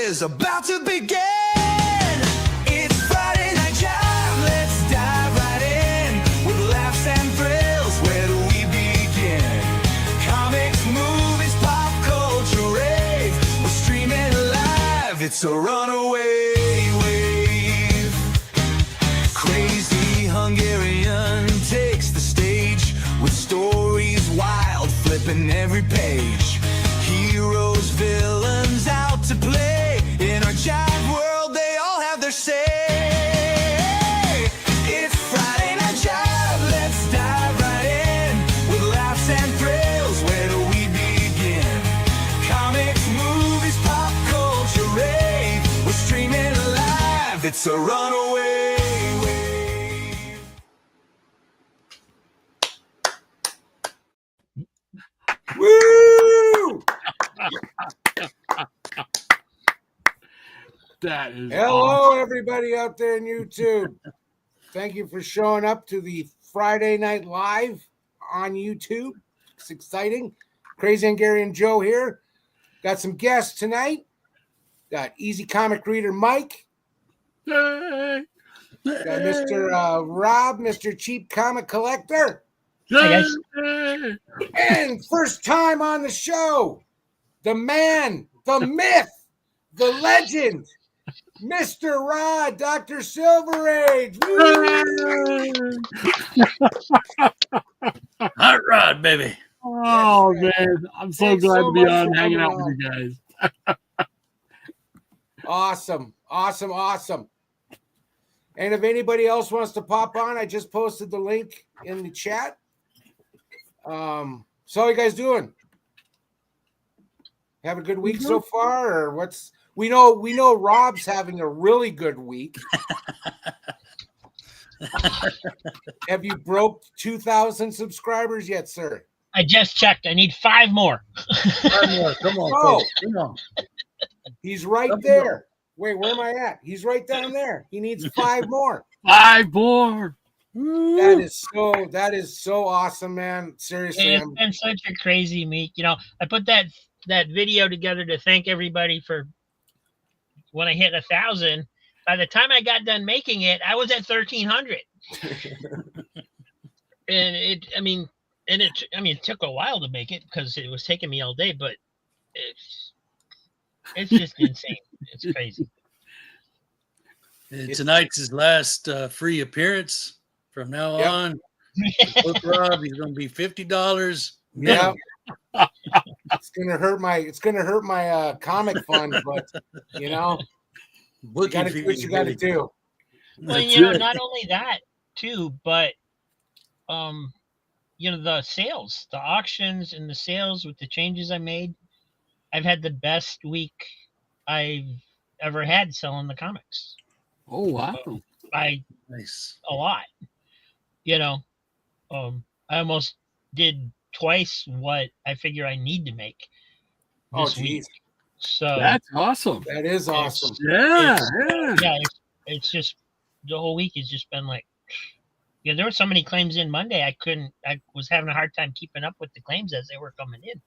is about to begin. It's Friday Night Jive. Let's dive right in with laughs and thrills. Where do we begin? Comics, movies, pop culture, rave. We're streaming live. It's a runaway wave. Crazy Hungarian takes the stage with stories wild, flipping every page. Heroes, villains out to play. In our jive world, they all have their say. It's Friday Night Jive. Let's dive right in with laughs and thrills. Where do we begin? Comics, movies, pop culture, rave. We're streaming live. It's a runaway wave. Woo! That is Hello, awesome. everybody out there in YouTube. Thank you for showing up to the Friday Night Live on YouTube. It's exciting. Crazy Hungarian Joe here. Got some guests tonight. Got Easy Comic Reader Mike. Yay. Got Mr. Rob, Mr. Cheap Comic Collector. Yay. And first time on the show, the man, the myth, the legend, Mr. Rod, Dr. Silver Age. Hot rod, baby. Oh, man. I'm so Thanks glad so to be much on for hanging coming out with you guys. Awesome. And if anybody else wants to pop on, I just posted the link in the chat. So how you guys doing? Have a good week so far, or what's we know Rob's having a really good week. Have you broke 2,000 subscribers yet, sir? I just checked. I need 5 more. 5 more. Come on, Oh. folks. Come on. He's right there. Wait, where am I at? He's right down there. He needs 5 more. 5 more. That is so awesome, man. Seriously. It's been such a crazy week. You know, I put that video together to thank everybody for when I hit 1,000. By the time I got done making it, I was at 1,300. And it took a while to make it because it was taking me all day, but it's just insane. It's crazy. Tonight's his last free appearance. From now on, book Rob, he's going to be $50. Yeah. It's gonna hurt my comic fund, but you know, you gotta do what you gotta do. Well, you know, not only that too, but you know, the sales, the auctions and the sales with the changes I made, I've had the best week I've ever had selling the comics. Oh, wow. Nice. A lot. You know, I almost did twice what I figure I need to make this week. So That's awesome. That is awesome. Yeah. It's just the whole week has just been like, yeah, there were so many claims in Monday. I was having a hard time keeping up with the claims as they were coming in.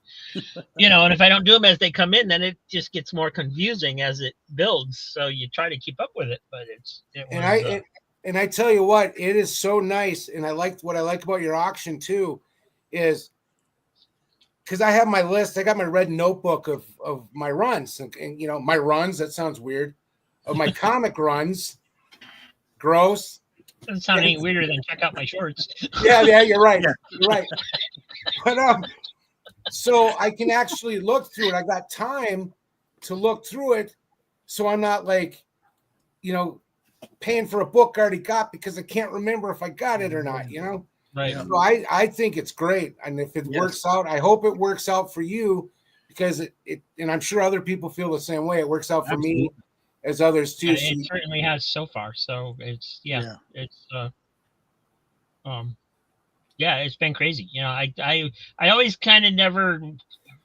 You know, and if I don't do them as they come in, then it just gets more confusing as it builds. So you try to keep up with it, but And I tell you what, it is so nice. And what I like about your auction too is because I have my list. I got my red notebook of my runs and you know, my runs, that sounds weird, of my comic runs. Gross. Doesn't sound any weirder than check out my shorts. Yeah, you're right. You're right. But so I can actually look through it. I got time to look through it, so I'm not like, you know, paying for a book I already got because I can't remember if I got it or not, you know? Right. So I think it's great. And if it works out, I hope it works out for you because it and I'm sure other people feel the same way. It works out for me as others too. It certainly has so far. So it's it's been crazy. You know, I always kind of never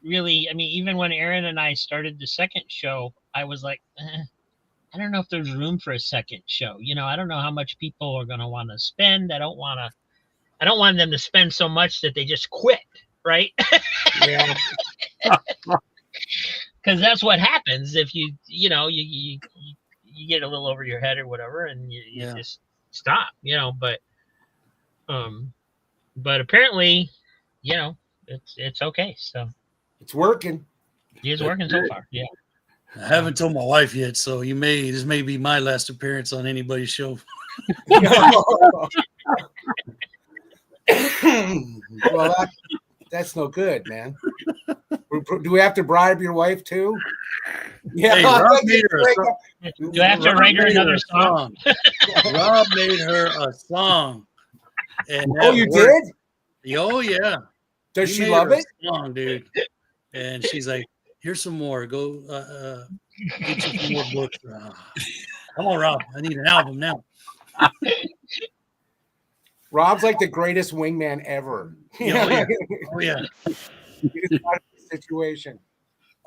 really, I mean, even when Aaron and I started the second show, I was like, I don't know if there's room for a second show. You know, I don't know how much people are going to want to spend. I don't want them to spend so much that they just quit. Right. Yeah. because that's what happens if you get a little over your head or whatever, and you Yeah. just stop, but apparently, it's okay. So It's working. it's working so far. Yeah. I haven't told my wife yet, so this may be my last appearance on anybody's show. Well, that's no good, man. Do we have to bribe your wife too? Yeah. Hey, Rob made her a song. Do I have to write her another song? Rob made her a song. And Oh, you did? Oh, yeah. Does He she made love her a it? song, dude. And she's like, here's some more. Go get you some more books. Come on, Rob. I need an album now. Rob's like the greatest wingman ever. Oh, yeah. Situation.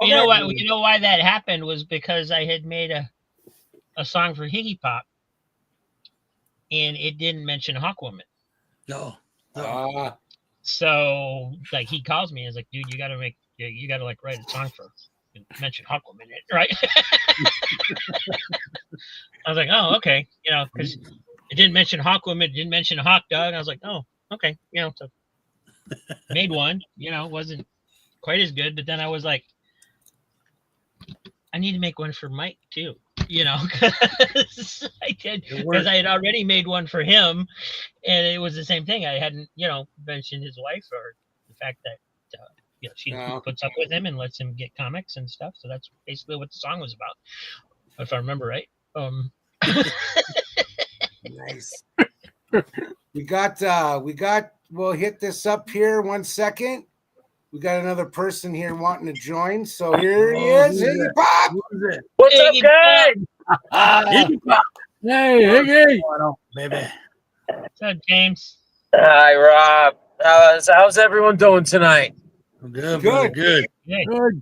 You know what? You know why that happened was because I had made a song for Higgy Pop, and it didn't mention Hawkwoman. No. So like he calls me and is like, dude, you gotta like write a song for and mention Hawkwoman in it, right? I was like, oh, okay, because it didn't mention Hawkwoman, it didn't mention Hawk Dog. I was like, oh, okay, so made one, wasn't quite as good, but then I was like, I need to make one for Mike too, because I had already made one for him, and it was the same thing. I hadn't, mentioned his wife or the fact that, she puts up with him and lets him get comics and stuff. So that's basically what the song was about, if I remember right. Nice. We'll hit this up here 1 second. We got another person here wanting to join. So here he is, Higgy Pop. What's up, guys? Higgy Pop. Hey, Higgy. Baby. What's up, James? Hi, Rob. How's everyone doing tonight? Good. Good. Good. Good.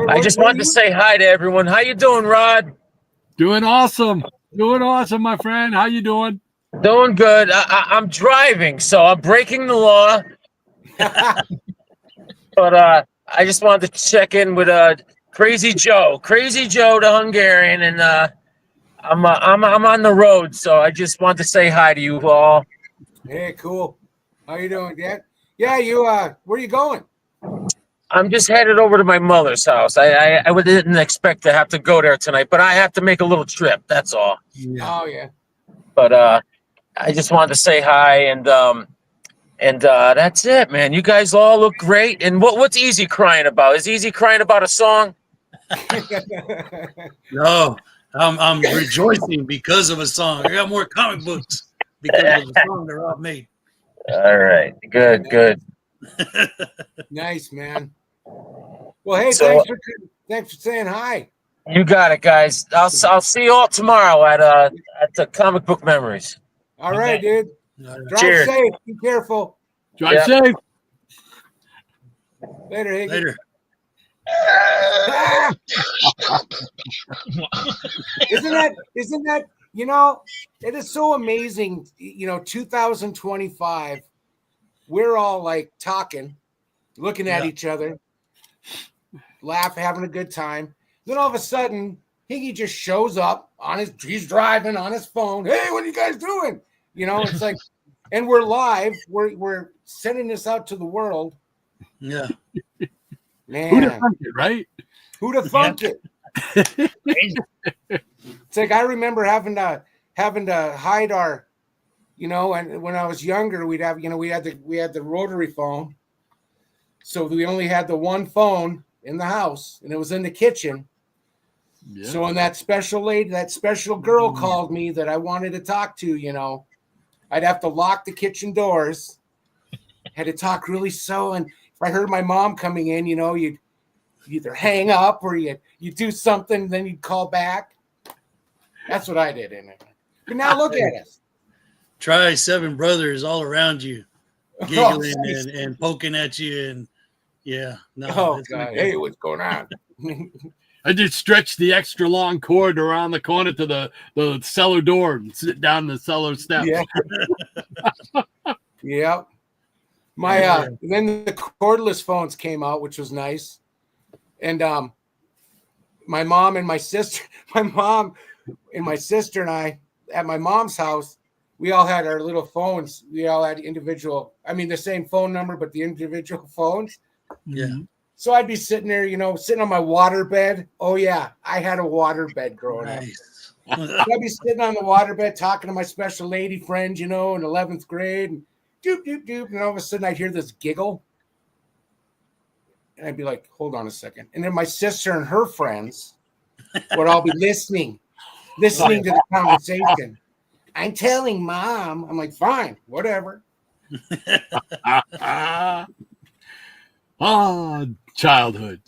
I just wanted to say hi to everyone. How you doing, Rod? Doing awesome. Doing awesome, my friend. How you doing? Doing good. I'm driving, so I'm breaking the law. But I just wanted to check in with Crazy Joe, the Hungarian, and I'm on the road, so I just want to say hi to you all. Hey, cool. How you doing, Dad? Yeah, you. Where are you going? I'm just headed over to my mother's house. I didn't expect to have to go there tonight, but I have to make a little trip. That's all. Oh yeah. But I just wanted to say hi, and that's it, man. You guys all look great. And what's Easy crying about? Is Easy crying about a song? No, I'm rejoicing because of a song. I got more comic books because of the song that Rob made. All right, good. Nice, man. Well, hey, So- thanks for saying hi. You got it, guys. I'll see you all tomorrow at the Comic Book Memories. All right, dude. Drive Cheers. safe. Be careful. Drive safe. Later, Higgy. Later. Isn't that it is so amazing, 2025, we're all like talking, looking at each other, having a good time. Then all of a sudden, Higgy just shows up he's driving on his phone. Hey, what are you guys doing? It's like, and we're live. We're sending this out to the world. Yeah. Man, Who'd have thunk it, right? who'd have thunk it? Crazy. It's like I remember having to hide our, and when I was younger, we had the rotary phone, so we only had the one phone in the house, and it was in the kitchen. Yeah. So when that special girl called me that I wanted to talk to, I'd have to lock the kitchen doors. Had to talk really slow, and if I heard my mom coming in, you'd either hang up or you do something, then you'd call back. That's what I did in it. But now look at us. Try 7 brothers all around you, giggling and poking at you, and Oh it's God! not Hey, good. what's going on? I just stretched the extra long cord around the corner to the cellar door and sit down the cellar steps. Yeah. Yep. My then the cordless phones came out, which was nice. And my mom and my sister, my mom and my sister and I at my mom's house, we all had our little phones. We all had individual, I mean, the same phone number, but the individual phones. Yeah. So I'd be sitting there, sitting on my water bed. Oh, yeah. I had a water bed growing up. Nice. So I'd be sitting on the water bed talking to my special lady friends, in 11th grade. And doop, doop, doop. And all of a sudden I'd hear this giggle. And I'd be like, hold on a second. And then my sister and her friends would all be listening to the conversation. I'm telling Mom. I'm like, fine, whatever. Oh, childhood.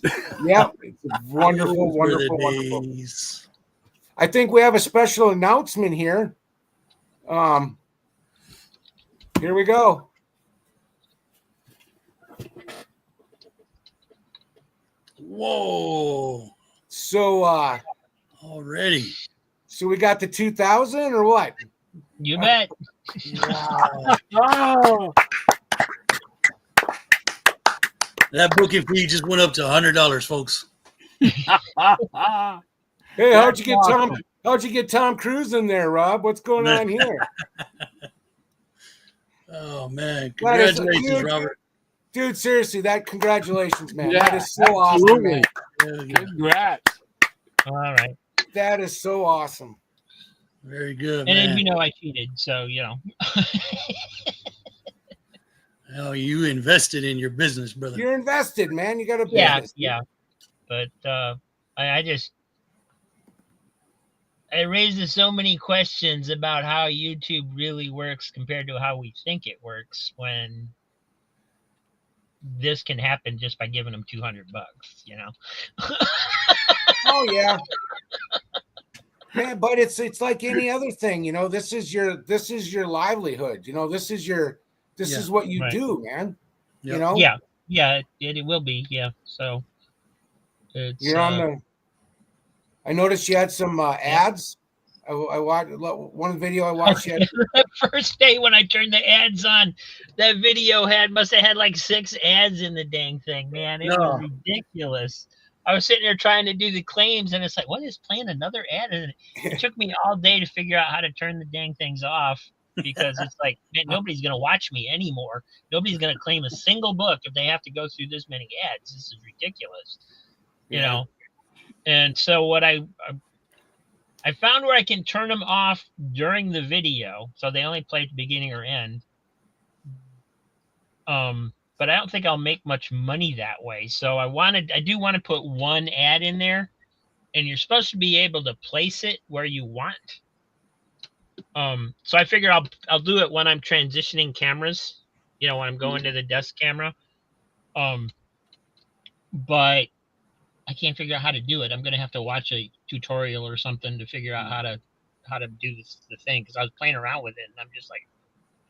Yep. It's a wonderful, Those were the wonderful, wonderful. days. I think we have a special announcement here. Here we go. Whoa. So Already. so we got the 2000 or what? You bet. Wow. Oh, That booking fee just went up to $100, folks. Hey, how'd you get Tom Cruise in there, Rob? What's going on here? Oh man. That is- Congratulations, dude, Robert. Dude, seriously, congratulations, man. Yeah, that is so awesome, man. absolutely. Yeah, Congrats. All right. That is so awesome. very good, And man. then I cheated, so Oh, you invested in your business, brother. You're invested, man. You got a yeah, business. yeah. But I raises so many questions about how YouTube really works compared to how we think it works when this can happen just by giving them $200, Oh yeah. Man, but it's like any other thing, this is your livelihood. This is what you Right. do, man. Yep. Yeah, it will be. Yeah. So it's You're on the I noticed you had some ads. I watched one video I watched. You had, the first day when I turned the ads on, that video must have had like 6 ads in the dang thing, man. It was ridiculous. I was sitting there trying to do the claims, and it's like, what is playing another ad? And it took me all day to figure out how to turn the dang things off because it's like, man, nobody's gonna watch me anymore. Nobody's gonna claim a single book if they have to go through this many ads. This is ridiculous, And so what I found where I can turn them off during the video, so they only play at the beginning or end. But I don't think I'll make much money that way. So I do want to put one ad in there, and you're supposed to be able to place it where you want. So I figure I'll do it when I'm transitioning cameras, when I'm going to the desk camera. But I can't figure out how to do it. I'm gonna have to watch a tutorial or something to figure out how to do the thing, because I was playing around with it and I'm just like,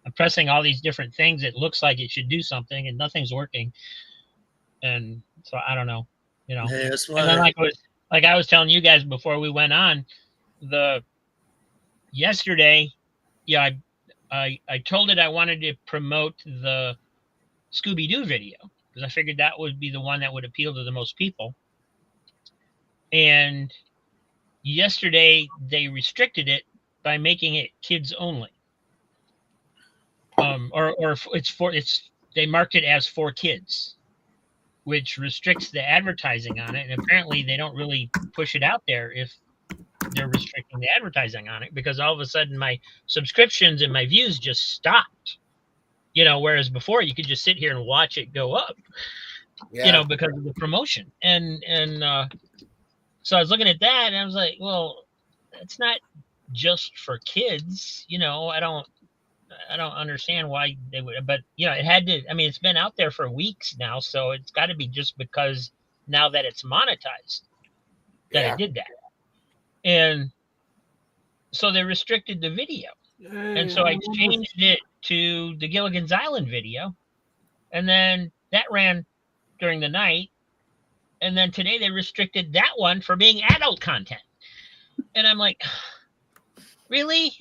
I'm pressing all these different things. It looks like it should do something and nothing's working. And so I don't know, Yeah, that's why. And then like I was telling you guys before we went on, yesterday, I told it I wanted to promote the Scooby-Doo video because I figured that would be the one that would appeal to the most people. And yesterday they restricted it by making it kids only. Or they marked it as for kids, which restricts the advertising on it. And apparently they don't really push it out there if they're restricting the advertising on it, because all of a sudden my subscriptions and my views just stopped. Whereas before you could just sit here and watch it go up, because of the promotion. And so I was looking at that and I was like, well, it's not just for kids, I don't understand why they would, but it had to, it's been out there for weeks now, so it's got to be just because now that it's monetized that it did that. And so they restricted the video. And so I changed it to the Gilligan's Island video. And then that ran during the night. And then today they restricted that one for being adult content. And I'm like, really?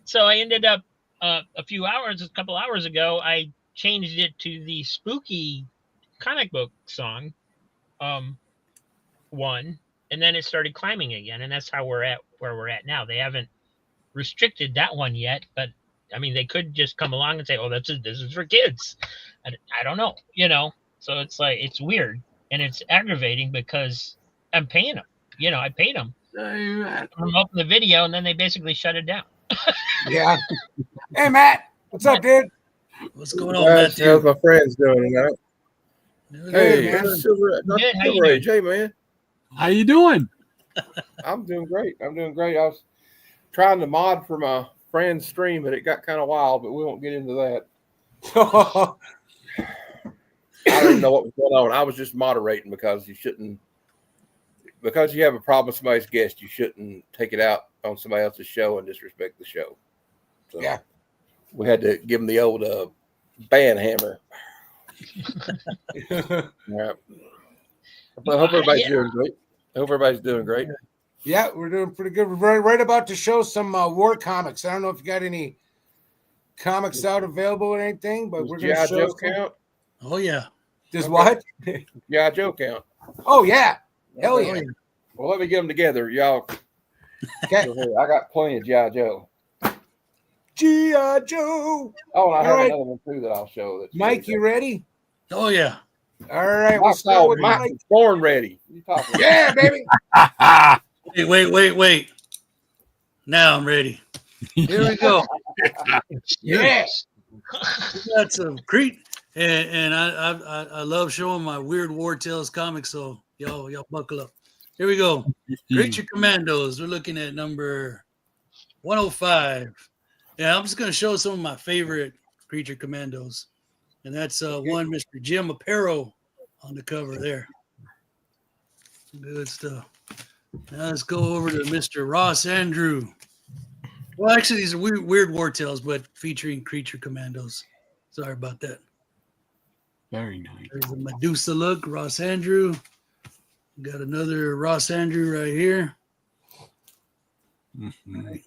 So I ended up a couple hours ago, I changed it to the spooky comic book song. one, and then it started climbing again, and that's how we're at where we're at now. They haven't restricted that one yet, but I mean, they could just come along and say, "Oh, this is for kids." I don't know, So it's like it's weird and it's aggravating because I'm paying them. I paid them. I'm up in the video, and then they basically shut it down. Yeah. Hey, Matt. What's up, dude? What's going on, Matthew? How's my friends doing tonight? Hey, man. Silver, Good, how you Silver Age, hey man, How you doing? I'm doing great. I was trying to mod for my friend's stream, but it got kind of wild. But we won't get into that. I didn't know what was going on. I was just moderating because because you have a problem with somebody's guest, you shouldn't take it out on somebody else's show and disrespect the show. So Yeah. we had to give them the old band hammer. All right. I hope everybody's doing great. I hope everybody's doing great. Yeah, we're doing pretty good. We're right about to show some war comics. I don't know if you got any comics out available or anything, but we're going to G.I. show Joe count? Oh yeah. Does Okay. what? G.I. Joe count. Oh, yeah. Hell yeah. Well, let me get them together, y'all. Okay. I got plenty of G.I. Joe. G.I. Joe. Oh, and I have All right. another one too that I'll show. That's Mike, you ready? Oh yeah. All right. We'll Mike's start with Mike Mike. was born ready. You talking? Yeah, baby. Hey, wait. Now I'm ready. Here we go. Yes. We got some Crete, and I love showing my weird War Tales comics. So y'all buckle up. Here we go. Creature Commandos. We're looking at number 105. Yeah, I'm just gonna show some of my favorite Creature Commandos, and that's one Mr. Jim Aparo on the cover there. Good stuff. Now let's go over to Mr. Ross Andrew. Well, actually, these are weird War Tales, but featuring Creature Commandos. Sorry about that. Very nice. There's a Medusa look, Ross Andrew. Got another Ross Andrew right here. Mhm.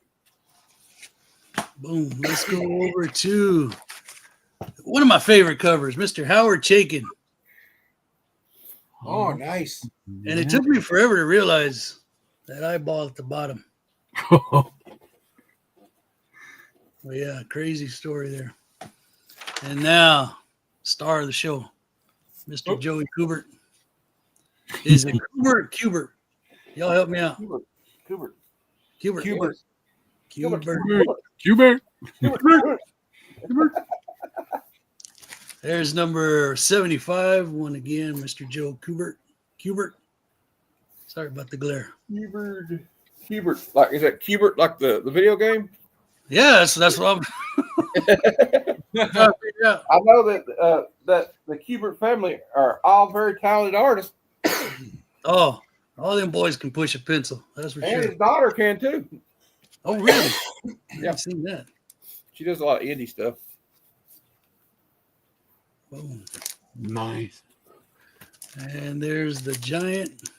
Boom. Let's go over to one of my favorite covers, Mr. Howard Chaykin. Oh, nice. And it took me forever to realize that eyeball at the bottom. Well, yeah, crazy story there. And now, star of the show, Mr. Joey Kubert. Is it Kubert? Y'all help me out. Kubert. There's number 75. One again, Mr. Joe Kubert. Sorry about the glare. Kubert. Like, is that Kubert like the video game? Yeah, that's what I'm trying to figure out. I know that that the Kubert family are all very talented artists, Oh, all them boys can push a pencil. That's for and sure. his daughter can too. Oh, really? Yeah. I've seen that. She does a lot of indie stuff. Boom. Nice. And there's the giant.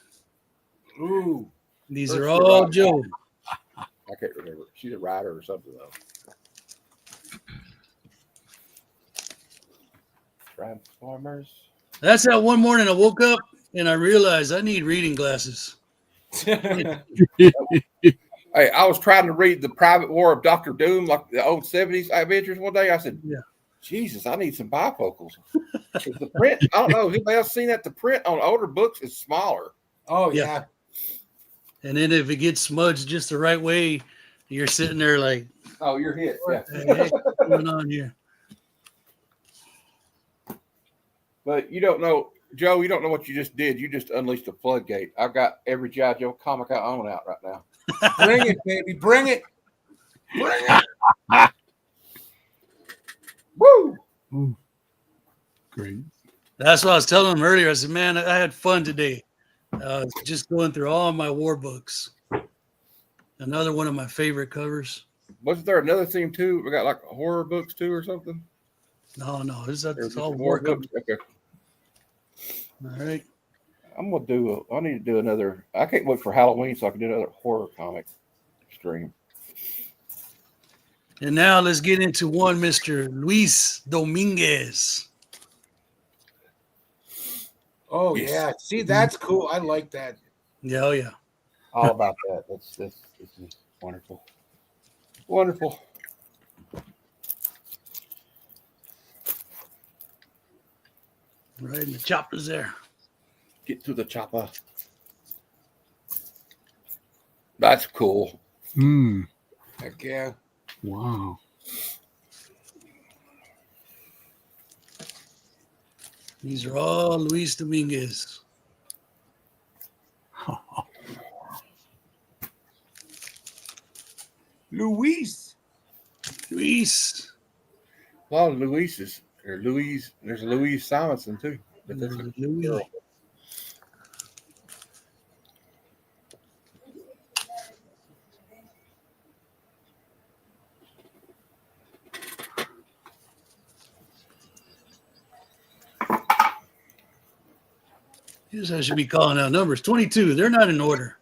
Ooh. These are all Joe. I can't remember. She's a writer or something though. Transformers. That's that one morning I woke up and I realized I need reading glasses. Hey, I was trying to read The Private War of Dr. Doom, like the old 70s adventures one day. I said, Yeah. Jesus, I need some bifocals. 'Cause the print, I don't know, has anybody else seen that? The print on older books is smaller. Oh, Yeah. yeah. And then if it gets smudged just the right way, you're sitting there like, Oh, you're hit. Yeah. what the heck is going on here? But you don't know, Joe, you don't know what you just did. You just unleashed a floodgate. I've got every G.I. Joe comic I own out right now. Bring it, baby. Bring it. Bring it. Woo! Great. That's what I was telling him earlier. I said, man, I had fun today. Just going through all my war books. Another one of my favorite covers. Wasn't there another theme too? We got like horror books too or something? No, There's it's all just war covers. Okay. All right. I need to do another. I can't wait for Halloween so I can do another horror comic stream. And now let's get into one Mr. Luis Dominguez. Oh Yes. yeah. See, that's cool. I like that. Yeah, oh yeah. All about that. This is wonderful. Wonderful. Right, and the chopper's there. Get to the chopper. That's cool. Hmm. Heck yeah. Wow. These are all Luis Dominguez. Luis. Luis. A lot of Louises. There's a Louise Simonson too. But that's a Louis. girl. Here's how I should be calling out numbers. 22. They're not in order.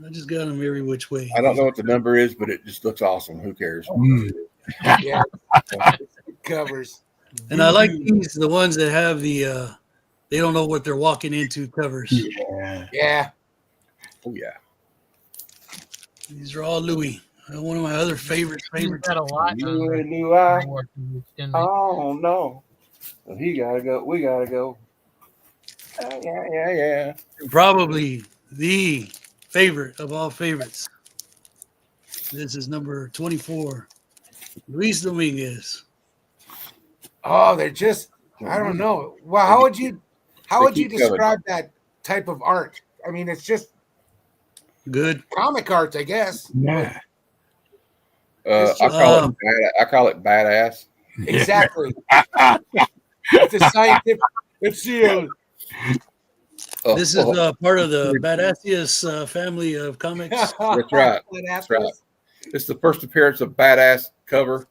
I just got them every which way. I don't know what the number is, but it just looks awesome. Who cares? Hmm. Yeah. Covers. And I like these, the ones that have the they don't know what they're walking into covers. Yeah. Yeah. Oh yeah. These are all Louis. One of my other favorite. Got a lot. You and you, I. Didn't Oh no. So he gotta go. We gotta go. Yeah. Probably the favorite of all favorites. This is number 24. Luis Dominguez. Oh, they're just I don't know. Well, how would you keep describe that type of art? I mean, it's just Good. comic art, I guess. Yeah. It's just- I call it badass. Exactly. It's a scientific. It's This is part of the Badassiest family of comics. That's right. That's right. It's the first appearance of badass cover.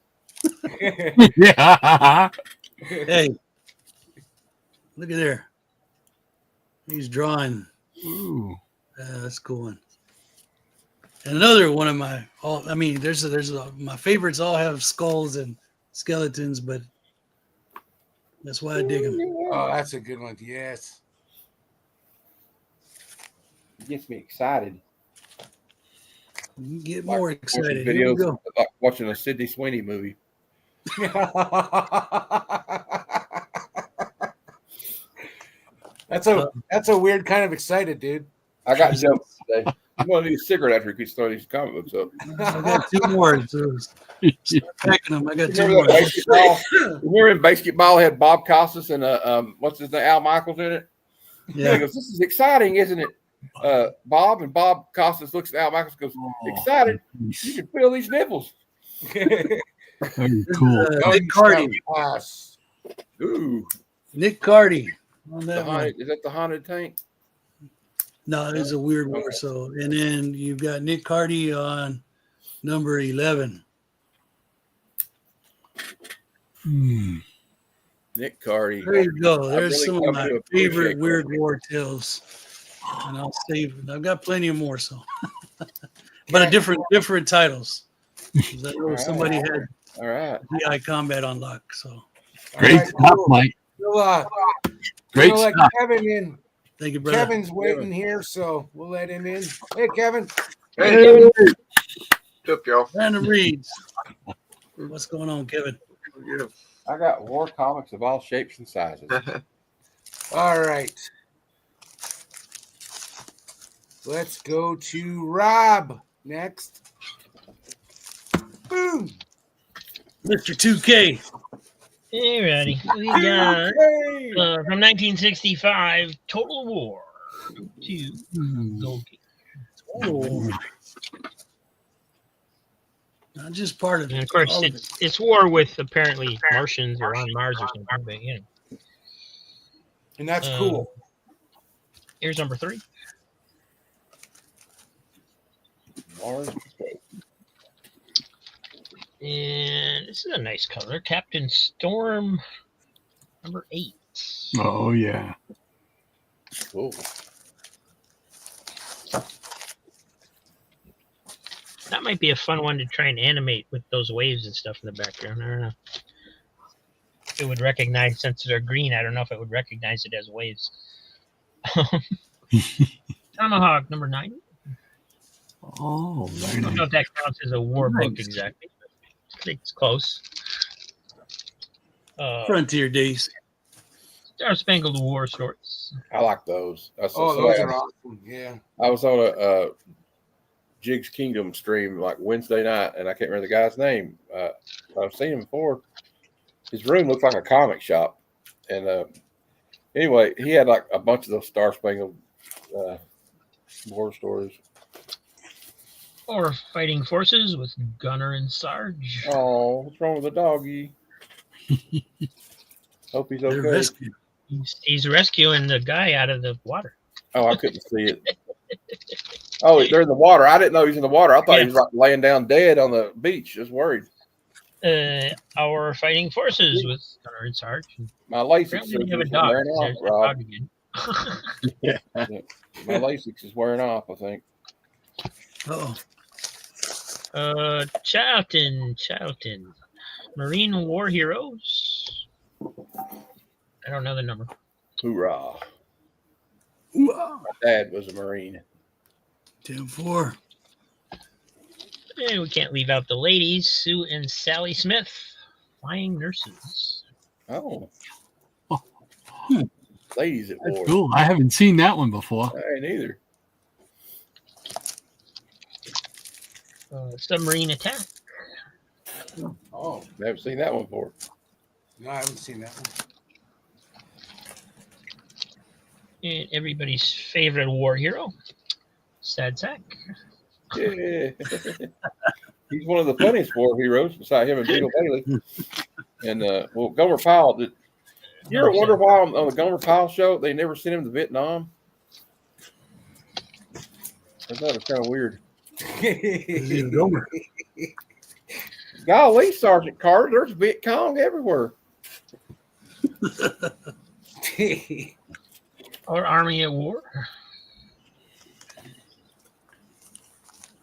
Yeah. Hey, look at there. He's drawing. Ooh. That's a cool one. And another one of my my favorites all have skulls and skeletons, but that's why I dig them. Oh, that's a good one. Yes. It gets me excited. You get Like more watching excited. Here we videos, go. like watching a Sidney Sweeney movie. That's a weird kind of excited, dude. I got jokes today. I'm gonna need a cigarette after he keeps throwing these comic books up. I got two more. So start packing them. I got two Remember more. that basketball? Remember in basketball had Bob Costas and what's his name, Al Michaels in it? He Yeah. goes, "This is exciting, isn't it, Bob?" And Bob Costas looks at Al Michaels and goes, "Excited? You can feel these nipples." Very cool. Nick Cardy. Yes. Ooh, Nick Cardy on the that one. haunted, is that the haunted tank? No, it's a weird war. So, and then you've got Nick Cardy on number 11. Hmm. Nick Cardy. There you go. I've There's really some of come my to appreciate favorite weird Cardy. war tales, and I'll save. I've got plenty of more. So, but a different titles. 'Cause I know somebody had All right. GI Combat on lock. So, Great All right, stuff, cool. Mike. We'll, Great we'll let stuff. Kevin in. thank you, brother. Kevin's waiting here, so we'll let him in. Hey, Kevin. Hey, what's up, y'all? Random reads. What's going on, Kevin? I got war comics of all shapes and sizes. All right. Let's go to Rob next. Boom. Mr. 2K. Hey, ready. We got Hey! from 1965, Total War. Two. Hmm. Gold. Oh. Not just part of it. And of course, all of it. it's war with apparently Martians or on Mars or something. But you know, And that's cool. here's number 3. And this is a nice color. Captain Storm, number 8. Oh yeah. Cool. That might be a fun one to try and animate with those waves and stuff in the background. I don't know. It would recognize, since they're green, I don't know if it would recognize it as waves. Tomahawk number 9. Oh, I very don't know nice. if that counts as a war book Nice. exactly. But I think it's close. Frontier Days. Star Spangled War stories. I like those. I saw Oh, those somebody are else- awesome. Yeah. I was on a Jig's Kingdom stream like Wednesday night, and I can't remember the guy's name. I've seen him before. His room looks like a comic shop, and anyway, he had like a bunch of those Star Spangled war stories. Or Fighting Forces with Gunner and Sarge. Oh, what's wrong with the doggy? Hope he's They're okay. rescued. He's rescuing the guy out of the water. Oh, I couldn't see it. Oh, they're in the water. I didn't know he was in the water. I thought he was like laying down dead on the beach. Just worried. Our Fighting Forces with Gunner and Sarge. My LASIK Apparently we surgery have a is dog. wearing off, There's that Rob. dog again. My LASIK is wearing off, I think. Oh, Charlton. Marine War Heroes. I don't know the number. Hoorah. wow. My dad was a Marine. 10-4. And we can't leave out the ladies, Sue and Sally Smith, Flying Nurses. Oh. Oh. Ladies at That's war. cool. I haven't seen that one before. I ain't either. Submarine Attack. Oh, never seen that one before. No, I haven't seen that one. And everybody's favorite war hero, Sad Sack. Yeah. He's one of the funniest war heroes beside him and Beetle Bailey. And well, Gomer Pyle did. You ever wonder why on the Gomer Pyle show they never sent him to Vietnam? I thought it was kind of weird. Is he a Gomer? Golly, Sergeant Carter, there's Viet Cong everywhere. Or Army at War.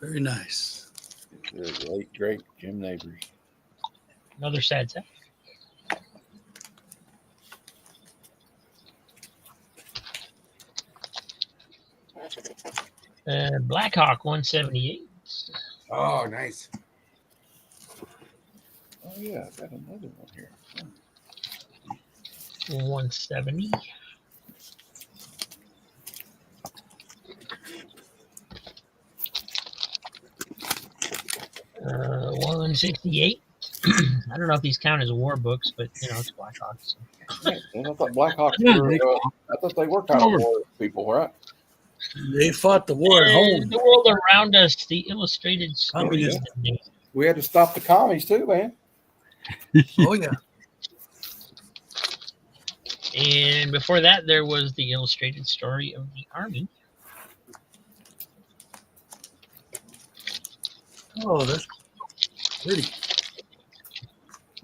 Very nice. The late great Jim Neighbors. Another Sad Sack. Black Hawk 178. Oh, nice. Oh yeah, I got another one here. 170. Uh, 168. I don't know if these count as war books, but you know it's Black Hawk. So. Yeah, I thought Black Hawks Yeah, were. I thought they were kind of war people, right? They fought the war at And home. the world around us, the illustrated story. Communism. We had to stop the commies too, man. Oh, yeah. And before that, there was the illustrated story of the Army. Oh, that's pretty.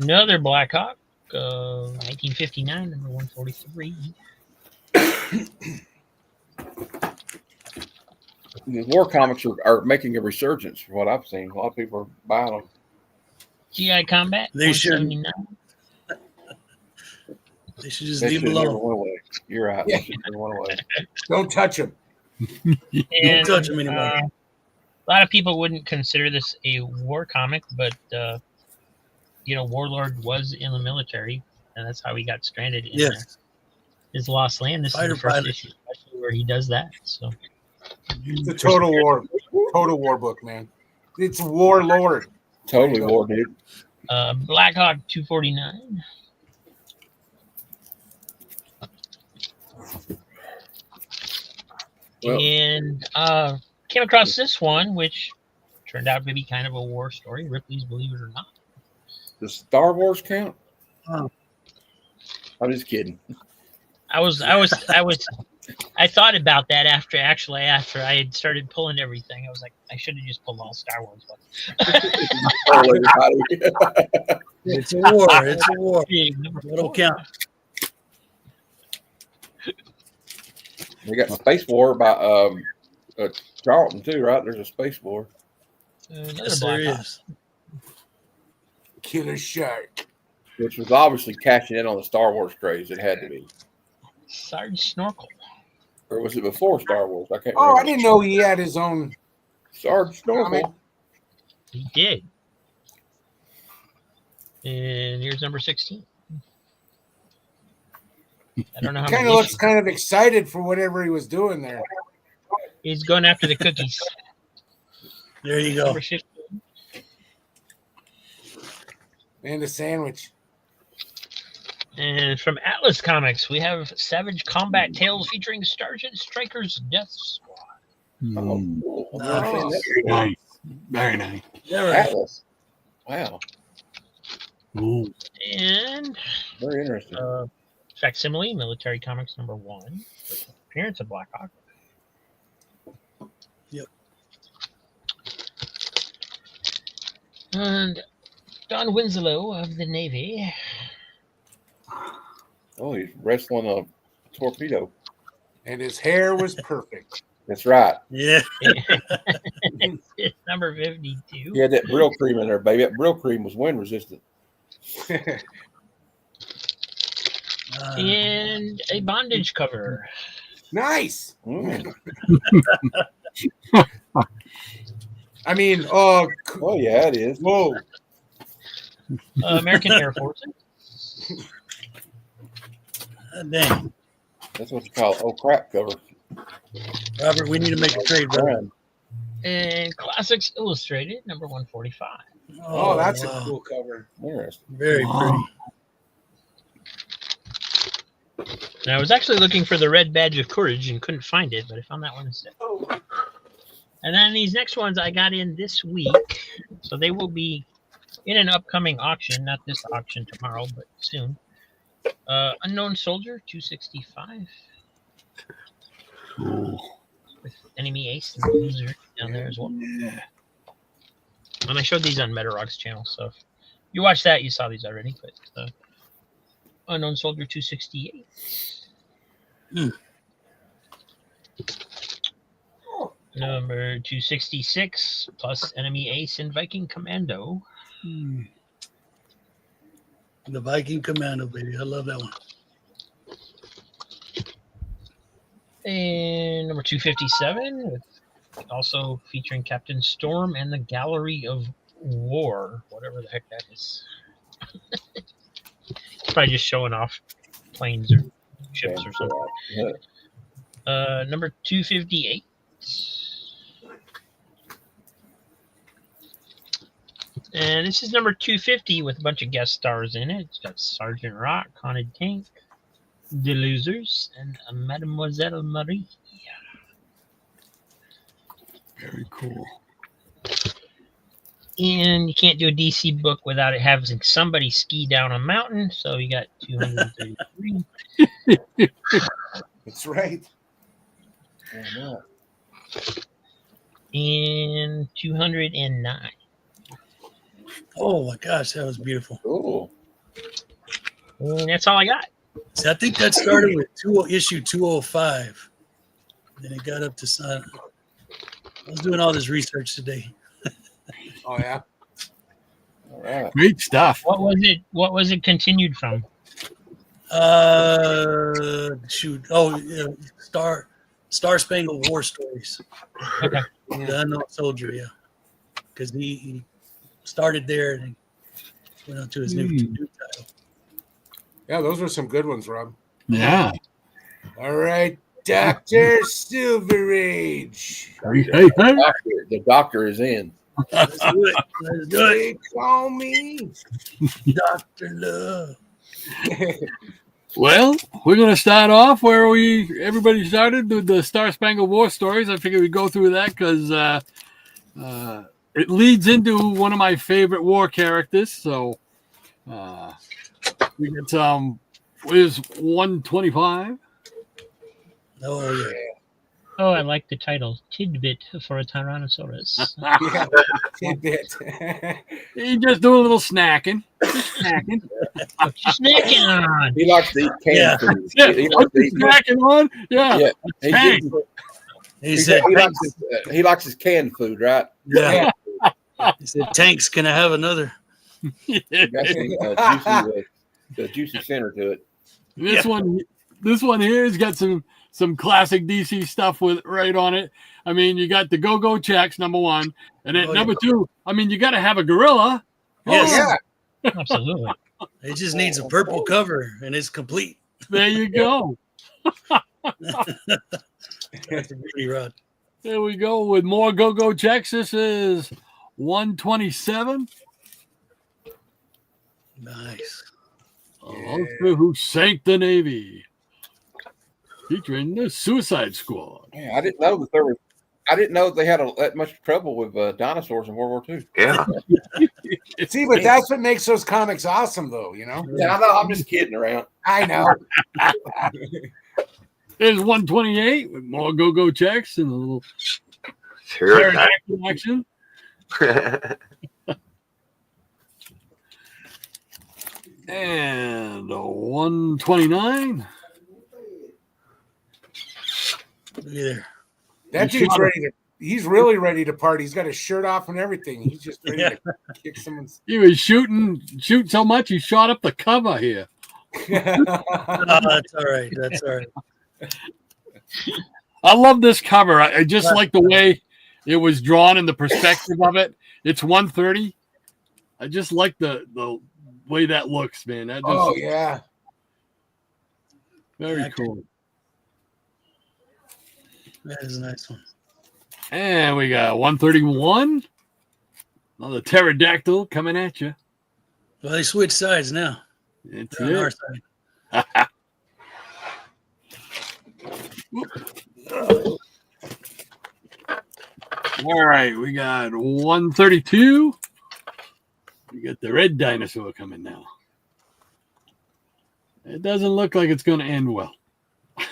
Another Black Hawk, 1959, number 143. The war comics are making a resurgence from what I've seen. A lot of people are buying them. GI Combat, They should. 179. They should just They leave should them have never alone. went away. You're right. Yeah. They should have never went away. Don't touch him. And, touch 'em anymore. A lot of people wouldn't consider this a war comic, but you know, Warlord was in the military, and that's how he got stranded in Yes. his lost land. This Fighter is the first pilot. issue, especially where he does that. So It's a total war book, man. It's Warlord. Totally war, dude. Black Hawk 249. Well- And came across this one, which turned out to be kind of a war story. Ripley's Believe It or Not. Does Star Wars count? Oh. I'm just kidding. I thought about that after I had started pulling everything. I was like, I should have just pulled all Star Wars ones. Oh, everybody. It's a war. It's a war. Number It'll 4. count. We got Space War by Charlton too, right? There's a Space War, Another Yes, Black there Hawk. is. Killer Shark. which was obviously cashing in on the Star Wars craze. It had to be. Sarge Snorkel. Or was it before Star Wars? I can't Oh, remember. I didn't know he had his own. Sarge comic. Snorkel. He did. And here's number 16. I don't know how Kind many of looks issues. kind of excited for whatever he was doing there. He's going after the cookies. There you go. Number 15. And the sandwich. And from Atlas Comics, we have Savage Combat Tales featuring Sergeant Striker's Death Squad. Oh, cool. Oh. Very nice. Very nice. Yeah, right. Atlas. Wow. Ooh. And Very interesting. Facsimile, Military Comics number 1. Appearance of Black Hawk. Yep. And Don Winslow of the Navy. Oh, he's wrestling a torpedo. And his hair was perfect. That's right. Yeah. It's number 52. He had that Brill cream in there, baby. That Brill cream was wind resistant. And a bondage cover. Nice. Mm. I mean, Oh, yeah, it is. whoa. American Air Force. Dang. That's what you call oh crap cover. Robert, we need to make a trade, brother. And Classics Illustrated, number 145. Oh, that's wow. a cool cover. Interesting. Very pretty. And I was actually looking for the Red Badge of Courage and couldn't find it, but I found that one instead. And then these next ones I got in this week. So they will be in an upcoming auction, not this auction tomorrow, but soon. Unknown Soldier, 265. Cool. With Enemy Ace and Loser down there as well. Yeah. And I showed these on Metarock's channel, so if you watched that, you saw these already. But Unknown Soldier 268. Number 266 plus Enemy Ace and Viking Commando. The Viking Commando, baby. I love that one. And number 257, with also featuring Captain Storm and the Gallery of War, whatever the heck that is. It's probably just showing off planes or ships or something. Yeah. Number 258. And this is number 250 with a bunch of guest stars in it. It's got Sergeant Rock, Haunted Tank, The Losers, and Mademoiselle Marie. Very cool. And you can't do a DC book without it having somebody ski down a mountain. So you got 233. That's right. And 209. Oh my gosh, that was beautiful. Cool. And that's all I got. See, I think that started with issue 205. Then it got up to I was doing all this research today. Oh, yeah. All right. Great stuff. What was it continued from? Shoot. Oh, yeah. Star Spangled War Stories. Okay. The Unknown Soldier, yeah. Because he started there and went on to his new title. Yeah, those were some good ones, Rob. Yeah. All right, Dr. Silver Age. Hey, hey, hey. The doctor is in. Let's do it. Let's do They call me. it. Dr. Love. Well, we're going to start off where everybody started with the Star Spangled War Stories. I figured we'd go through that because it leads into one of my favorite war characters. So we get is 125. Oh, yeah. Oh, I like the title. Tidbit for a Tyrannosaurus. Yeah, tidbit. He just do a little snacking. Just snacking. What you snacking on? He likes to eat canned Yeah. food. Yeah, He likes to eat. snacking on. Yeah. Yeah. Hey. He said, He likes his canned food, right? yeah. He said, Tanks, can I have another? Got the juicy center to it. This one here has got some some classic DC stuff with right on it. I mean, you got the Go-Go checks, number one. And then number two, I mean, you got to have a gorilla. Yes. Yeah. Absolutely. It just needs a purple cover, and it's complete. There you go. That's a beauty, Rod. There we go with more Go-Go checks. This is 127. Nice. Ulster who sank the Navy. Featuring the Suicide Squad. Yeah, I didn't know that there was. I didn't know they had that much trouble with dinosaurs in World War II. Yeah. See, but that's what makes those comics awesome, though. You know. Yeah, I know. I'm just kidding around. I know. There's 128 with more Go-Go checks and a little Sure. pterodactyl action. And a 129. Look at there. That dude's ready to. He's really ready to party. He's got his shirt off and everything. He's just ready to kick someone's. He was shooting so much he shot up the cover here. Oh, that's all right. That's all right. I love this cover. I just like the way it was drawn and the perspective of it. It's 130. I just like the way that looks, man. That just, Oh yeah. very cool. That is a nice one. And we got 131. Another pterodactyl coming at you. Well, they switched sides now. It's They're on our it. side. All right, we got 132. We got the red dinosaur coming now. It doesn't look like it's going to end well.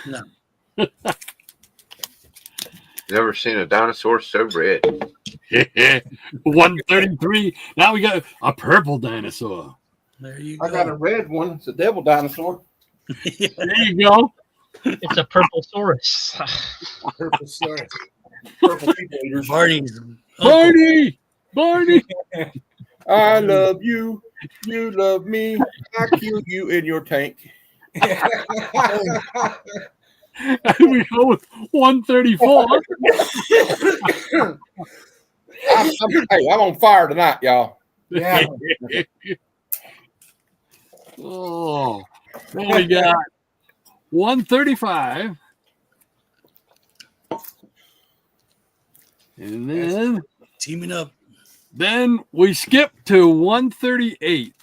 No. Never seen a dinosaur so red. 133. Now we got a purple dinosaur. There you go. I got a red one. It's a devil dinosaur. There you go. It's a purple saurus. Purple sword. Purple people eaters. Barney's uncle. Barney! Barney! I love you. You love me. I kill you in your tank. And we go with 134. I'm on fire tonight, y'all. Yeah. Oh, then we got 135. And Teaming up. then we skip to 138.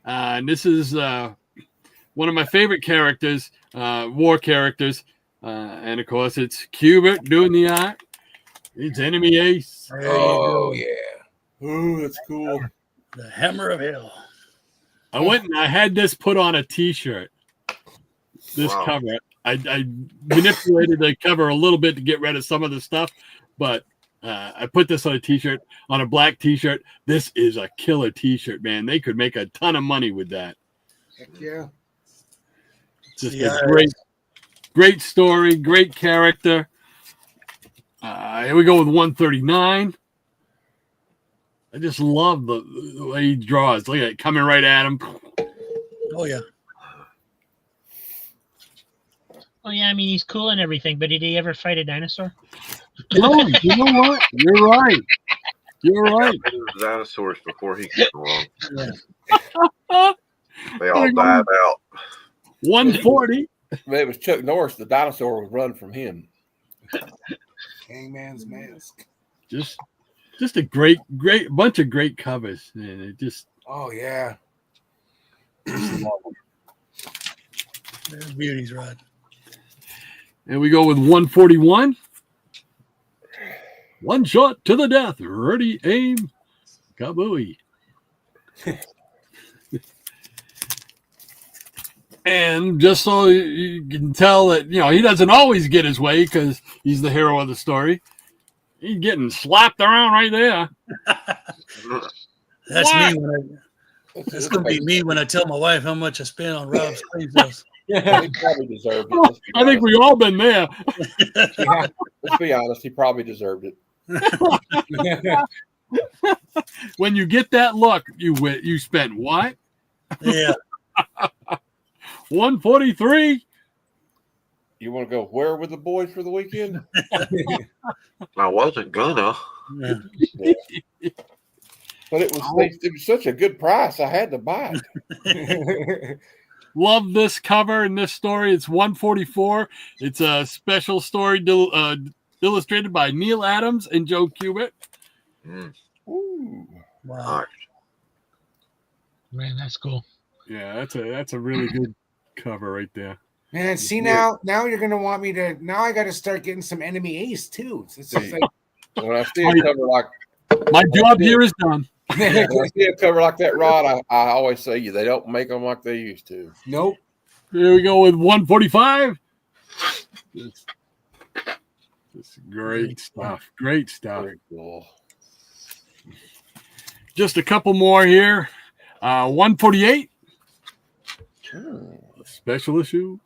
And this is one of my favorite characters, war characters. And of course, it's Cubert doing the art. It's Enemy Ace. There you Oh go. yeah. Ooh, that's cool. The Hammer of Hell. I went and I had this put on a T-shirt. This Wow. cover. I manipulated the cover a little bit to get rid of some of the stuff, but I put this on a T-shirt, on a black T-shirt. This is a killer T-shirt, man. They could make a ton of money with that. Heck yeah. It's just Yeah. a great story, great character. Here we go with 139. I just love the way he draws. Look at it coming right at him. Oh, yeah. Oh yeah, I mean he's cool and everything, but did he ever fight a dinosaur? No, you know what? You're right. You're right. There was dinosaurs before he came along. Yeah. They all died out. 140. If it was Chuck Norris, the dinosaur would run from him. Hangman's Mask. Just a great bunch of great covers, and it just Oh yeah. There's beauties, Rod. and we go with 141. One shot to the death. Ready, aim, kabooey. And just so you can tell that, he doesn't always get his way because he's the hero of the story. He's getting slapped around right there. That's What? me when that's gonna be me when I tell my wife how much I spent on Rob's Springfield. He probably deserved it. Let's be I think honest. we all been there. Yeah. Let's be honest. He probably deserved it. When you get that look, you spent what? Yeah. 143. You want to go where with the boys for the weekend? I wasn't gonna. Yeah. But it was such a good price. I had to buy it. Love this cover and this story. It's 144. It's a special story illustrated by Neil Adams and Joe Kubert. Ooh. Wow. Man, that's cool. Yeah, that's a really good cover right there. Man, see now you're gonna want me to. Now I got to start getting some Enemy Ace too. It's just like, When I see a cover like My job here is done. when I see a cover like that, Rod, I always say they don't make them like they used to. nope. Here we go with 145. It's great stuff. Great stuff. Very cool. Just a couple more here. 148. Special issue.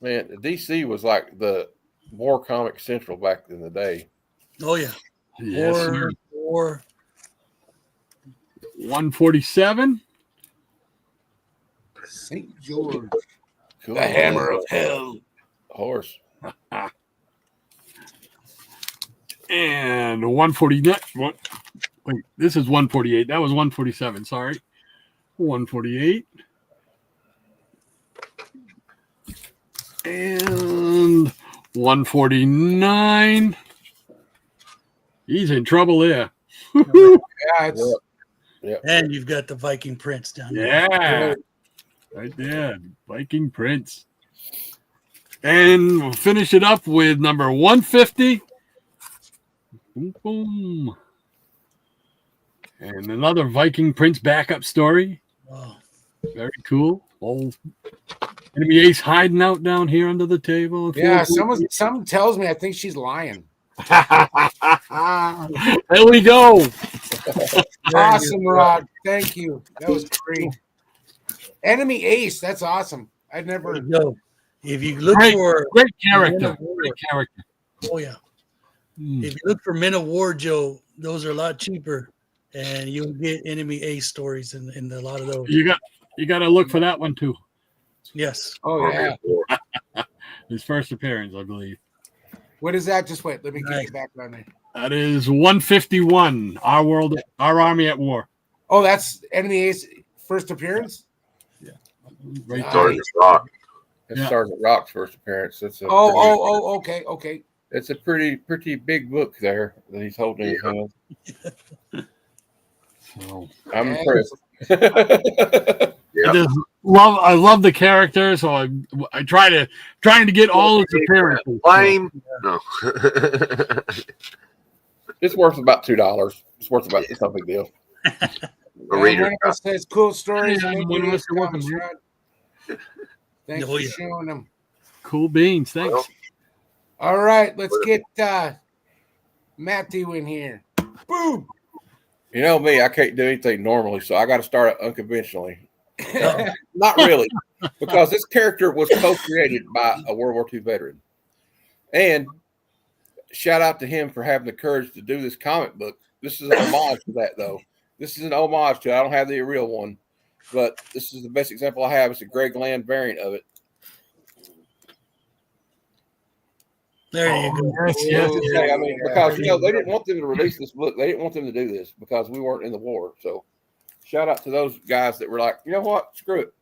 Man, DC was like the War Comic Central back in the day. Oh yeah. Yes, sir. War. 147. St. George, Cool. the Hammer of Hell. Horse. And 149. Wait, this is 148. That was 147. Sorry. 148. And 149. He's in trouble there. Yeah, it's Yep. And you've got the Viking Prince down there. Yeah. Right there. Viking Prince. And we'll finish it up with number 150. Boom, boom. And another Viking Prince backup story. Wow. Very cool. Old Enemy Ace hiding out down here under the table. yeah. Someone tells me I think she's lying. There we go. Awesome, Rod. Thank you. That was great. Enemy Ace. That's awesome. I'd never. Yo, if you look Great, for great character. Men of War. Great character. Oh yeah. Hmm. If you look for Men of War, Joe, those are a lot cheaper, and you'll get Enemy Ace stories in a lot of those. You got to look for that one too. Yes. Oh yeah. His first appearance, I believe. What is that? Just wait. Let me get Nice. you back on there. That is 151. Our army at war. Oh, that's Enemy Ace first appearance. Right there. Sergeant Rock. It's Yeah. Sergeant Rock's first appearance. It's a Okay. It's a pretty big book there that he's holding in his hand. So, I'm Yeah. impressed. Yeah. I love the character, so I trying to get all his appearances. Lame. No. It's worth about $2. It's worth about. It's no big deal. A And reader. one of us says cool stories. Yeah, and one of Enemy us Ace are welcome, comics, man. Rod. Thanks Oh, for yeah. showing them. Cool beans. Thanks. Well, All right, let's get Matthew in here. Boom. You know me, I can't do anything normally, so I got to start it unconventionally. Not really, because this character was co-created by a World War II veteran. And shout out to him for having the courage to do this comic book. This is an homage to that, though. This is an homage to it. I don't have the real one, but this is the best example I have. It's a Greg Land variant of it. There you go. Yes. Just say, I mean, because they didn't want them to release this book. They didn't want them to do this because we weren't in the war. So, shout out to those guys that were like, you know what, screw it.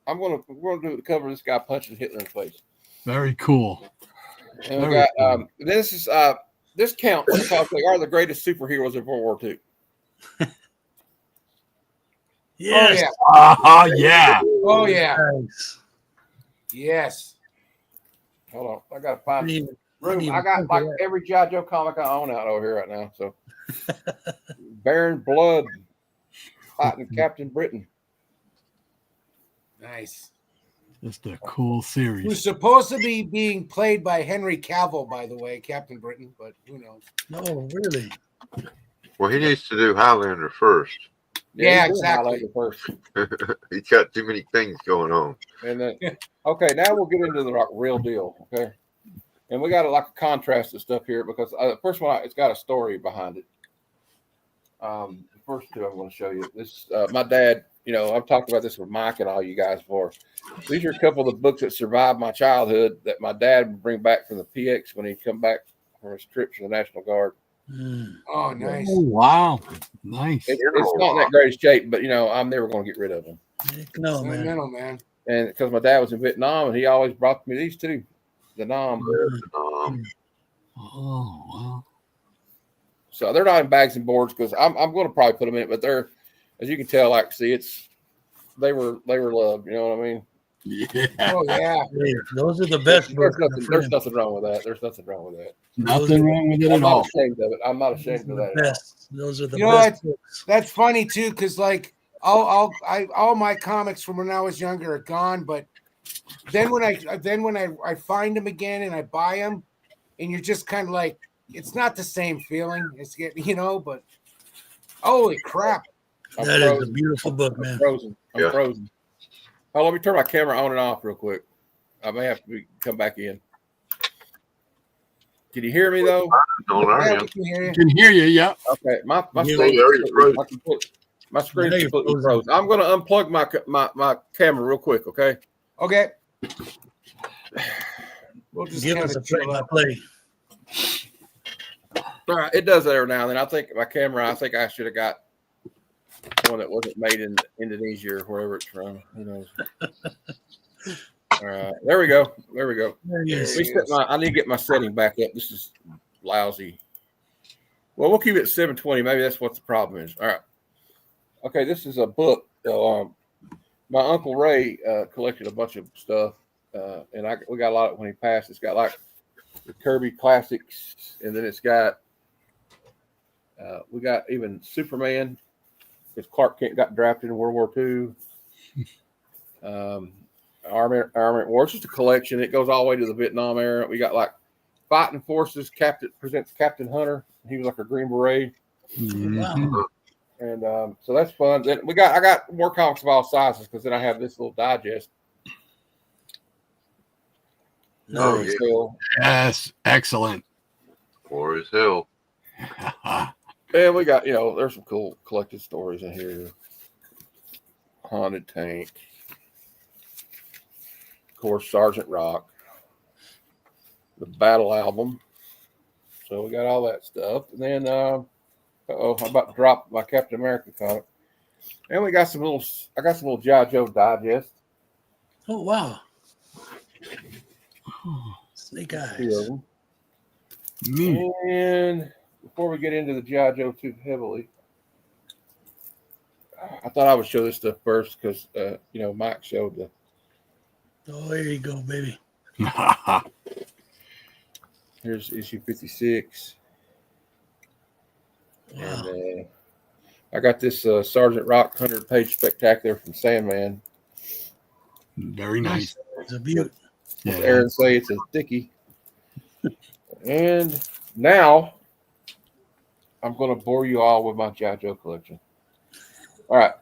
We're gonna do the cover of this guy punching Hitler in the face. Very cool. And we got this counts because they are the greatest superheroes of World War II. Yes. Yeah. Oh yeah. Nice. Yes. Hold on, I gotta find I room. mean, I got like every G.I. Joe comic I own out over here right now. So, Baron Blood, fighting Captain Britain. Nice. Just a cool Who's series. supposed to be being played by Henry Cavill, by the way, Captain Britain, but who knows? No, really. Well, he needs to do Highlander first. Yeah, he's doing exactly. Highlander first. He's got too many things going on. And then, okay, now we'll get into the real deal. Okay, and we got a contrast of stuff here because first one, it's got a story behind it. first two I'm going to show you. This, my dad, you know, I've talked about this with Mike and all you guys before. These are a couple of the books that survived my childhood that my dad would bring back from the PX when he'd come back from his trips to the National Guard. Oh, nice. Oh, wow. Nice. It's not in that great shape, but, you know, I'm never going to get rid of them. No, man. Sentimental, man. And because my dad was in Vietnam, and he always brought me these two, the Nam. Oh, wow. So they're not in bags and boards because I'm going to probably put them in it, but they're, as you can tell, like, see, they were loved. You know what I mean? Yeah. Oh, yeah. Hey, those are the best books. There's nothing wrong with that. There's nothing wrong with that. Nothing wrong with it I'm at all. not ashamed of it. I'm not ashamed of that at all. Best. Those are the You know best books. That's funny too, because like all my comics from when I was younger are gone. But then when I find them again and I buy them, and you're just kind of like, it's not the same feeling. It's you know, but holy crap! That is a beautiful book, man. I'm frozen. Oh, let me turn my camera on and off real quick. I may have to come back in. Can you hear me though? Yeah, we can hear you. Can hear you, yeah. Okay, my Yeah, screen's completely frozen. I'm going to unplug my camera real quick. Okay. Okay. We'll just Give kinda us a chill play by out. play. All right, it does that every now and then. I think my camera. I think I should have got one that wasn't made in Indonesia or wherever it's from. Who knows? All right, there we go. There we go. Yes. I need to get my setting back up. This is lousy. Well, we'll keep it at 720. Maybe that's what the problem is. All right. Okay, this is a book. My Uncle Ray collected a bunch of stuff, and we got a lot of when he passed. It's got like the Kirby classics, and then it's got we got even Superman, because Clark Kent got drafted in World War II. Armament War. It's just a collection. It goes all the way to the Vietnam era. We got like Fighting Forces. Presents Captain Hunter. He was like a Green Beret. Mhm. And so that's fun. Then I got more comics of all sizes because then I have this little digest. Oh, yeah. Still. Yes, excellent. War is hell. And we got, there's some cool collected stories in here. Haunted Tank. Of course, Sergeant Rock. The Battle Album. So we got all that stuff. And then, I'm about to drop my Captain America comic. And I got some little G.I. Joe digest. Oh, wow. Snake Two of Eyes. them. Mm. And before we get into the G.I. Joe too heavily, I thought I would show this stuff first because, Mike showed the. Oh, there you go, baby. Here's issue 56. Wow. And I got this Sergeant Rock 100-page spectacular from Sandman. Very nice. It's a beaut. Yeah. Aaron say it's a thicky. And now I'm going to bore you all with my G.I. Joe collection. All right.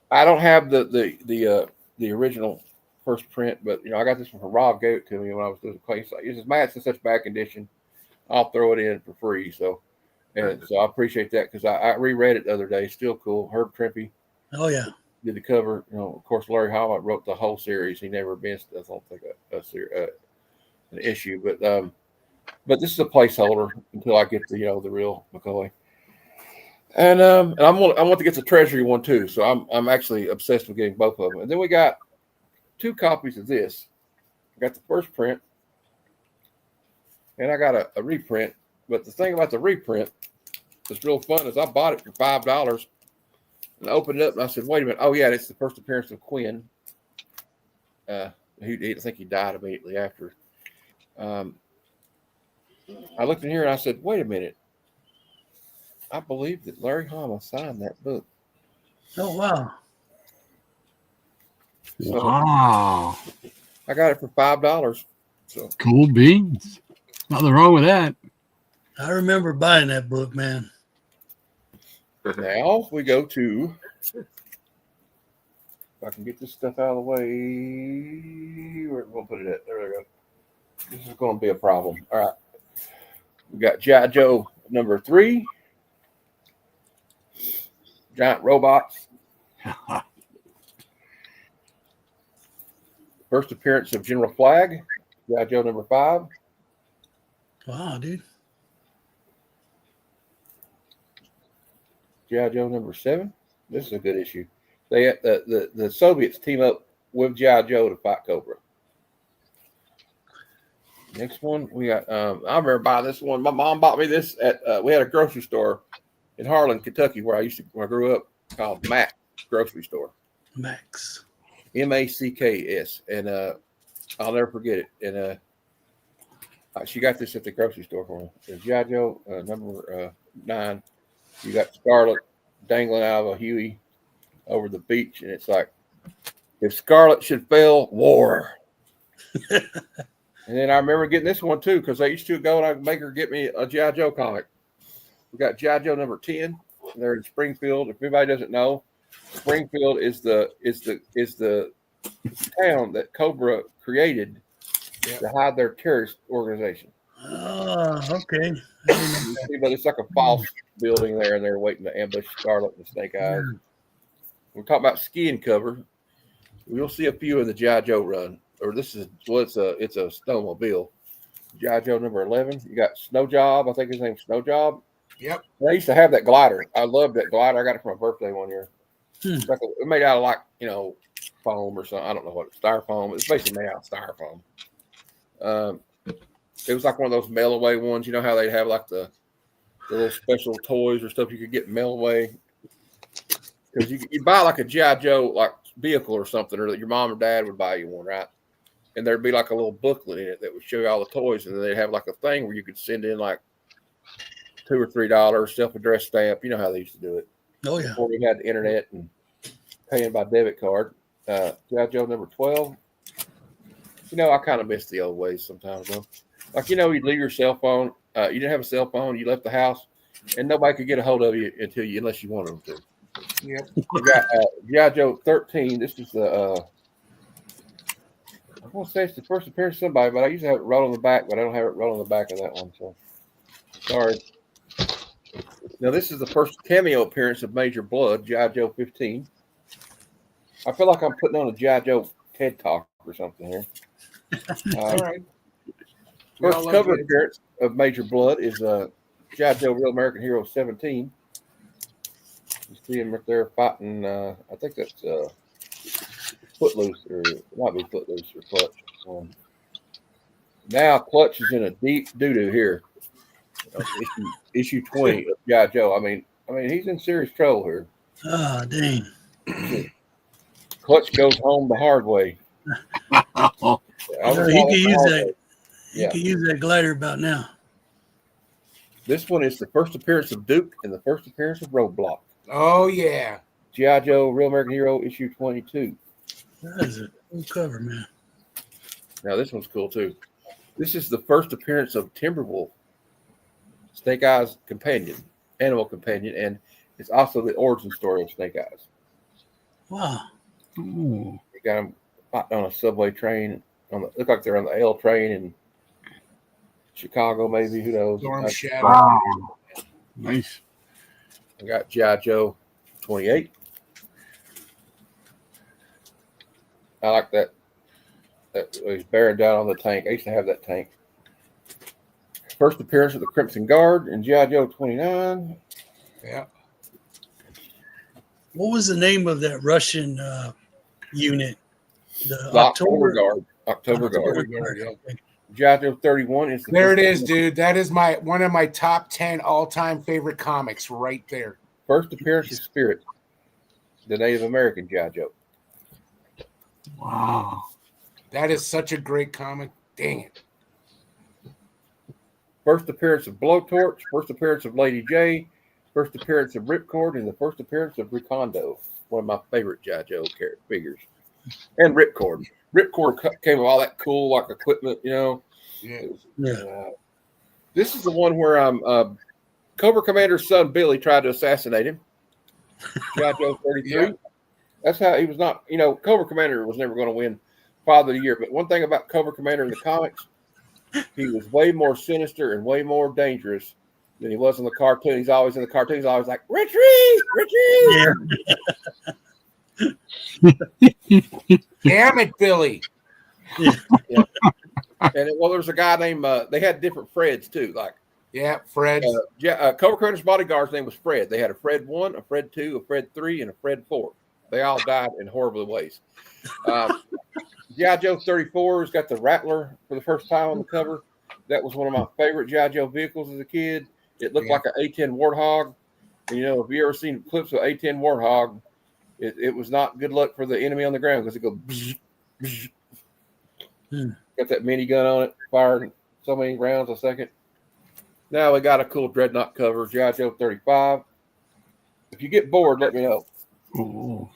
I don't have the original first print, but I got this one from Rob. Gave it to me when I was doing the clay. So he says, "Man, it's in such bad condition. I'll throw it in for free." So I appreciate that because I reread it the other day. Still cool. Herb Trimpe Oh, yeah. did the cover. Of course, Larry Hama wrote the whole series. He never missed, I don't think, an issue. But this is a placeholder until I get the real McCoy. And I want to get the Treasury one too. So I'm actually obsessed with getting both of them. And then we got 2 copies of this. I got the first print, and I got a reprint. But the thing about the reprint that's real fun is I bought it for $5 and I opened it up and I said, "Wait a minute! Oh yeah, it's the first appearance of Quinn." I think he died immediately after. I looked in here and I said, "Wait a minute! I believe that Larry Hama signed that book." Oh, wow. So Wow. I got it for $5. So Cool beans. Nothing wrong with that. I remember buying that book, man. now we go to. If I can get this stuff out of the way, where we're gonna put it at? There we go. This is going to be a problem. All right, we got G.I. Joe number 3. giant robots. First appearance of General Flag, G.I. Joe number 5. Wow, dude. G.I. Joe number 7. This is a good issue. They the Soviets team up with G.I. Joe to fight Cobra. Next one, we got. I remember buying this one. My mom bought me this at. We had a grocery store in Harlan, Kentucky, where I grew up, called Mack's Grocery Store. Max. Macks, and I'll never forget it. And she got this at the grocery store for me. It's G.I. Joe number 9. You got Scarlet dangling out of a Huey over the beach, and it's like, if Scarlet should fail, war. And then I remember getting this one too, because I used to go and I'd make her get me a G.I. Joe comic. We got G.I. Joe number 10. They're in Springfield. If anybody doesn't know, Springfield is the town that Cobra created to hide their terrorist organization. Oh, okay. You see, but it's like a false building there, and they're waiting to ambush Scarlet and Snake Eyes. We're talking about skiing cover. We'll see a few in the G.I. Joe run, or this is it's a snowmobile. G.I. Joe number 11. You got Snow Job. I think his name's Snow Job. Yep. I used to have that glider. I loved that glider. I got it for my birthday one year. It's like it made out of foam or something. I don't know what styrofoam. It's basically made out of styrofoam. It was like one of those mail away ones. You know how they have like the little special toys or stuff you could get mail away. Because you buy like a G.I. Joe like vehicle or something, or that your mom or dad would buy you one, right? And there'd be like a little booklet in it that would show you all the toys, and then they'd have like a thing where you could send in like $2 or $3 self-addressed stamp. You know how they used to do it. Oh yeah. Before we had the internet and paying by debit card. G.I. Joe number 12. I kind of miss the old ways sometimes though. Like you'd leave your cell phone. You didn't have a cell phone. You left the house, and nobody could get a hold of you unless you wanted them to. Yep. We got G.I. Joe 13. This is the. I want to say it's the first appearance of somebody, but I used to have it roll on the back, but I don't have it roll on the back of that one. So sorry. Now this is the first cameo appearance of Major Blood, G.I. Joe 15. I feel like I'm putting on a G.I. Joe TED Talk or something here. All right. First cover appearance of Major Blood is G.I. Joe Real American Hero 17. You see him right there fighting, I think that's Footloose, or it might be Footloose or Clutch. Now Clutch is in a deep doo-doo here. Issue 20 of G.I. Joe. I mean, he's in serious trouble here. Oh, dang. Clutch goes home the hard way. He could use that. He could use that glider about now. This one is the first appearance of Duke and the first appearance of Roadblock. Oh yeah. G.I. Joe Real American Hero issue 22. That is a cool cover, man. Now this one's cool too. This is the first appearance of Timberwolf, Snake Eyes' animal companion, and it's also the origin story of Snake Eyes. Wow. Ooh. You got him on a subway train. Look like they're on the L train in Chicago, maybe. Who knows? Storm Shadow. Wow. Nice. I got G.I. Joe 28. I like that. He's bearing down on the tank. I used to have that tank. First appearance of the Crimson Guard in G.I. Joe 29. Yeah. What was the name of that Russian unit? The October Guard. October Guard. Yeah. G.I. Joe 31 is There it is, dude. That is one of my top 10 all-time favorite comics right there. First appearance of Spirit, the Native American G.I. Joe. Wow. That is such a great comic. Dang it. First appearance of Blowtorch, first appearance of Lady J, first appearance of Ripcord, and the first appearance of Recondo, one of my favorite G.I. Joe figures. And Ripcord. Ripcord came with all that cool like equipment, Yeah. This is the one where Cobra Commander's son Billy tried to assassinate him. G.I. Joe 33. Yeah. That's how he was not. Cobra Commander was never going to win Father of the Year. But one thing about Cobra Commander in the comics, he was way more sinister and way more dangerous than he was in the cartoon. He's always in the cartoon. He's always like, retreat, retreat. Yeah. Damn it, Billy. And well, there's a guy named, they had different Freds too. Like, Yeah, Fred. Cobra Commander's bodyguard's name was Fred. They had a Fred 1, a Fred 2, a Fred 3, and a Fred 4. They all died in horrible ways. G.I. Joe 34 has got the Rattler for the first time on the cover. That was one of my favorite G.I. Joe vehicles as a kid. It looked like an A-10 Warthog. And, you know, if you ever seen clips of A-10 Warthog, it was not good luck for the enemy on the ground because it goes bzz, bzz. Got that minigun on it, firing so many rounds a second. Now we got a cool Dreadnought cover, G.I. Joe 35. If you get bored, let me know. Ooh.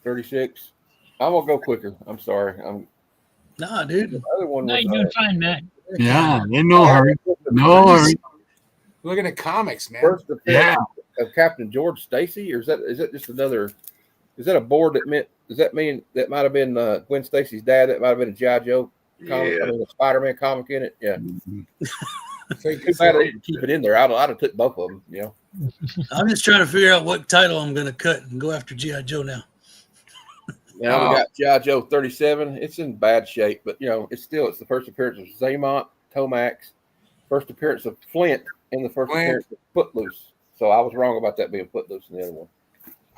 36. I'm gonna go quicker. I'm sorry. Nah, dude. The other one No, was, you're doing fine, Matt. Yeah, in no hurry. No hurry. Looking at comics, man. first appearance of Captain George Stacy, or is that just another? Is that a board that meant? Does that mean that might have been Gwen Stacy's dad? That might have been a G.I. Joe comic, Yeah. I mean, a Spider-Man comic in it. Yeah. So you Too can bad they didn't keep it in there. I'd have took both of them. You know. I'm just trying to figure out what title I'm going to cut and go after G.I. Joe now. Now we got G.I. Joe 37. It's in bad shape, but you know, it's the first appearance of Zaymont, Tomax, first appearance of Flint, and the first Flint. appearance of Footloose. So I was wrong about that being Footloose in the other one.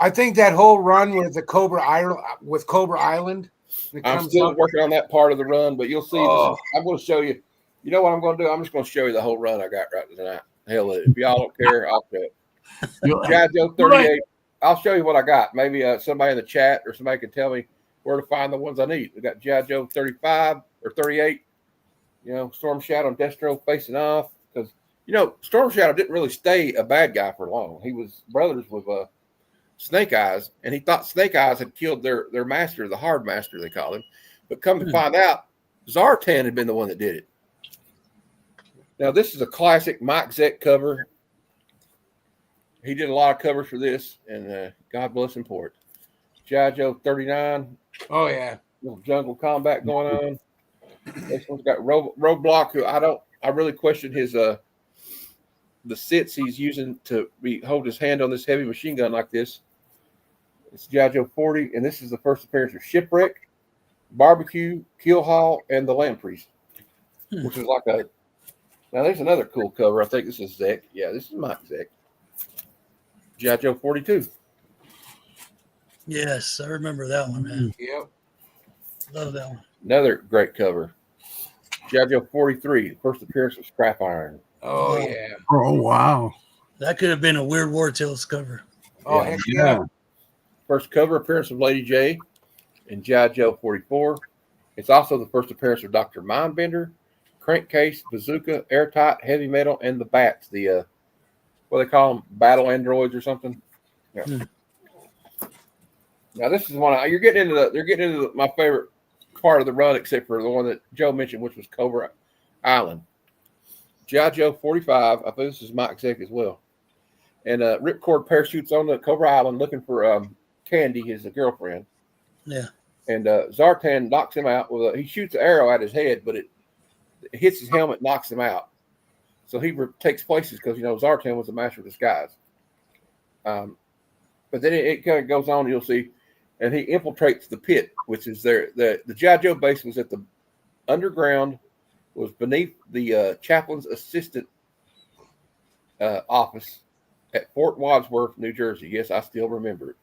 I think that whole run with the Cobra Island. It I'm comes still up. working on that part of the run, but you'll see. I'm going to show you. You know what I'm going to do? I'm just going to show you the whole run I got right tonight. Hell, if y'all don't care, I'll show it. G.I. Joe 38. I'll show you what I got. Maybe somebody in the chat or somebody can tell me where to find the ones I need. We got G.I. Joe 35 or 38. You know, Storm Shadow and Destro facing off because you know Storm Shadow didn't really stay a bad guy for long. He was brothers with Snake Eyes, and he thought Snake Eyes had killed their master, the Hard Master they called him. But come to find out, Zartan had been the one that did it. Now this is a classic Mike Zeck cover. He did a lot of covers for this, and God bless him for it. G.I. Joe 39. Oh yeah. Little jungle combat going on. This one's got Roadblock, who I really question his the sits he's using to hold his hand on this heavy machine gun like this. It's G.I. Joe 40, and this is the first appearance of Shipwreck, Barbecue, Kill Hall, and the Lampreys, which is like a. Now there's another cool cover. I think this is Zeck. Yeah, this is Mike Zeck. G.I. Joe 42. Yes, I remember that one, man. Yep. Love that one. Another great cover. G.I. Joe 43, first appearance of Scrap Iron. Oh yeah. Oh, wow. That could have been a Weird War Tales cover. Oh Yeah. heck yeah. First cover appearance of Lady J in G.I. Joe 44. It's also the first appearance of Dr. Mindbender, Crankcase, Bazooka, Airtight, Heavy Metal, and the Bats. The what they call them, battle androids or something. Yeah. Now this is one they're getting into my favorite part of the run, except for the one that Joe mentioned, which was Cobra Island. G.I. Joe 45. I think this is Mike Zeck as well. And Ripcord parachutes on the Cobra Island looking for Candy, his girlfriend. Yeah. And Zartan knocks him out with he shoots an arrow at his head, but it hits his helmet, knocks him out. So he takes places because you know Zartan was a master of disguise. But then it kind of goes on. You'll see, and he infiltrates the pit, which is there. The G.I. Joe base was at the underground, was beneath the chaplain's assistant office at Fort Wadsworth, New Jersey. Yes, I still remember it.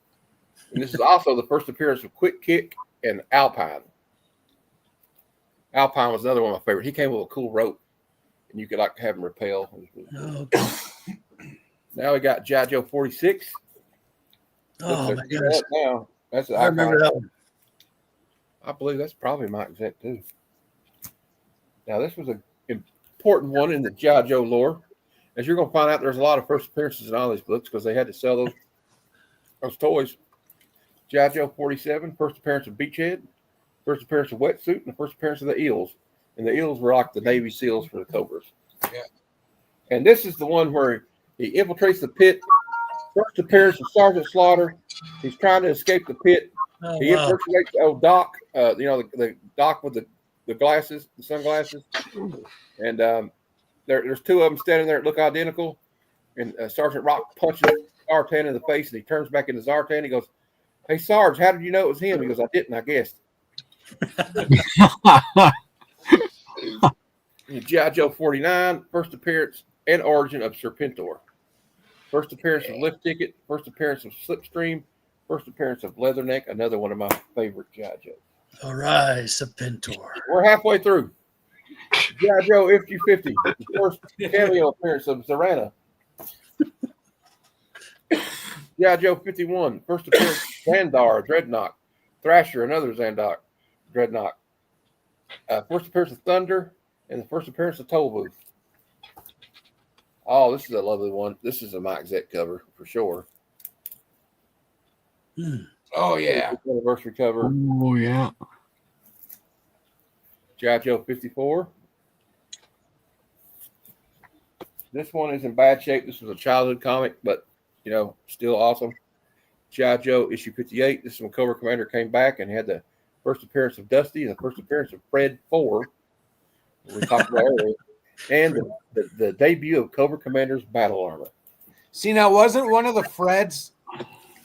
And this is also the first appearance of Quick Kick and Alpine. Alpine was another one of my favorites. He came with a cool rope, and you could like have him rappel. Oh, okay. Now we got G.I. Joe 46. Oh my goodness. Now that's I remember that one. I believe that's probably Mike Zeck too. Now this was an important one in the G.I. Joe lore. As you're going to find out, there's a lot of first appearances in all these books because they had to sell those toys. G.I. Joe 47, first appearance of Beachhead, first appearance of Wetsuit, and the first appearance of the Eels. And the Eels were like the Navy SEALs for the Cobras. Yeah. And this is the one where he infiltrates the pit. First appearance of Sergeant Slaughter. He's trying to escape the pit. Oh, He wow. impersonates the old Doc, the Doc with the glasses, the sunglasses, and there's two of them standing there that look identical. And Sergeant Rock punches Zartan in the face, and he turns back into Zartan. He goes, "Hey, Sarge, how did you know it was him?" He goes, "I didn't. I guessed." G.I. Joe 49, first appearance and origin of Serpentor. First appearance of Lift Ticket, first appearance of Slipstream, first appearance of Leatherneck, another one of my favorite G.I. Joes. All right, Serpentor. We're halfway through. G.I. Joe FG50, the first cameo appearance of Zorana. G.I. Joe 51, first appearance of Xandar, Dreadnought. Thrasher, another Dreadnought. First appearance of Thunder, and the first appearance of Toll Booth. Oh, this is a lovely one. This is a Mike Zett cover for sure. Oh yeah, anniversary cover. Oh yeah. G.I. Joe 54. This one is in bad shape. This was a childhood comic, but still awesome. G.I. Joe issue 58. This is when Cobra Commander came back and had the first appearance of Dusty and the first appearance of Fred 4. We talked about earlier. And the debut of Cobra Commander's battle armor. See, now wasn't one of the Freds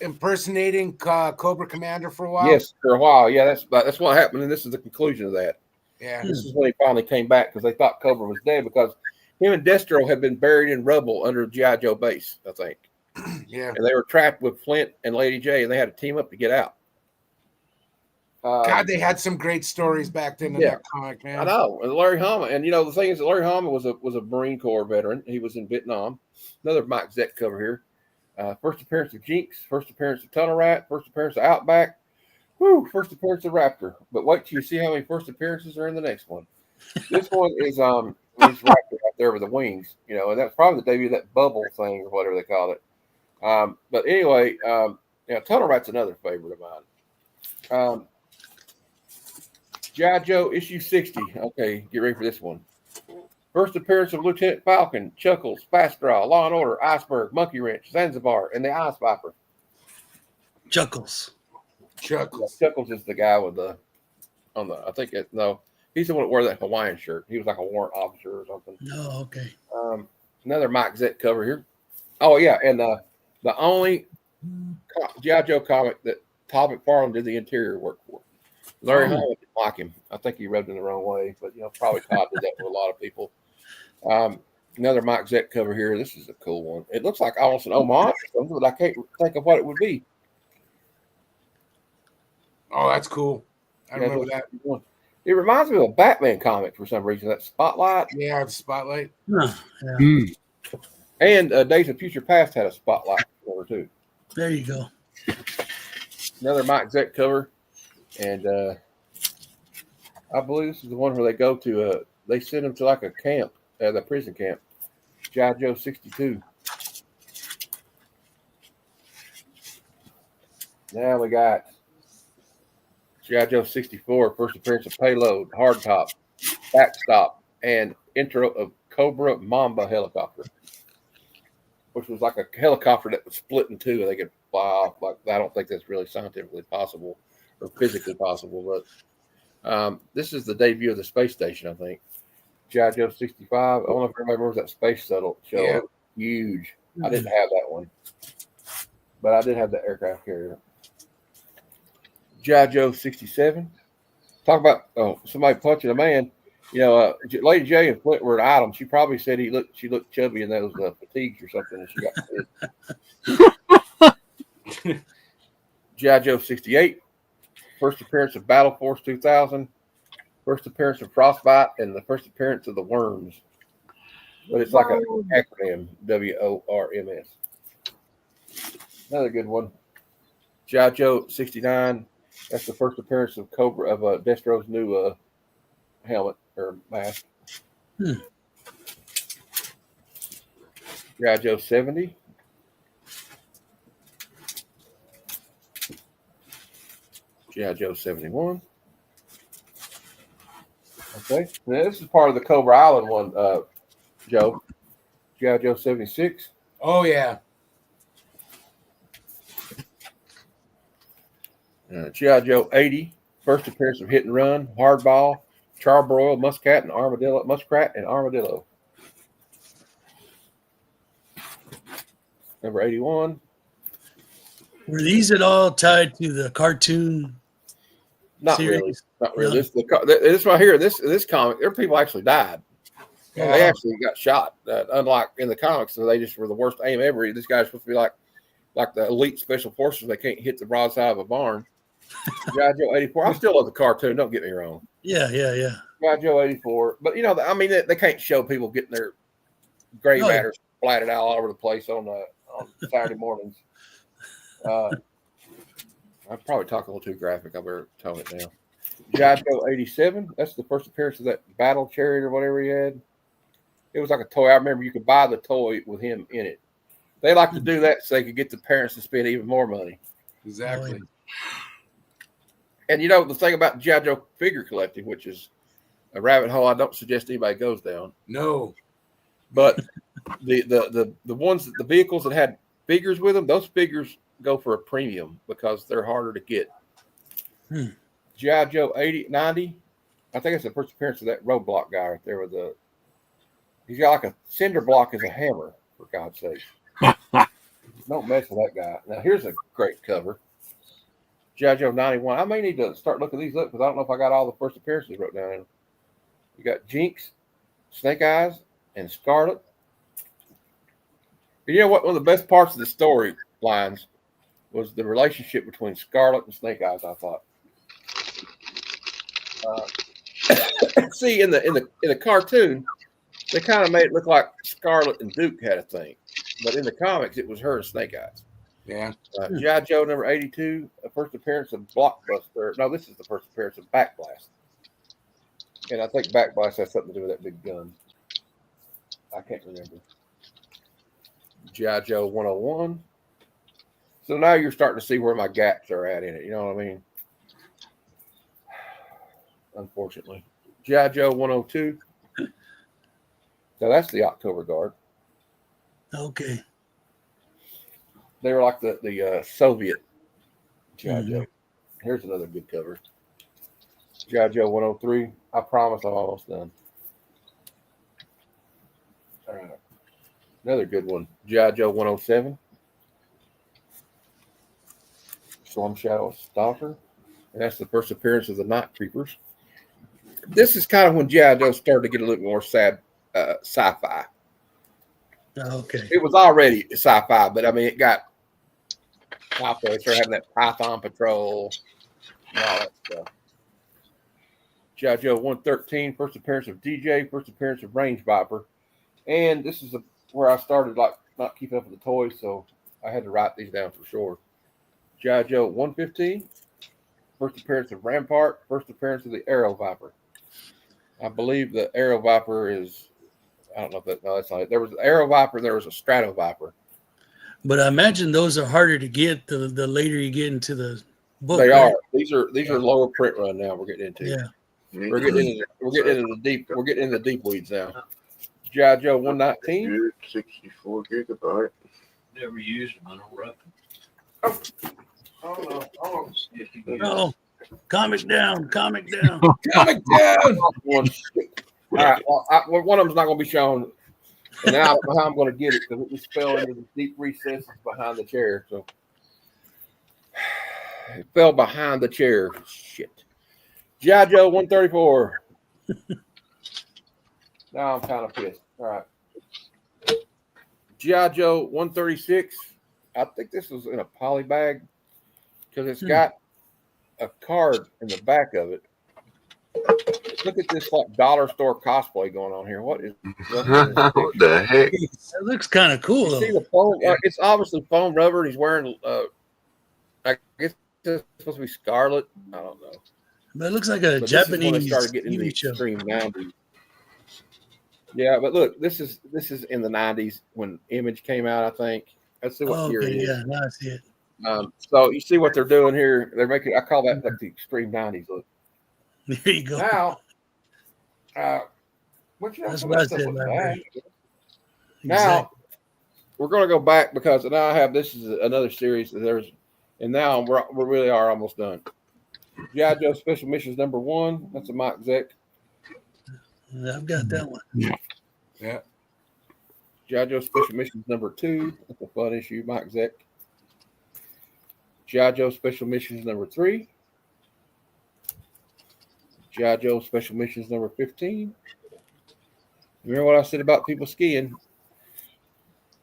impersonating Cobra Commander for a while? Yes, for a while. Yeah, that's what happened, and this is the conclusion of that. Yeah. This is when he finally came back because they thought Cobra was dead because him and Destro had been buried in rubble under G.I. Joe base, I think. Yeah. And they were trapped with Flint and Lady J, and they had to team up to get out. God, they had some great stories back then in that comic, man. I know. And Larry Hama, and the thing is that Larry Hama was a Marine Corps veteran. He was in Vietnam. Another Mike Zett cover here. First appearance of Jinx, first appearance of Tunnel Rat, first appearance of Outback, first appearance of Raptor. But wait till you see how many first appearances are in the next one. This one is Raptor out there with the wings, and that's probably the debut of that bubble thing or whatever they call it. But anyway, Tunnel Rat's another favorite of mine. G.I. Joe issue 60. Okay, get ready for this one. First appearance of Lieutenant Falcon, Chuckles, Fast Draw, Law and Order, Iceberg, Monkey Wrench, Zanzibar, and the Ice Viper. Chuckles. Chuckles is the guy with he's the one that wore that Hawaiian shirt. He was like a warrant officer or something. Oh, okay. Another Mike Zett cover here. Oh yeah, and the only G.I. Joe comic that Todd McFarlane did the interior work for. Larry Hama didn't like him. I think he rubbed him the wrong way, but probably Todd did that with a lot of people. Another Mike Zett cover here. This is a cool one. It looks like almost an homage or something, but I can't think of what it would be. Oh, that's cool. I remember that. It reminds me of a Batman comic for some reason. That Spotlight. Yeah, the Spotlight. And Days of Future Past had a Spotlight cover too. There you go. Another Mike Zett cover. And I believe this is the one where they go to they send them to like a camp, the prison camp. G.I. Joe 62. Now we got G.I. Joe 64, first appearance of Payload, Hardtop, Backstop, and intro of Cobra Mamba helicopter, which was like a helicopter that was split in two and they could fly off. Like, I don't think that's really scientifically possible or physically possible, but this is the debut of the space station, I think. G.I. Joe 65. I don't know if everybody remembers that space shuttle show. Yeah. Huge. I didn't have that one, but I did have the aircraft carrier. G.I. Joe 67. Talk about somebody punching a man. Lady J and Flint were an item. She probably said she looked chubby in those fatigues or something, and she got fit. G.I. Joe 68. First appearance of Battle Force 2000. First appearance of Frostbite, and the first appearance of the Worms. But it's like an acronym, WORMS. Another good one. G.I. Joe 69. That's the first appearance of Cobra of Destro's new helmet or mask. G.I. Joe 70. G.I. Joe 71. Okay. Now, this is part of the Cobra Island one, Joe. G.I. Joe 76. Oh, yeah. G.I. Joe 80. First appearance of Hit and Run, Hardball, charbroiled muscat and armadillo, muskrat and armadillo. Number 81. Were these at all tied to the cartoon? Not series? really. Not really. No. This right here, this comic, there people actually died. Oh, They wow. actually got shot. Unlike in the comics, so they just were the worst aim ever. This guy's supposed to be like the elite special forces. They can't hit the broadside of a barn. G.I. Joe 84. I still love the cartoon. Don't get me wrong. Yeah. G.I. Joe 84. But, I mean, they can't show people getting their gray No. matter splattered out all over the place on Saturday mornings. I probably talk a little too graphic. I better tone it down. G.I. Joe 87. That's the first appearance of that battle chariot or whatever he had. It was like a toy. I remember you could buy the toy with him in it. They like to do that so they could get the parents to spend even more money. Exactly. And the thing about G.I. Joe figure collecting, which is a rabbit hole I don't suggest anybody goes down. No. But the ones the vehicles that had figures with them, those figures go for a premium because they're harder to get. G.I. Joe 90. I think it's the first appearance of that roadblock guy right there with he's got like a cinder block as a hammer, for God's sake. Don't mess with that guy. Now here's a great cover. G.I. Joe 91. I may need to start looking these up because I don't know if I got all the first appearances wrote down. You got Jinx, Snake Eyes, and Scarlet. And you know what? One of the best parts of the story lines was the relationship between Scarlet and Snake Eyes, I thought. See, in the cartoon, they kind of made it look like Scarlet and Duke had a thing. But in the comics, it was her and Snake Eyes. Yeah. G.I. Joe number 82, the first appearance of Blockbuster. No, this is the first appearance of Backblast. And I think Backblast has something to do with that big gun. I can't remember. G.I. Joe 101. So now you're starting to see where my gaps are at in it. You know what I mean? Unfortunately. G.I. Joe 102. So that's the October Guard. Okay. They were like the Soviet G.I. Joe. Here's another good cover. G.I. Joe 103. I promise I'm almost done. All right. Another good one. G.I. Joe 107. Storm Shadow Stalker. And that's the first appearance of the Night Creepers. This is kind of when G.I. Joe started to get a little more sad sci-fi. Okay. It was already sci-fi, but I mean, it got out there. They started having that Python Patrol and all that stuff. G.I. Joe 113, first appearance of DJ, first appearance of Range Viper. And this is where I started like not keeping up with the toys, so I had to write these down for sure. G.I. Joe 115, first appearance of Rampart, first appearance of the Arrow Viper. I believe the Arrow Viper is, I don't know if that's not it. There was an Arrow Viper, there was a Strato Viper. But I imagine those are harder to get the later you get into the book. They right? are. These are lower print run now. We're getting into. Yeah. We're getting into the deep. We're getting into the deep weeds now. G.I. Joe 119. Good 64 gigabyte. Never used them. I don't reckon. Oh, comic down. Comic down. All right. Well, one of them's not going to be shown, and now I don't know how I'm going to get it because it just fell into the deep recesses behind the chair. So it fell behind the chair. Shit. G.I. Joe 134. Now I'm kind of pissed. All right. G.I. Joe 136. I think this was in a poly bag because it's got a card in the back of it. Look at this like dollar store cosplay going on here. What is What the heck? That looks kind of cool. you see Though. the foam? It's obviously foam rubber. And he's wearing I guess it's supposed to be scarlet. I don't know. But it looks like a But this is when Japanese they started getting into the TV show. extreme 90s. Yeah, but look, this is in the 90s when Image came out, I think. Let's see what year it Okay, is. yeah, now I see it. So you see what they're doing here. They're making, I call that like the extreme 90s look. There you go. Now, That's what I said, man. Now, we're going to go back because now I have, this is another series. And now we really are almost done. G.I. Joe Special Missions #1. That's a Mike Zeck. I've got that one. Yeah. G.I. Joe Special Missions number 2. That's a fun issue, Mike Zeck. G.I. Joe Special Missions number 3. G.I. Joe Special Missions number 15. Remember what I said about people skiing?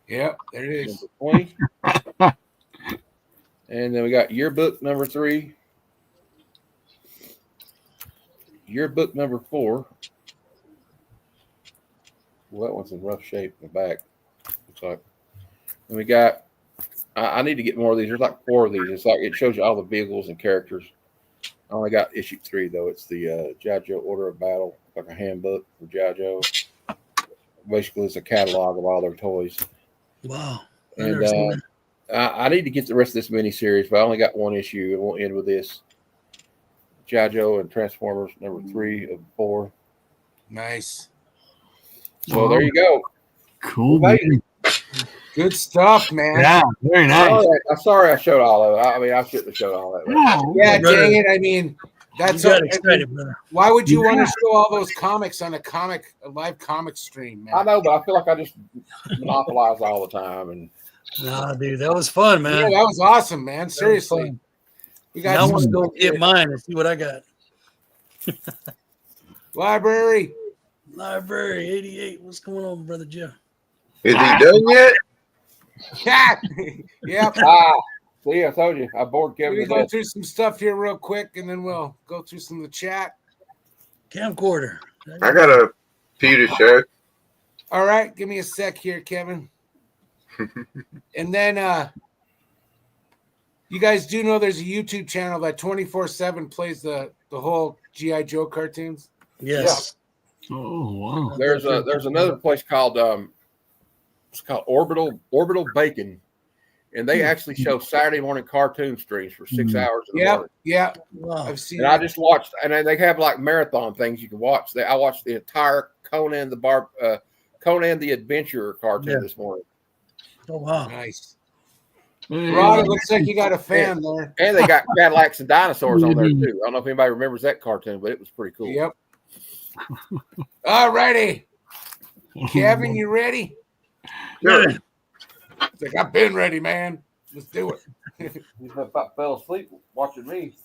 Yep, there it is. Number 20. And then we got yearbook number 3. Yearbook number 4. Well, that one's in rough shape in the back. Looks like. And we got. I need to get more of these. There's like 4 of these. It's like it shows you all the vehicles and characters. I only got issue 3 though. It's the G.I. Joe Order of Battle, like a handbook for G.I. Joe. Basically, it's a catalog of all their toys. Wow. And I need to get the rest of this miniseries, but I only got 1 issue. It won't end with this. G.I. Joe and Transformers number 3 of 4. Nice. So there you go. Cool. Well, Good stuff, man. Yeah, very nice. I'm sorry I showed all of it. I mean, I shouldn't have showed all that. No, Yeah, Brother, dang it. I mean, that's you got all, excited, brother. why would you want to show all those comics on a live comic stream, man? I know, but I feel like I just monopolize all the time. And Nah, dude, that was fun, man. Yeah, that was awesome, man. Seriously. fun. We Now I got want to some go stuff get here. mine and see what I got. Library. Library 88. What's going on, brother Jeff? Is he done yet? Yeah. Yep. See, I told you, I bored Kevin We to go death. through some stuff here real quick, and then we'll go through some of the chat. Camcorder. I got a few to show. All right, give me a sec here, Kevin. And then you guys do know there's a YouTube channel that 24/7 plays the whole G.I. Joe cartoons. Yes. Oh wow. There's another place called it's called Orbital Bacon, and they actually show Saturday morning cartoon streams for 6 hours in the Yep, morning. yeah. Wow. I've seen And I that. just watched, and then they have like marathon things you can watch. I watched the entire Conan the Adventurer cartoon this morning, Oh, wow. Nice. Hey, Rod, it looks like you got a fan there. and they got Cadillacs and dinosaurs on there too. I don't know if anybody remembers that cartoon, but it was pretty cool. Yep. All righty. Kevin, you ready? Sure. It's like, I've been ready, man. Let's do it. You about fell asleep watching me.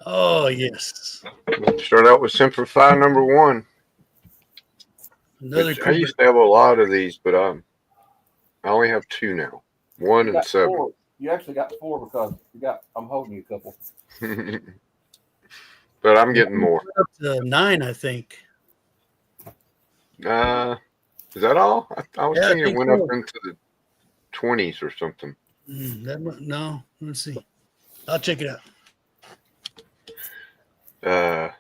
Oh, yes. Start out with Simplify number 1. Another Which I used to have a lot of these, but I only have 2 now. 1 and 7. 4. You actually got 4 because I'm holding you a couple. But I'm getting more. up to 9, I think. Is that all? I was Yeah, I thinking it think went so. up into the 20s or something. No, let's see. I'll check it out.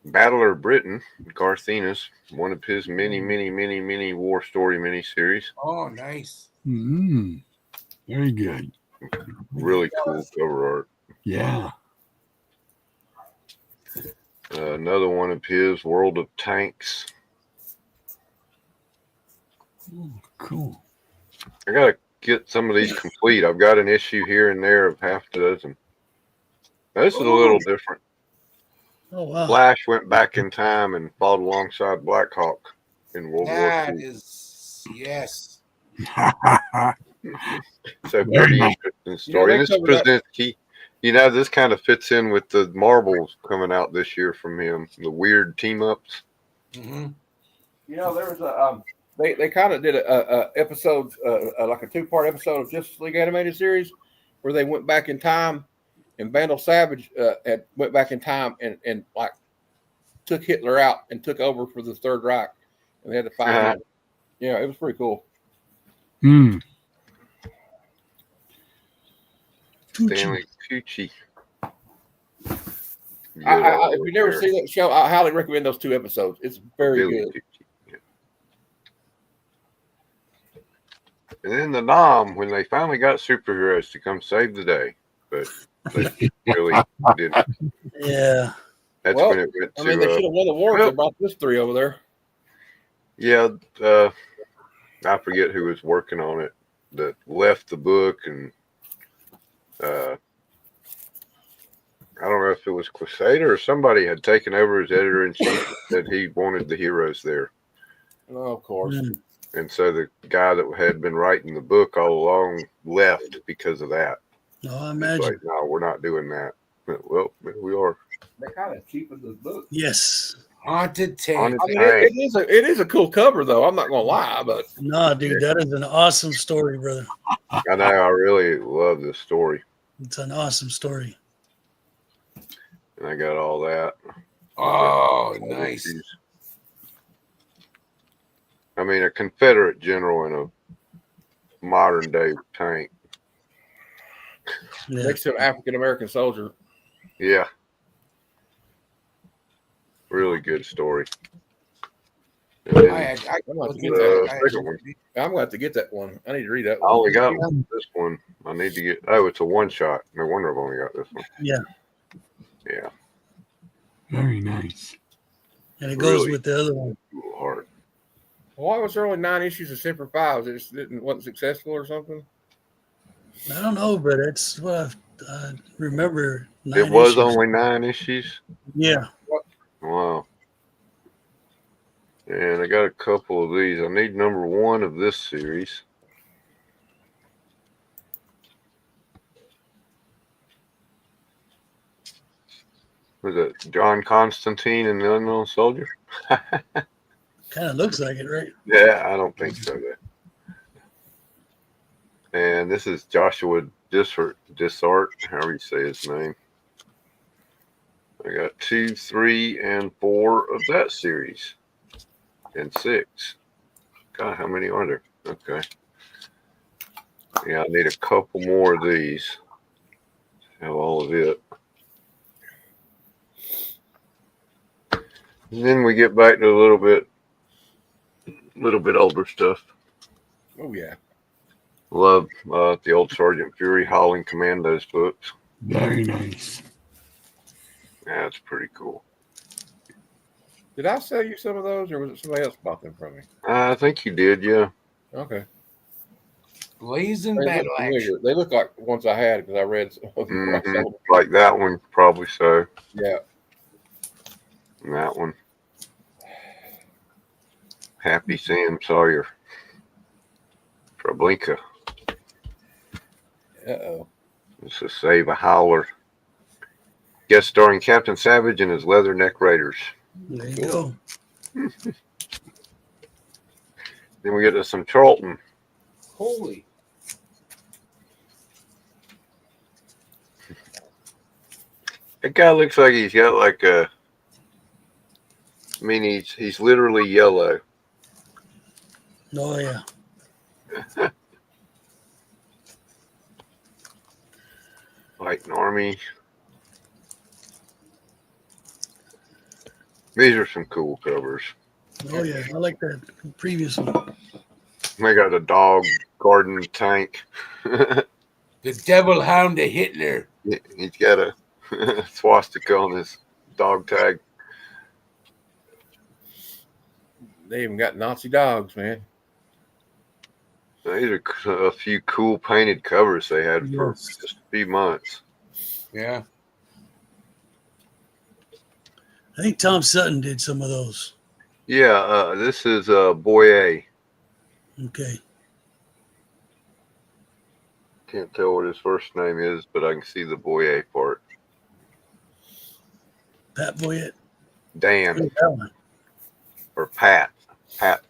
Battler Britain, Garth Ennis, one of his many war story miniseries. Oh, nice. Very good. Really cool cover art. Yeah. Another one of his, World of Tanks. Oh, cool. I gotta get some of these complete. I've got an issue here and there of half a dozen. Now, this is a little different. Oh, wow. Flash went back in time and fought alongside Black Hawk in World War That II. is, yes. So pretty interesting story. they And this covered that- Krasinski, this kind of fits in with the Marvels coming out this year from him. The weird team ups. Mm-hmm. There was a they kind of did a episode like a 2-part episode of Justice League animated series where they went back in time, and Vandal Savage went back in time and like took Hitler out and took over for the Third Reich, and they had to find him. Yeah, it was pretty cool. Stanley Tucci. If you never seen that show, I highly recommend those 2 episodes. It's very good. Tucci. Yeah. And then the Nom, when they finally got superheroes to come save the day, but they really didn't. Yeah. That's Well, when it went to. I mean, they should have won the war if they brought this 3 over there. Yeah, I forget who was working on it that left the book, and I don't know if it was Crusader or somebody had taken over as editor in chief that he wanted the heroes there. Oh, of course. Mm. And so the guy that had been writing the book all along left because of that. No, I It's imagine. like, no, we're not doing that. But, well, we are. They kind of cheapened the book. Yes. Haunted Tank. Haunted I mean, Tank. it is a cool cover though. I'm not gonna lie, but No, dude, that is an awesome story, brother. I know. I really love this story. It's an awesome story. And I got all that. Oh, nice. I mean, a Confederate general in a modern day tank. Yeah. next to an African American soldier. Yeah. Really good story. And then I I'm gonna have to get the that. second one. I'm gonna have to get that one. I need to read that I one. only got this one. I need to get. Oh, it's a one shot. No wonder I've only got this one. Yeah. Yeah. Very nice. And it goes Really with the other one. cool art. Why was there only 9 issues of Semper Fi? Was it just wasn't successful or something? I don't know, but it's what I remember. It was issues. only 9 issues. Yeah. Wow. And I got a couple of these. I need number 1 of this series. Was it John Constantine and the Unknown Soldier? Kind of looks like it, right? Yeah, I don't think so. And this is Joshua Dysart, however you say his name. I got 2, 3, and 4 of that series. And 6. God, how many are there? Okay. Yeah, I need a couple more of these. Have all of it. And then we get back to a little bit older stuff. Oh yeah. Love the old Sergeant Fury Howling Commandos books. Very nice. Yeah, it's pretty cool. Did I sell you some of those, or was it somebody else bought them from me? I think you did, yeah. Okay. Blazing They Battle look Action. familiar. They look like ones I had because I read some of them. before I Mhm. sold them. Like that one, probably so. Yeah. And that one. Happy Sam Sawyer. Treblinka. Uh-oh. This is Save a Howler. Guest starring Captain Savage and his Leatherneck Raiders. There you go. Then we get to some Charlton. Holy. That guy looks like he's got like a. I mean, he's literally yellow. Oh, yeah. Like an army. These are some cool covers. Oh, yeah. I like that previous one. They got a dog garden tank. The Devil Hound of Hitler. He's got a swastika on his dog tag. They even got Nazi dogs, man. These are a few cool painted covers they had for Yes. just a few months. Yeah. I think Tom Sutton did some of those. Yeah, this is Boyer. Okay. Can't tell what his first name is, but I can see the Boyer part. Pat Boyette. Dan That one. or Pat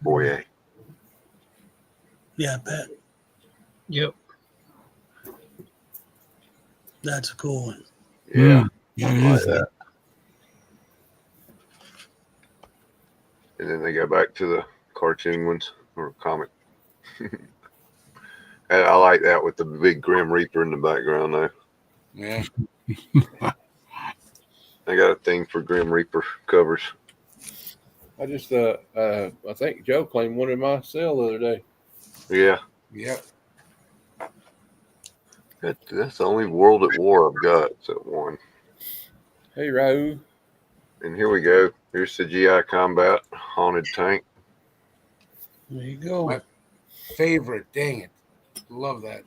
Boyer. Yeah, Pat. Yep. That's a cool one. Yeah, Yeah, I it like is. that. And then they go back to the cartoon ones or comic. And I like that with the big Grim Reaper in the background though. Yeah. I got a thing for Grim Reaper covers. I just I think Joe claimed one in my cell the other day. Yeah, Yep. that's the only World at War I've got. It's that one. Hey Raul. And here we go. Here's the GI Combat Haunted Tank. There you go. What? Favorite. Dang it. Love that.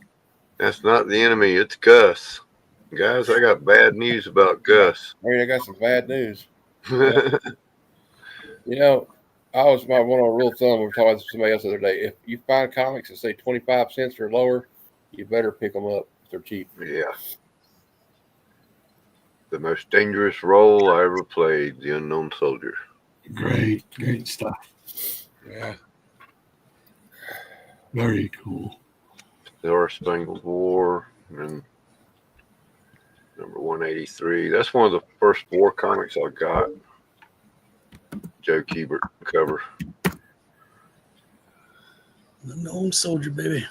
That's not the enemy. It's Gus. Guys, I got bad news about Gus. I got some bad news. You know, I was my one of our rule of thumb. We were talking to somebody else the other day. If you find comics that say 25 cents or lower, you better pick them up if they're cheap. Yeah. The most dangerous role I ever played, the unknown soldier. Great stuff. Yeah. Very cool. Star Spangled War and number 183. That's one of the first war comics I got. Joe Kubert cover. The gnome soldier, baby.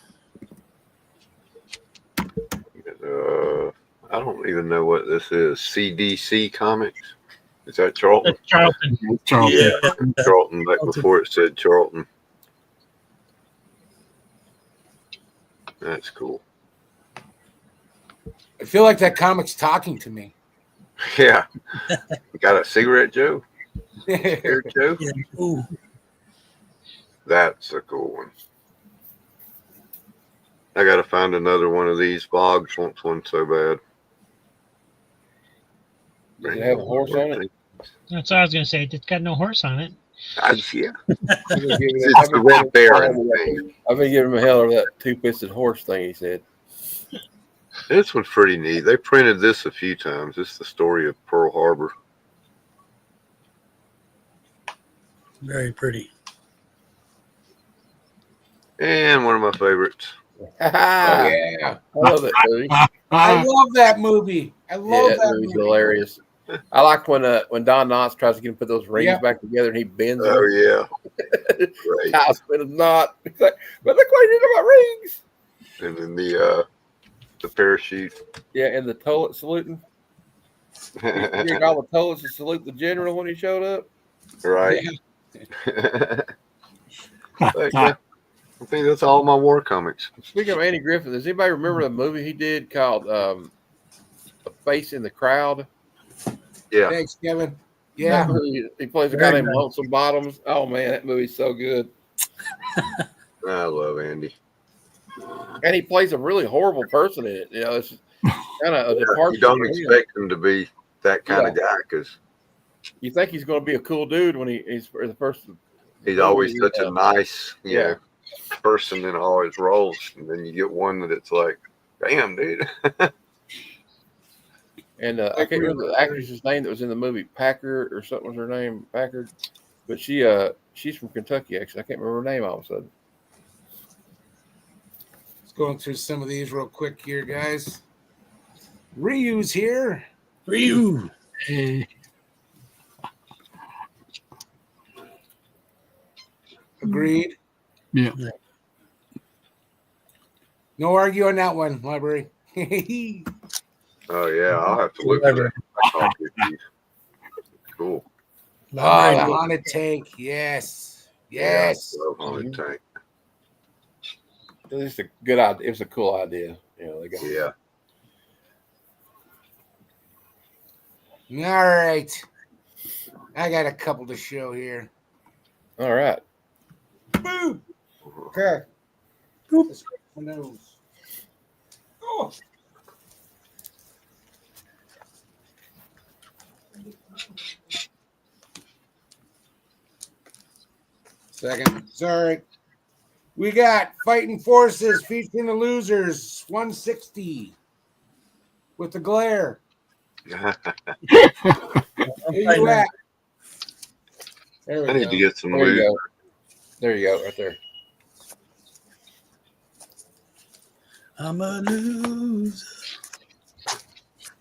I don't even know what this is. CDC Comics. Is that Charlton? That's Charlton. Charlton. Yeah. Charlton, back before it said Charlton. That's cool. I feel like that comic's talking to me. Yeah. Got a cigarette, Joe? Here, Joe? Yeah. Ooh. That's a cool one. I got to find another one of these. Boggs wants one so bad. Does it have a horse on it? That's what I was going to say. It's got no horse on it. Yeah. I've been giving It's the red baron thing. I've been giving him hell over that two-fisted horse thing he said. This one's pretty neat. They printed this a few times. It's the story of Pearl Harbor. Very pretty. And one of my favorites. Oh, yeah. I love that movie. I love that movie. I love that movie's movie. hilarious. I like when Don Knotts tries to get him to put those rings back together and he bends Oh, them. yeah. Right. House with a knot. He's like, but look what he did to my rings. And then the parachute. Yeah, and the toilet saluting. Hearing all the toilets to salute the general when he showed up. Right. But, yeah, I think that's all my war comics. Speaking of Andy Griffith, does anybody remember the movie he did called A Face in the Crowd? Yeah. Thanks, Kevin. Yeah. He plays a guy named Lonesome Bottoms. Oh, man, that movie's so good. I love Andy. And he plays a really horrible person in it. You know, it's kind of a departure. You don't from him. expect him to be that kind of guy because You think he's going to be a cool dude when he's the first. he's always such a nice, person in all his roles. And then you get one that it's like, damn, dude. And I can't remember the actress's name that was in the movie. Packard or something was her name. Packard. But she's from Kentucky, actually. I can't remember her name all of a sudden. Let's go through some of these real quick here, guys. Ryu's here. Ryu. Hey. Agreed. Yeah. No argue on that one, library. Oh, yeah. I'll have to look at it. Cool. Oh, the haunted tank. Yes. Yes. Yeah, I love Haunted Tank. It was just a good idea. It was a cool idea. You know, they got All right. I got a couple to show here. All right. Boom. Okay. Let's go for my nose. Oh. Second. Sorry. We got Fighting Forces featuring the Losers 160 with the glare. Where you at? There we I need go. to get some There you loot. go. There you go, right there. I'm a loser.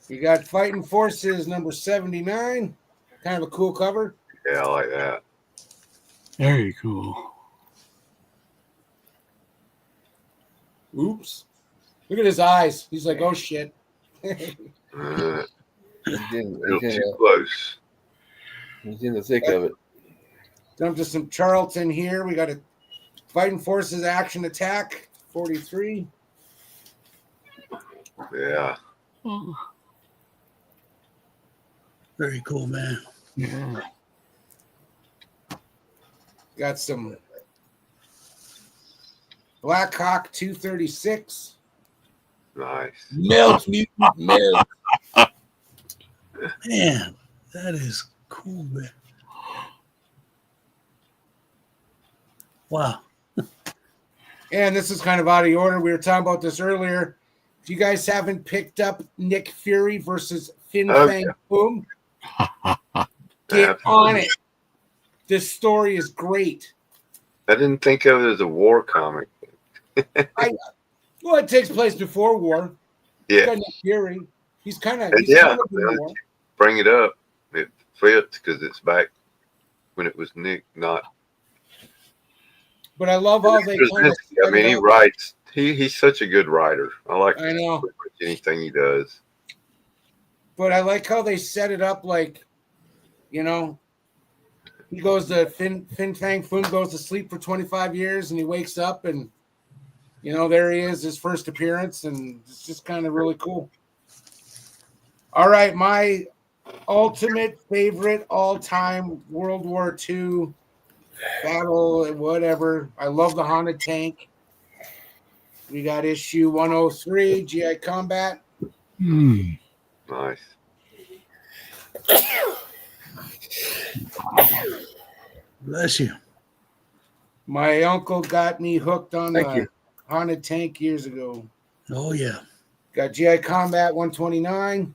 We got Fighting Forces number 79. Kind of a cool cover. Yeah, I like that. Very cool. Oops. Look at his eyes. He's like, oh shit. Uh, He's little too close. in the thick of it. Jump to some Charlton here. We got a Fighting Forces Action Attack 43. Yeah. Very cool, man. Yeah. Got some Black Hawk 236. Nice. Melt, mutant, melt. Man, that is cool, man. Wow. And this is kind of out of order. We were talking about this earlier. If you guys haven't picked up Nick Fury versus Fin Fang Foom, get on it. This story is great. I didn't think of it as a war comic. Well, it takes place before war. Yeah. Nick Fury. He's kind of war. Bring it up. It fits because it's back when it was Nick, not. But I love how they kind of. I mean, he writes. He's such a good writer. I like. I know anything he does. But I like how they set it up. Like, you know, he goes to Fin Fang Foom goes to sleep for 25 years, and he wakes up, and you know, there he is, his first appearance, and it's just kind of really cool. All right, my ultimate favorite all-time World War II battle, whatever. I love the Haunted Tank. We got issue 103, GI Combat. Nice. Bless you. My uncle got me hooked on the Haunted Tank years ago. Oh, yeah. Got GI Combat 129.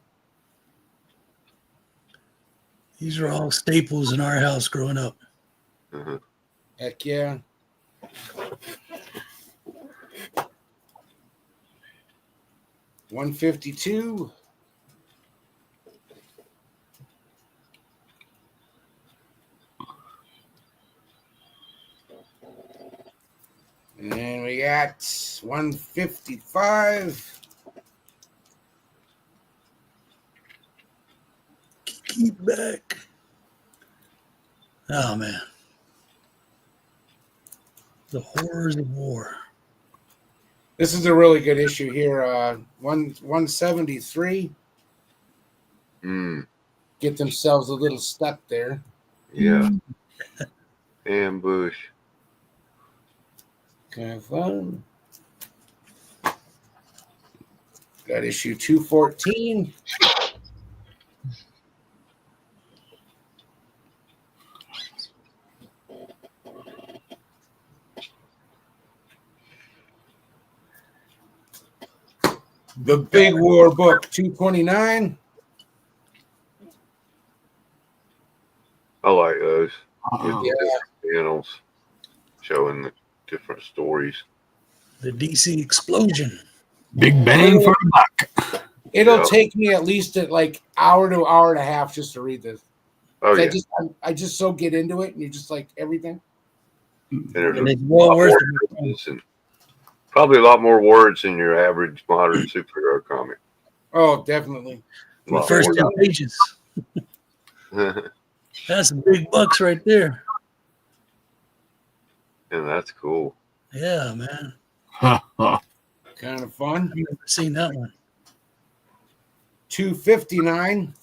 These are all staples in our house growing up. Uh-huh. Heck yeah. $152. And we got 155. Keep back. Oh, man. The horrors of war. This is a really good issue here. 173. Get themselves a little stuck there. Yeah. Ambush. Kind of fun. Got issue 214. The Big War Book 229. I like those. With Yeah. the panels showing the different stories. The DC explosion. Big bang for the buck. It'll take me at least like hour to hour and a half just to read this. Oh, yeah. I just so get into it, and you're just like everything. And there's And it's well worth it. and probably a lot more words than your average modern superhero comic. Oh, definitely. A lot First more. 10 pages. That's some big bucks right there. And that's cool. Yeah, man. Kind of fun. I've never seen that one. 259.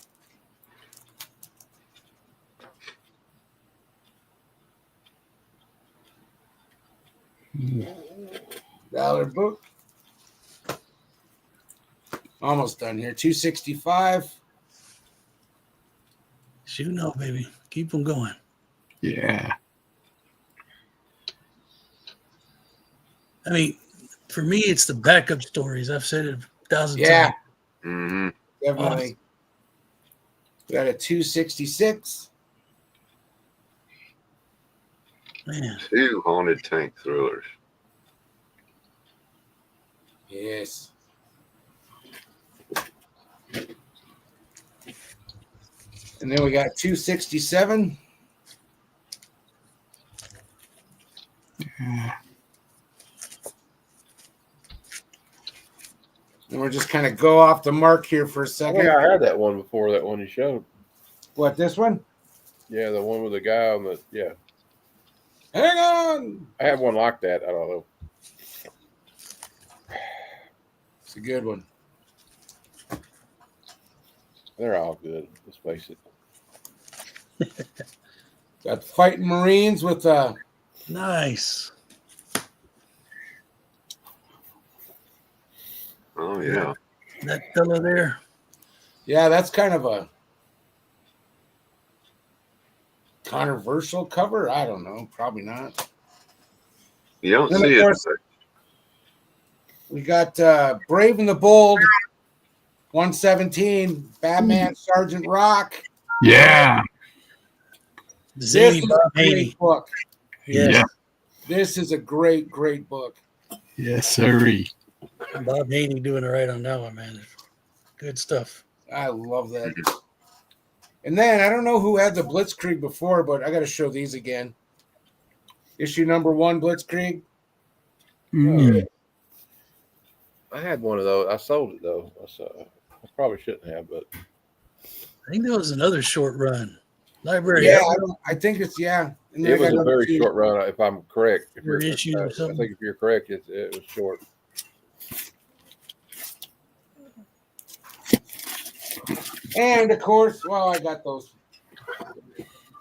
Dollar book. Almost done here. 265. Shoot no, baby. Keep them going. Yeah. I mean, for me, it's the backup stories. I've said it 1,000 Yeah, times. Mm-hmm. definitely. We got a 266. Man, 2 haunted tank thrillers. Yes. And then we got 267. And we're just kind of go off the mark here for a I second. think I had that one before, that one you showed. What, this one? Yeah, the one with the guy on the, yeah. Hang on. I have one like that. I don't know. It's a good one. They're all good. Let's face it. Got fighting Marines with nice. Oh yeah. That fella there. Yeah, that's kind of a controversial cover. I don't know. Probably not. You don't And of see it. course, we got Brave and the Bold, 117, Batman, Sergeant Rock. Yeah. This Zany is Bob a great Haney. book. Yes. Yeah. This is a great, great book. Yes, sirree. Bob Haney doing it right on that one, man. Good stuff. I love that. And then I don't know who had the Blitzkrieg before, but I got to show these again. Issue number 1, Blitzkrieg. Mm. I had one of those. I sold it though. I probably shouldn't have, but I think there was another short run. Library. Yeah, I think it's And then I it was got a number very 2. short run. If I'm correct, if Your you're, issue or I something? think if you're correct, it was short. And of course, well, I got those.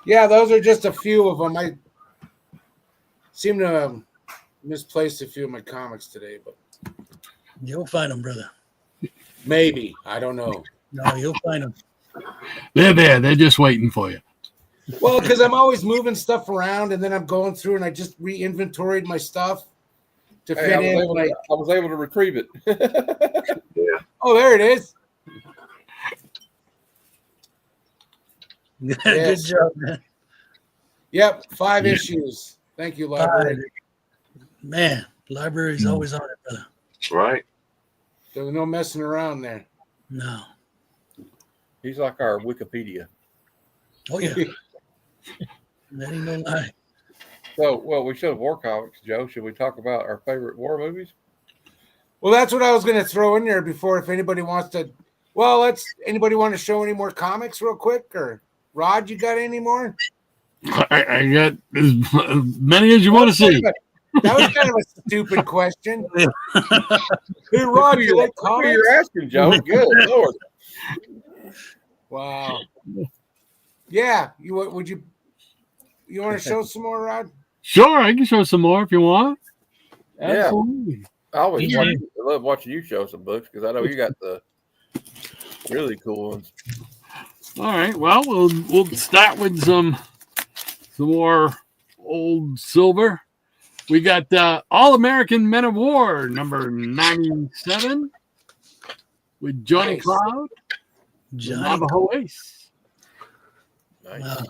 Yeah, those are just a few of them. I seem to have misplaced a few of my comics today, but You'll find them, brother. maybe. I don't know. No, you'll find them. They're there. They're just waiting for you. Well, because I'm always moving stuff around, and then I'm going through and I just re-inventoried my stuff to Hey, fit I in. was able to retrieve it. Oh, there it is. Good Yes. job, man. Yep, 5 Yeah. issues. Thank you, library. Man, library's always on it, brother. Right. There was no messing around there. No. He's like our Wikipedia. Oh, yeah. That ain't no lie. So, well, we should have war comics, Joe. Should we talk about our favorite war movies? Well, that's what I was going to throw in there before. If anybody wants to, well, anybody want to show any more comics real quick? Or Rod, you got any more? I got as many as you want to see. That was kind of a stupid question. Hey, Rod, you like Who comics? you're asking, Joe? Good Lord. Wow. Yeah, you want to show some more, Rod? Sure, I can show some more if you want. Yeah. Absolutely. I always Yeah. love watching you show some books because I know you got the really cool ones. All right. Well, we'll start with some more old silver. We got All American Men of War number 97 with Johnny Nice. Cloud, the Johnny. Navajo Ace. Nice. Wow.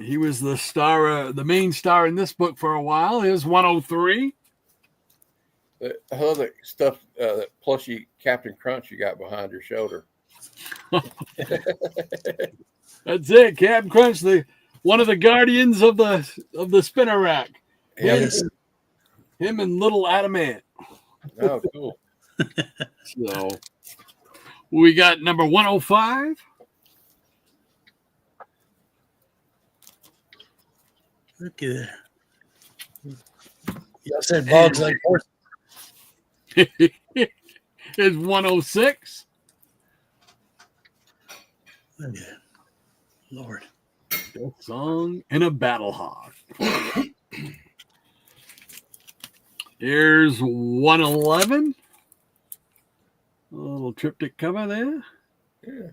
He was the star, the main star in this book for a while. Here's 103. I love that stuff, that plushy Captain Crunch you got behind your shoulder. That's it, Captain Crunch, one of the guardians of the spinner rack. Yes. Him and Little Adamant. Oh, cool. So we got number 105. Look at that. Y'all said bogs like horses. Is 106. Look at that. Lord. A song and a battle hawk. Here's 111. A little triptych cover there. Yeah.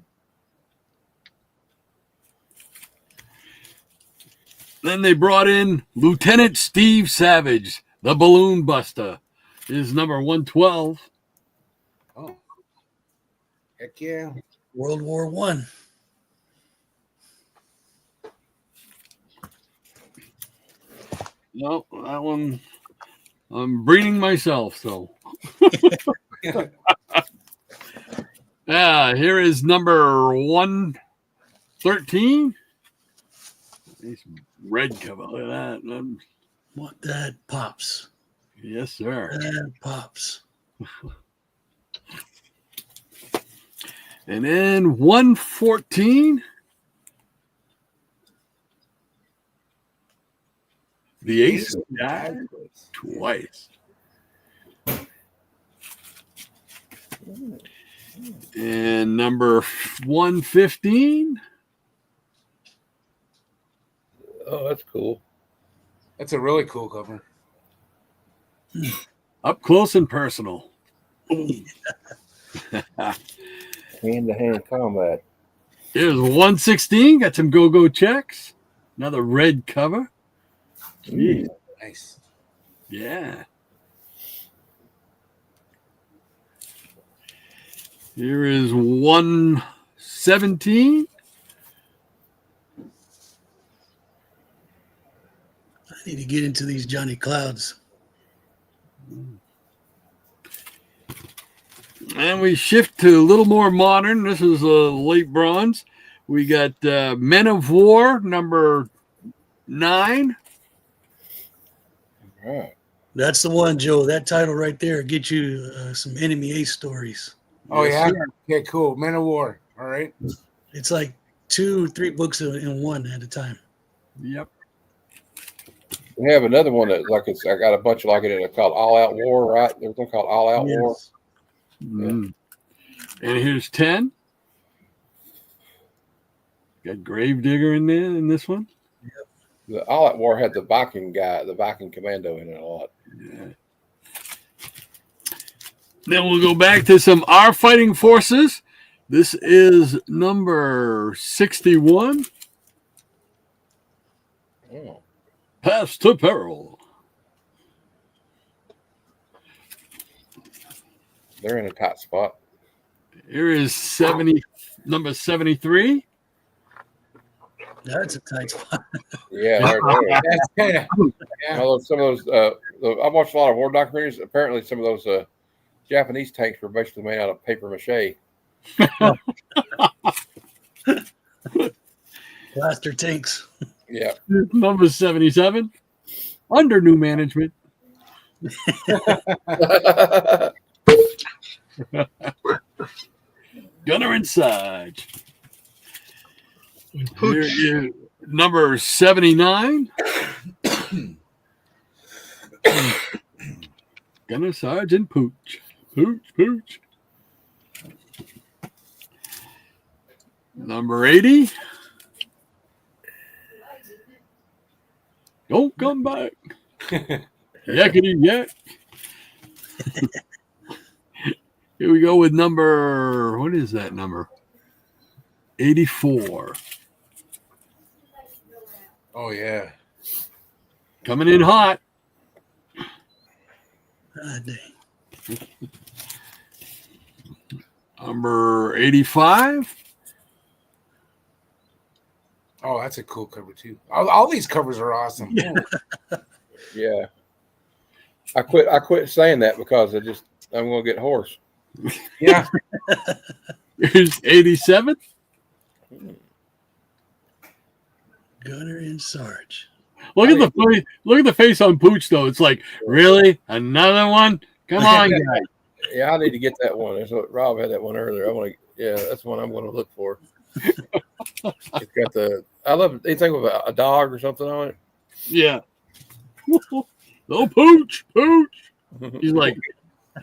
Then they brought in Lieutenant Steve Savage, the Balloon Buster. Is number 112. Oh, heck yeah. World War One. No, that one I'm breeding myself, so. Yeah, here is number 113. Nice red cover. Look at that. What that pops. Yes, sir. That pops. And then 114. The Ace died twice. And number 115. Oh, that's cool. That's a really cool cover. Up close and personal. Hand-to-hand combat. Here's 116. Got some go-go checks. Another red cover. Jeez. Nice. Yeah. Here is 117. I need to get into these Johnny Clouds. And we shift to a little more modern. This is late bronze. We got Men of War, number 9. All right. That's the one, Joe. That title right there get you some Enemy Ace stories. Oh, Yes, yeah? sir. Okay, cool. Men of War. All right. It's like 2 or 3 books in one at a time. Yep. We have another one that like it's. I got a bunch like it. It's called All Out War, right? There's one called All Out War. Yes. Mm. And here's 10. Got Gravedigger in there in this one. The All Out War had the Viking guy, the Viking commando in it a lot. Yeah. Then we'll go back to some Our Fighting Forces. This is number 61. Oh. Pass to Peril. They're in a tight spot. Here is number 73. That's a tight spot. Yeah, they're there. That's kind of, Although some of those, I watched a lot of war documentaries. Apparently, some of those Japanese tanks were basically made out of paper mache. Blaster tanks. Yeah. Number 77. Under new management. Gunner and Sarge. Here is number 79. Gunner, Sarge, and Pooch. Pooch. Number 80. Don't come back. Yakety yak. Here we go with number, what is that number? 84. oh, yeah. Coming in hot. Ah, dang. Number 85. Oh, that's a cool cover, too. All these covers are awesome. Yeah. I quit saying that because I'm going to get hoarse. Yeah. Here's 87. Gunner and Sarge. Look at the face on Pooch though. It's like, really? Another one? Come on, guys. Yeah, I need to get that one. That's what Rob had that one earlier. That's one I'm going to look for. It's got I love anything with a dog or something on it. Yeah. Oh, Pooch. He's like,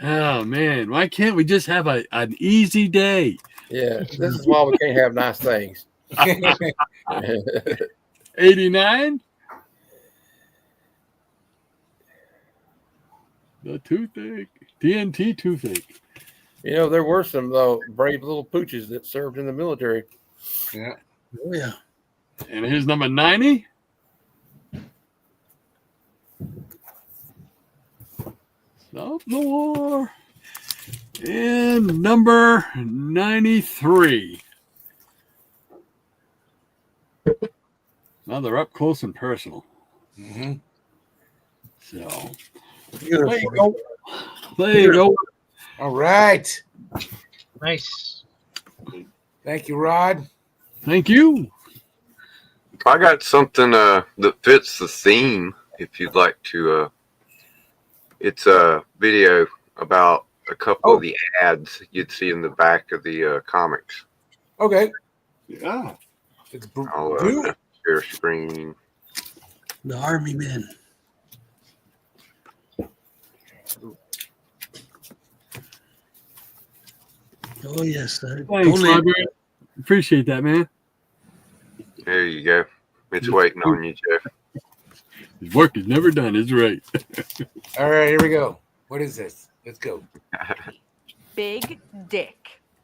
oh man, why can't we just have an easy day? Yeah, this is why we can't have nice things. 89. The toothache. TNT toothache. You know, there were some brave little pooches that served in the military. Yeah. Oh, yeah. And here's number 90. Stop the war. And number 93. Now they're up close and personal. Mm-hmm. So Beautiful. there you go. There you go. All right. Nice. Thank you, Rod. Thank you. I got something that fits the theme. If you'd like to, it's a video about a couple of the ads you'd see in the back of the comics. Okay. Yeah. It's I'll share screen. The Army men. Oh, yes. Thanks, Totally. Library. Appreciate that, man. There you go. It's waiting on you, Jeff. His work is never done. Is right. All right, here we go. What is this? Let's go. Big Dick.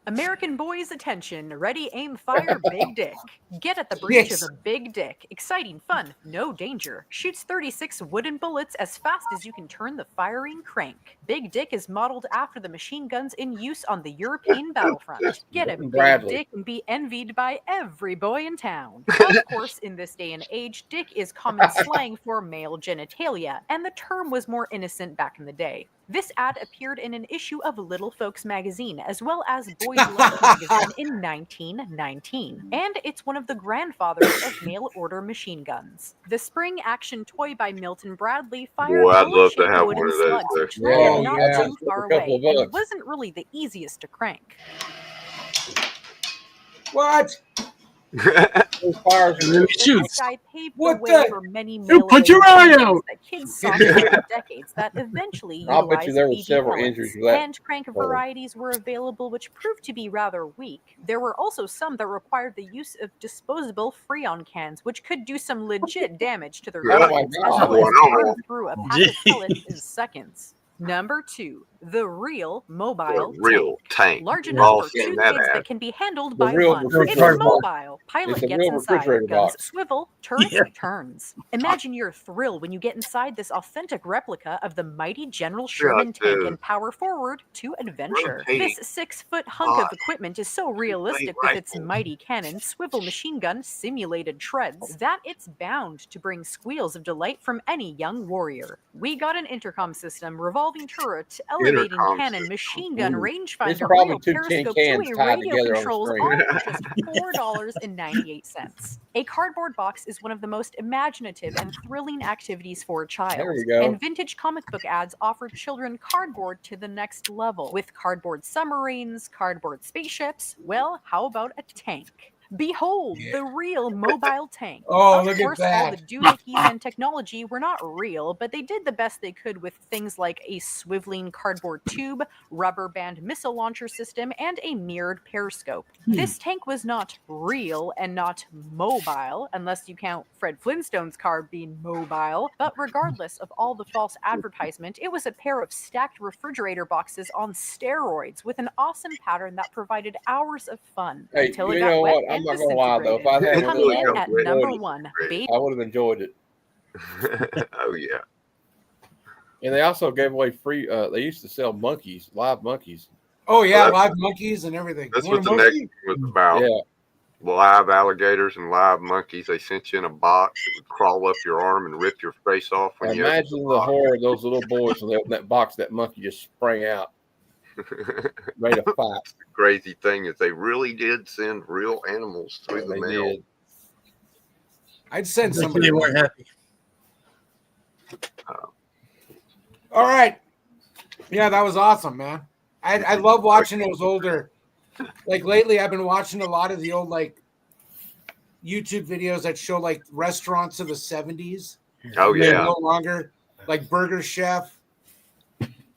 American boys, attention. Ready, aim, fire, Big Dick. Get at the breech Yes. of a Big Dick. Exciting, fun, no danger. Shoots 36 wooden bullets as fast as you can turn the firing crank. Big Dick is modeled after the machine guns in use on the European battlefront. Get a Big Bradley. Dick and be envied by every boy in town. Of course, in this day and age, dick is common slang for male genitalia, and the term was more innocent back in the day. This ad appeared in an issue of Little Folks magazine, as well as Boys Love magazine in 1919. And it's one of the grandfathers of mail-order machine guns. The spring action toy by Milton Bradley fired Boy, I'd love to bullet-shaped have wooden one of those, slugs, though. which landed Oh, not yeah. too far A couple away, of and bucks. wasn't really the easiest to crank. What? Those fires And then But he this shoots. guy paved the What way the- for many You put mail-away your eye machine out. guns that kids saw for decades that eventually I'll bet you utilized there were BB several pellets. injuries with that. Hand crank varieties were available, which proved to be rather weak. There were also some that required the use of disposable Freon cans, which could do some legit damage to their Oh my pellets, as God. well as Oh, no. burn through a pack of pellets in seconds. Number 2, the real mobile Real tank. tank. Large We've enough all for seen 2 that kids ad. that can be handled The by real one. It's refrigerator box. mobile. Pilot It's a gets real inside. refrigerator Guns box. swivel. Turret Yeah. turns. Imagine your thrill when you get inside this authentic replica of the mighty General Sherman tank dude. and power forward to adventure. Rotating This 6-foot hunk of hot equipment is so realistic with its rifle. mighty cannon, swivel machine gun, simulated treads, that it's bound to bring squeals of delight from any young warrior. We got an intercom system, revolving turret, elevating Intercom cannon, system. machine gun, Ooh. rangefinder, It's probably rail, 2 tin periscope, cans two-way tied radio together on the controls, screen. all for just $4.98. A cardboard box is one of the most imaginative and thrilling activities for a child. There you go. And vintage comic book ads offer children cardboard to the next level. With cardboard submarines, cardboard spaceships, well, how about a tank? Behold, Yeah. the real mobile tank. Oh, Of look at course, all the that. doohickeys and technology were not real, but they did the best they could with things like a swiveling cardboard tube, rubber band missile launcher system, and a mirrored periscope. This tank was not real and not mobile, unless you count Fred Flintstone's car being mobile. But regardless of all the false advertisement, it was a pair of stacked refrigerator boxes on steroids with an awesome pattern that provided hours of fun Hey, until it you got know wet what? I'm and not gonna lie though. If I disintegrated. had It one Coming of really in those, got at wet. number Enjoyed 1, it. baby. I would have enjoyed it. Oh yeah. And they also gave away free. They used to sell monkeys, live monkeys. Oh yeah, Well, live monkeys and everything. That's You want what a the next monkey? one was about. Yeah, Live alligators and live monkeys. They sent you in a box. It would crawl up your arm and rip your face off when you opened imagine the horror of those little boys when they opened that box. That monkey just sprang out, the ready to fight. crazy thing is they really did send real animals through the They mail. did. I'd send They somebody. weren't happy. All right. Yeah, that was awesome, man. I love watching those older. Like lately, I've been watching a lot of the old like YouTube videos that show like restaurants of the 70s. Oh They're yeah. no longer like Burger Chef.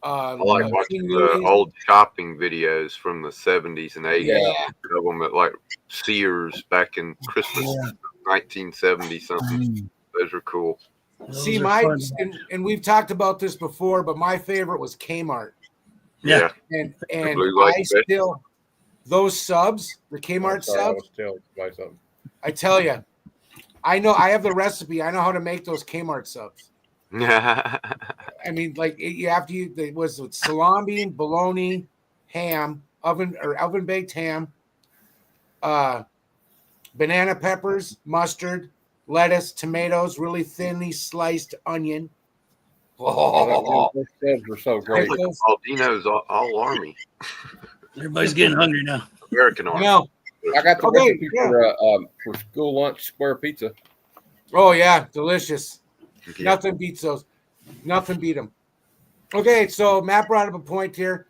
I like watching King the Louis. old shopping videos from the 70s and 80s. Yeah. Of them at like Sears back in Christmas 1970 something. Those are cool. Those See, are my fun. and we've talked about this before, but my favorite was Kmart, Yeah. and Blue Light I Special. still those subs, the Kmart Sorry, I subs. was telling somebody something. I tell you, I know I have the recipe. I know how to make those Kmart subs. I mean, like you have to use it was with salami, bologna, ham, oven baked ham, banana peppers, mustard, lettuce, tomatoes, really thinly sliced onion. Oh, Those subs were so Sounds great. like a Baldino's all army. Everybody's getting hungry now. American army. no. I got the Okay, recipe for school lunch square pizza. Oh yeah, delicious. Yeah. Nothing beats those. Nothing beat them. Okay, so Matt brought up a point here.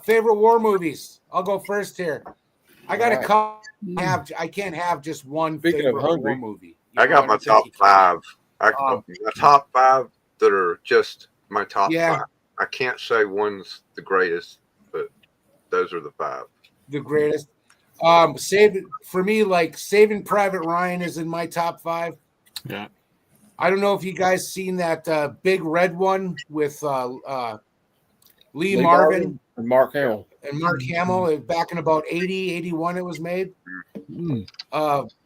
Favorite war movies. I'll go first here. I got a couple. I can't have just one Speaking of favorite war hungry, movie. I got my top five. My top five that are just my top Yeah. five. I can't say one's the greatest, but those are the five. The greatest. For me, like Saving Private Ryan is in my top 5. Yeah. I don't know if you guys seen that big red one with Lee Marvin and Mark Hamill. and Mark Hamill back in about 80, 81 it was made. Mm.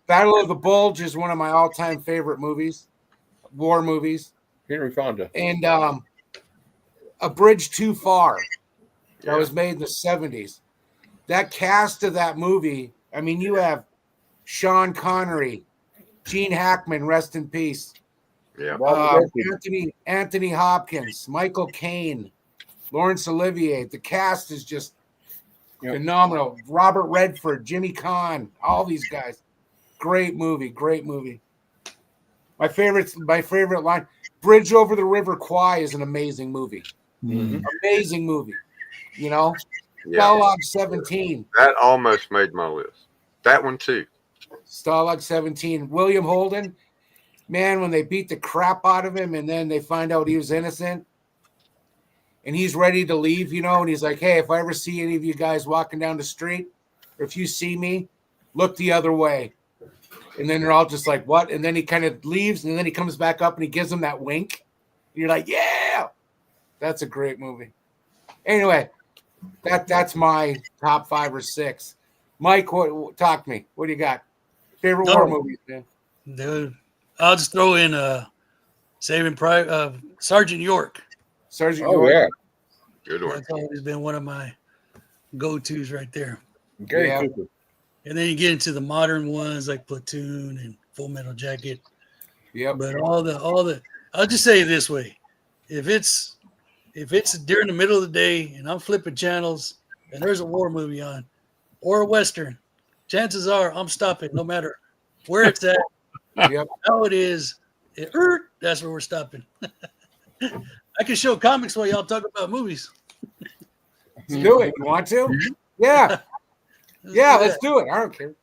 Battle of the Bulge is one of my all-time favorite movies, war movies. Henry Fonda. And A Bridge Too Far that Yeah. was made in the 70s. That cast of that movie, I mean, you have Sean Connery, Gene Hackman, rest in peace, Yeah. Anthony Hopkins, Michael Caine, Laurence Olivier. The cast is just phenomenal. Robert Redford, Jimmy Caan, all these guys. Great movie, great movie. My favorite line, Bridge Over the River Kwai is an amazing movie. Mm. Amazing movie. You know? Yeah. Stalag 17. That almost made my list. That one too. Stalag 17. William Holden. Man, when they beat the crap out of him and then they find out he was innocent and he's ready to leave, you know, and he's like, hey, if I ever see any of you guys walking down the street or if you see me, look the other way. And then they're all just like, what? And then he kind of leaves and then he comes back up and he gives them that wink. And you're like, yeah, that's a great movie. Anyway, that's my top 5 or 6. Mike, talk to me. What do you got? Favorite war movies, man? Dude, I'll just throw in Saving Private Sergeant York. Sergeant Oh, York. yeah. Good one. That's always been one of my go-tos right there. Gary Yeah. Cooper. And then you get into the modern ones like Platoon and Full Metal Jacket. Yep. But all the I'll just say it this way. If it's during the middle of the day and I'm flipping channels and there's a war movie on or a Western, chances are I'm stopping no matter where it's at, Yep. how it is. That's where we're stopping. I can show comics while y'all talk about movies. Let's do it. You want to? Yeah. Yeah, let's do it. I don't care.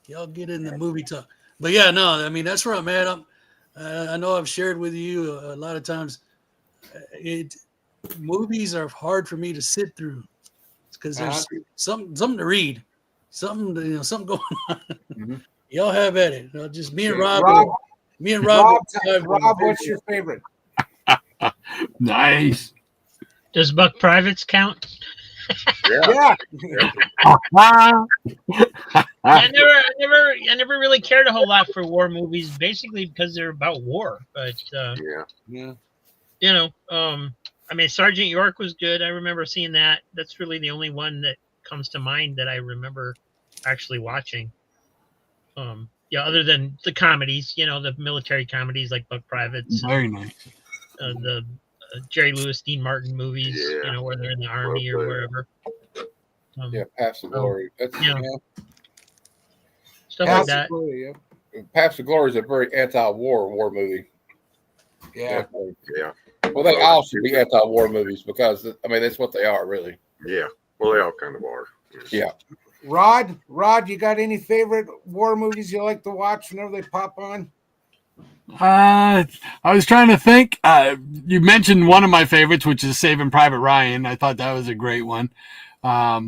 Y'all get in the movie talk. But yeah, no, I mean, that's where I'm at. I know I've shared with you a lot of times. Movies are hard for me to sit through because there's something to read, something going on. Mm-hmm. Y'all have at it. Just me and Rob. Rob, Rob, what's your favorite? Nice. Does Buck Privates count? Yeah. Yeah. I never really cared a whole lot for war movies, basically because they're about war. But Yeah. you know, I mean, Sergeant York was good. I remember seeing that. That's really the only one that comes to mind that I remember actually watching. Yeah, other than the comedies, you know, the military comedies like Buck Privates, Very nice. the Jerry Lewis, Dean Martin movies, Yeah. you know, where they're in the army or wherever. Yeah, Paths of Glory. That's, Yeah. Stuff like Paths that. of Glory, yeah. Paths of Glory is a very anti-war war movie. Yeah. Definitely. Yeah. Well, they all should be anti-war movies because, I mean, that's what they are, really. Yeah. Well, they all kind of are. Yeah. Rod, you got any favorite war movies you like to watch whenever they pop on? I was trying to think. You mentioned one of my favorites, which is Saving Private Ryan. I thought that was a great one. I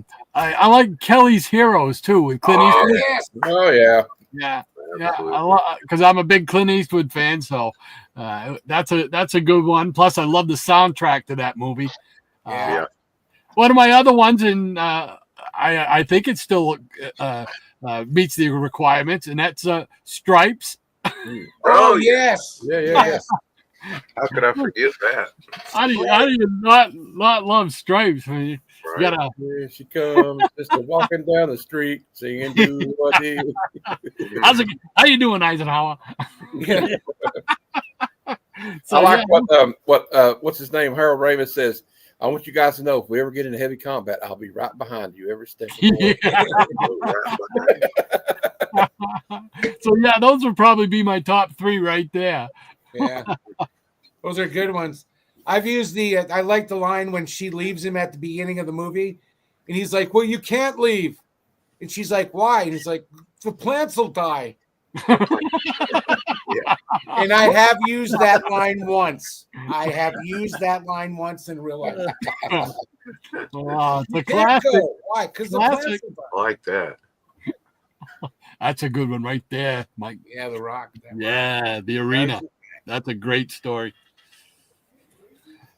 like Kelly's Heroes too with Clint Eastwood. Yes. Oh, yeah. Yeah, Absolutely. because I'm a big Clint Eastwood fan, so that's a good one. Plus, I love the soundtrack to that movie. Yeah. One of my other ones, and I think it still meets the requirements, and that's Stripes. Oh, yes. Yeah, yeah. How could I forget that? How do you not love Stripes? I mean, you Right. gotta. Here she comes, just walking down the street, singing "Do What Do." How you doing, Eisenhower? Yeah. So, I like yeah. what's his name? Harold Ramis says, "I want you guys to know if we ever get into heavy combat, I'll be right behind you every step of the way." So yeah, those would probably be my top 3 right there. Yeah. Those are good ones. I've used I like the line when she leaves him at the beginning of the movie and he's like, well, you can't leave. And she's like, why? And he's like, the plants will die. And I have used that line once. In real life. Oh, it's a You can't classic. go. Why? Because the plants Classic. will die. I like that. That's a good one right there, Mike. Yeah, The Rock. Yeah, the arena. That's a great story.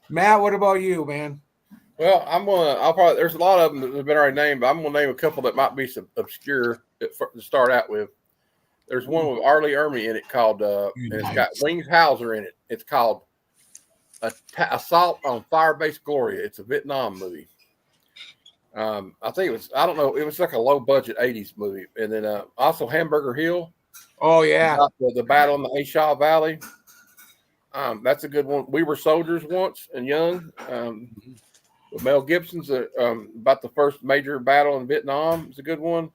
Matt, what about you, man? Well, I'll probably. There's a lot of them that have been already named, but I'm gonna name a couple that might be some obscure to start out with. There's one with Arlie Ermy in it called, and it's got Wings Hauser in it. It's called Assault on Fire Base Gloria. It's a Vietnam movie. I think it was. I don't know. It was like a low budget '80s movie, and then also Hamburger Hill. Oh yeah, The battle in the A Shaw Valley. That's a good one. We Were Soldiers Once and Young. With Mel Gibson's about the first major battle in Vietnam. It's a good one.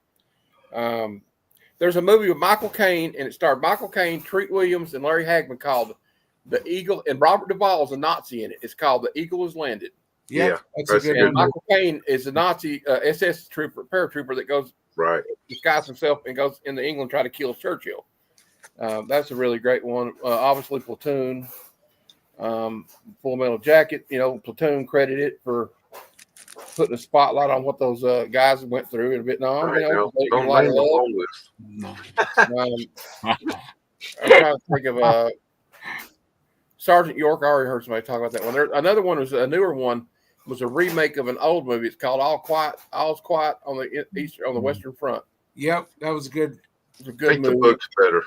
There's a movie with Michael Caine, and it starred Michael Caine, Treat Williams, and Larry Hagman called The Eagle, and Robert Duvall's a Nazi in it. It's called The Eagle Has Landed. Yeah, that's a good And one. Michael Caine is a Nazi SS paratrooper that goes disguises himself and goes into England trying to kill Churchill. That's a really great one. Obviously, Platoon, Full Metal Jacket. Platoon credited for putting a spotlight on what those guys went through in Vietnam. Don't name the whole list. I'm trying to think of Sergeant York. I already heard somebody talk about that one. Another one was a newer one. Was a remake of an old movie. It's called All's Quiet on the Western Front. Yep, that was good. It's a good movie. The book's better.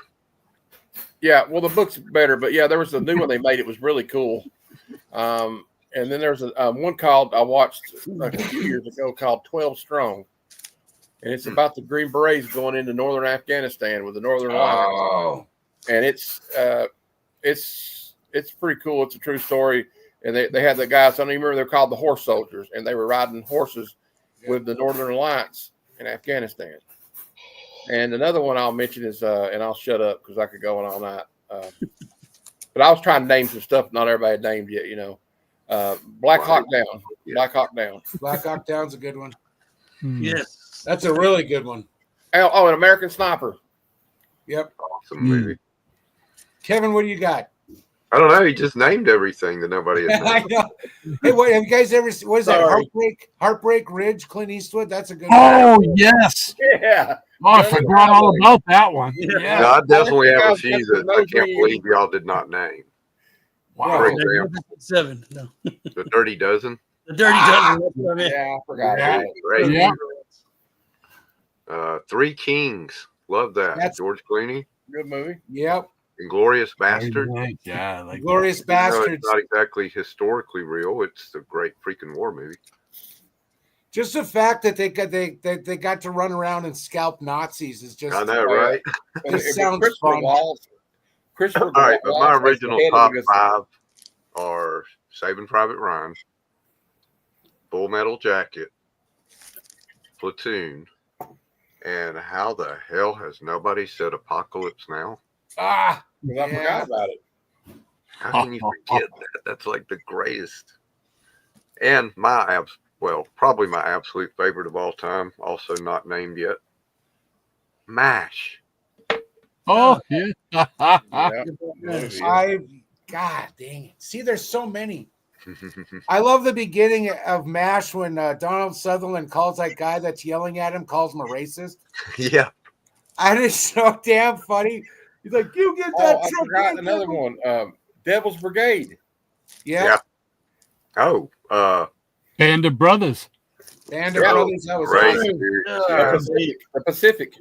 Yeah, well, the book's better, but yeah, there was a new one they made. It was really cool. And then there's one called I watched like a few years ago called 12 Strong, and it's about the Green Berets going into northern Afghanistan with the Northern Alliance. And it's pretty cool. It's a true story. And they had the guys, I don't even remember, they're called the Horse Soldiers, and they were riding horses with the Northern Alliance in Afghanistan. And another one I'll mention is, and I'll shut up because I could go on all night. But I was trying to name some stuff not everybody had named yet, Black Hawk Down. Black Hawk Down. Black Hawk Down's a good one. Yes. That's a really good one. Oh, an American Sniper. Yep. Awesome movie. Kevin, what do you got? I don't know. He just named everything that nobody has I named. know. Hey, what have you guys ever? What is that? Sorry. Heartbreak Ridge, Clint Eastwood. That's a good. Oh yes. Yeah. Oh, I forgot all about that one. Yeah. No, I definitely have a Guys, few that's that the I can't movie. believe y'all did not name. Wow. For example, 7. No. The Dirty Dozen. The Dirty Dozen. That's what I meant. Yeah, I forgot. Yeah. about it. Great. Yeah. Three Kings. Love that. That's- George Clooney. Good movie. Yep. Inglorious Bastard. Yeah, like Glorious Even though Bastards. it's not exactly historically real. It's a great freaking war movie. Just the fact that they got to run around and scalp Nazis is just. I know, right? And This it- sounds Christopher fun. Waltz. Christopher All right, but my Waltz original is the head top of this- 5 are Saving Private Ryan, Full Metal Jacket, Platoon, and how the hell has nobody said Apocalypse Now? Ah, 'cause I forgot about it. How can you forget that? That's like the greatest. And probably my absolute favorite of all time, also not named yet, MASH. oh yeah. Yeah. Movie. God dang it! See, there's so many. I love the beginning of MASH when Donald Sutherland calls that guy that's yelling at him, calls him a racist. Yeah. And it's so damn funny. He's like, "You get Oh, that I Trump forgot thing, another Trump." one. Devil's Brigade. Yeah, Oh, Band of Brothers. Band of Yeah. Brothers. That was great. awesome. Dude. The Pacific.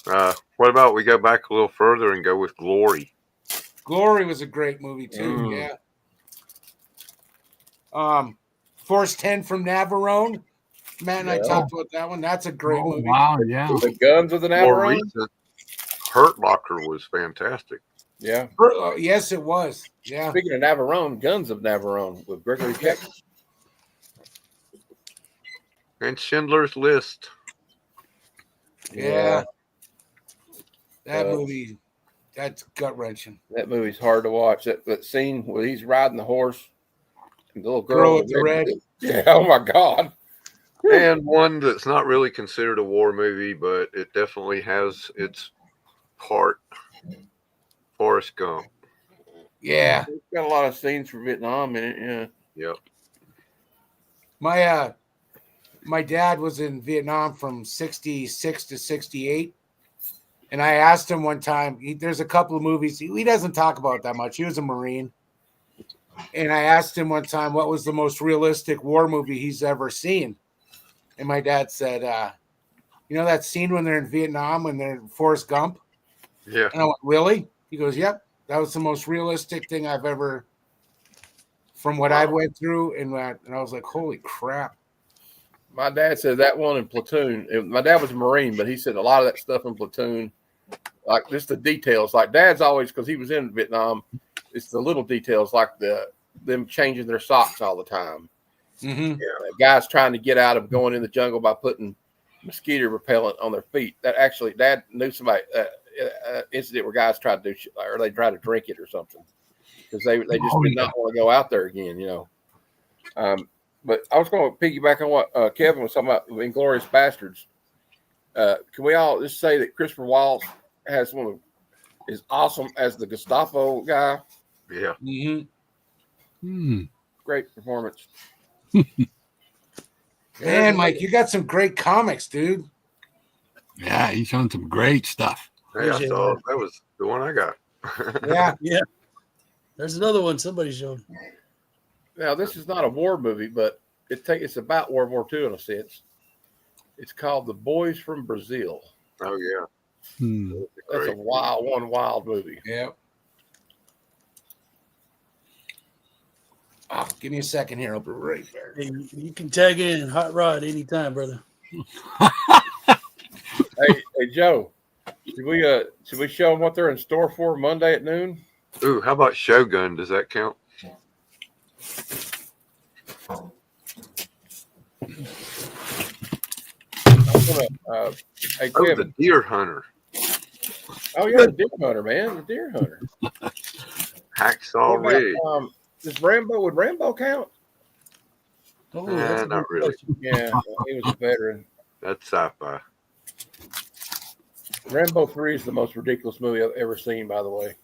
What about we go back a little further and go with Glory? Glory was a great movie too. Yeah. Force 10 from Navarone. Matt and I Yeah. talked about that one. That's a great Oh, movie. wow, yeah. The Guns of the More Navarone. recent, Hurt Locker was fantastic. Yeah. Yes, it was. Yeah. Speaking of Navarone, Guns of Navarone with Gregory Peck. And Schindler's List. Yeah. That Uh, movie, that's gut wrenching. That movie's hard to watch. That scene where he's riding the horse and the little Girl girl with the red. Yeah. Oh my God. And one that's not really considered a war movie, but it definitely has its part. Forrest Gump. Yeah. It's got a lot of scenes from Vietnam in it. Yeah. Yep. My my dad was in Vietnam from 66 to 68. And I asked him one time, there's a couple of movies he doesn't talk about that much. He was a Marine. And I asked him one time what was the most realistic war movie he's ever seen. And my dad said, you know that scene when they're in Vietnam, when they're in Forrest Gump? Yeah. And I went, really? He goes, yep. That was the most realistic thing I've ever, from what I went through. And I was like, holy crap. My dad said that one in Platoon. My dad was a Marine, but he said a lot of that stuff in Platoon, like just the details. Like Dad's always, because he was in Vietnam, it's the little details, like them changing their socks all the time. Mm-hmm. Guys trying to get out of going in the jungle by putting mosquito repellent on their feet. That actually, Dad knew somebody incident where guys tried to do shit, or they tried to drink it or something because they just did not want to go out there again, you know. But I was going to piggyback on what Kevin was talking about, Inglourious Bastards. Can we all just say that Christopher Waltz has is awesome as the Gestapo guy? Yeah. Mm-hmm. Great performance. Man, Mike, you got some great comics, dude. Yeah, he's shown some great stuff. Hey, I saw that was the one I got. Yeah. Yeah. There's another one somebody showed. Now, this is not a war movie, but it's about World War II in a sense. It's called The Boys from Brazil. Oh, yeah. That's a wild movie. Yeah. Oh, give me a second here. I'll be right there. Hey, you can tag in Hot Rod anytime, brother. Hey, Joe, should we show them what they're in store for Monday at noon? Ooh, how about Shogun? Does that count? Hey, Oh, Kevin. the Deer Hunter. Oh, yeah, the Deer Hunter, man. The Deer Hunter. Hacksaw Ridge. Would Rambo count? Oh, Not really. Yeah, he was a veteran. That's sci-fi. Rambo 3 is the most ridiculous movie I've ever seen, by the way.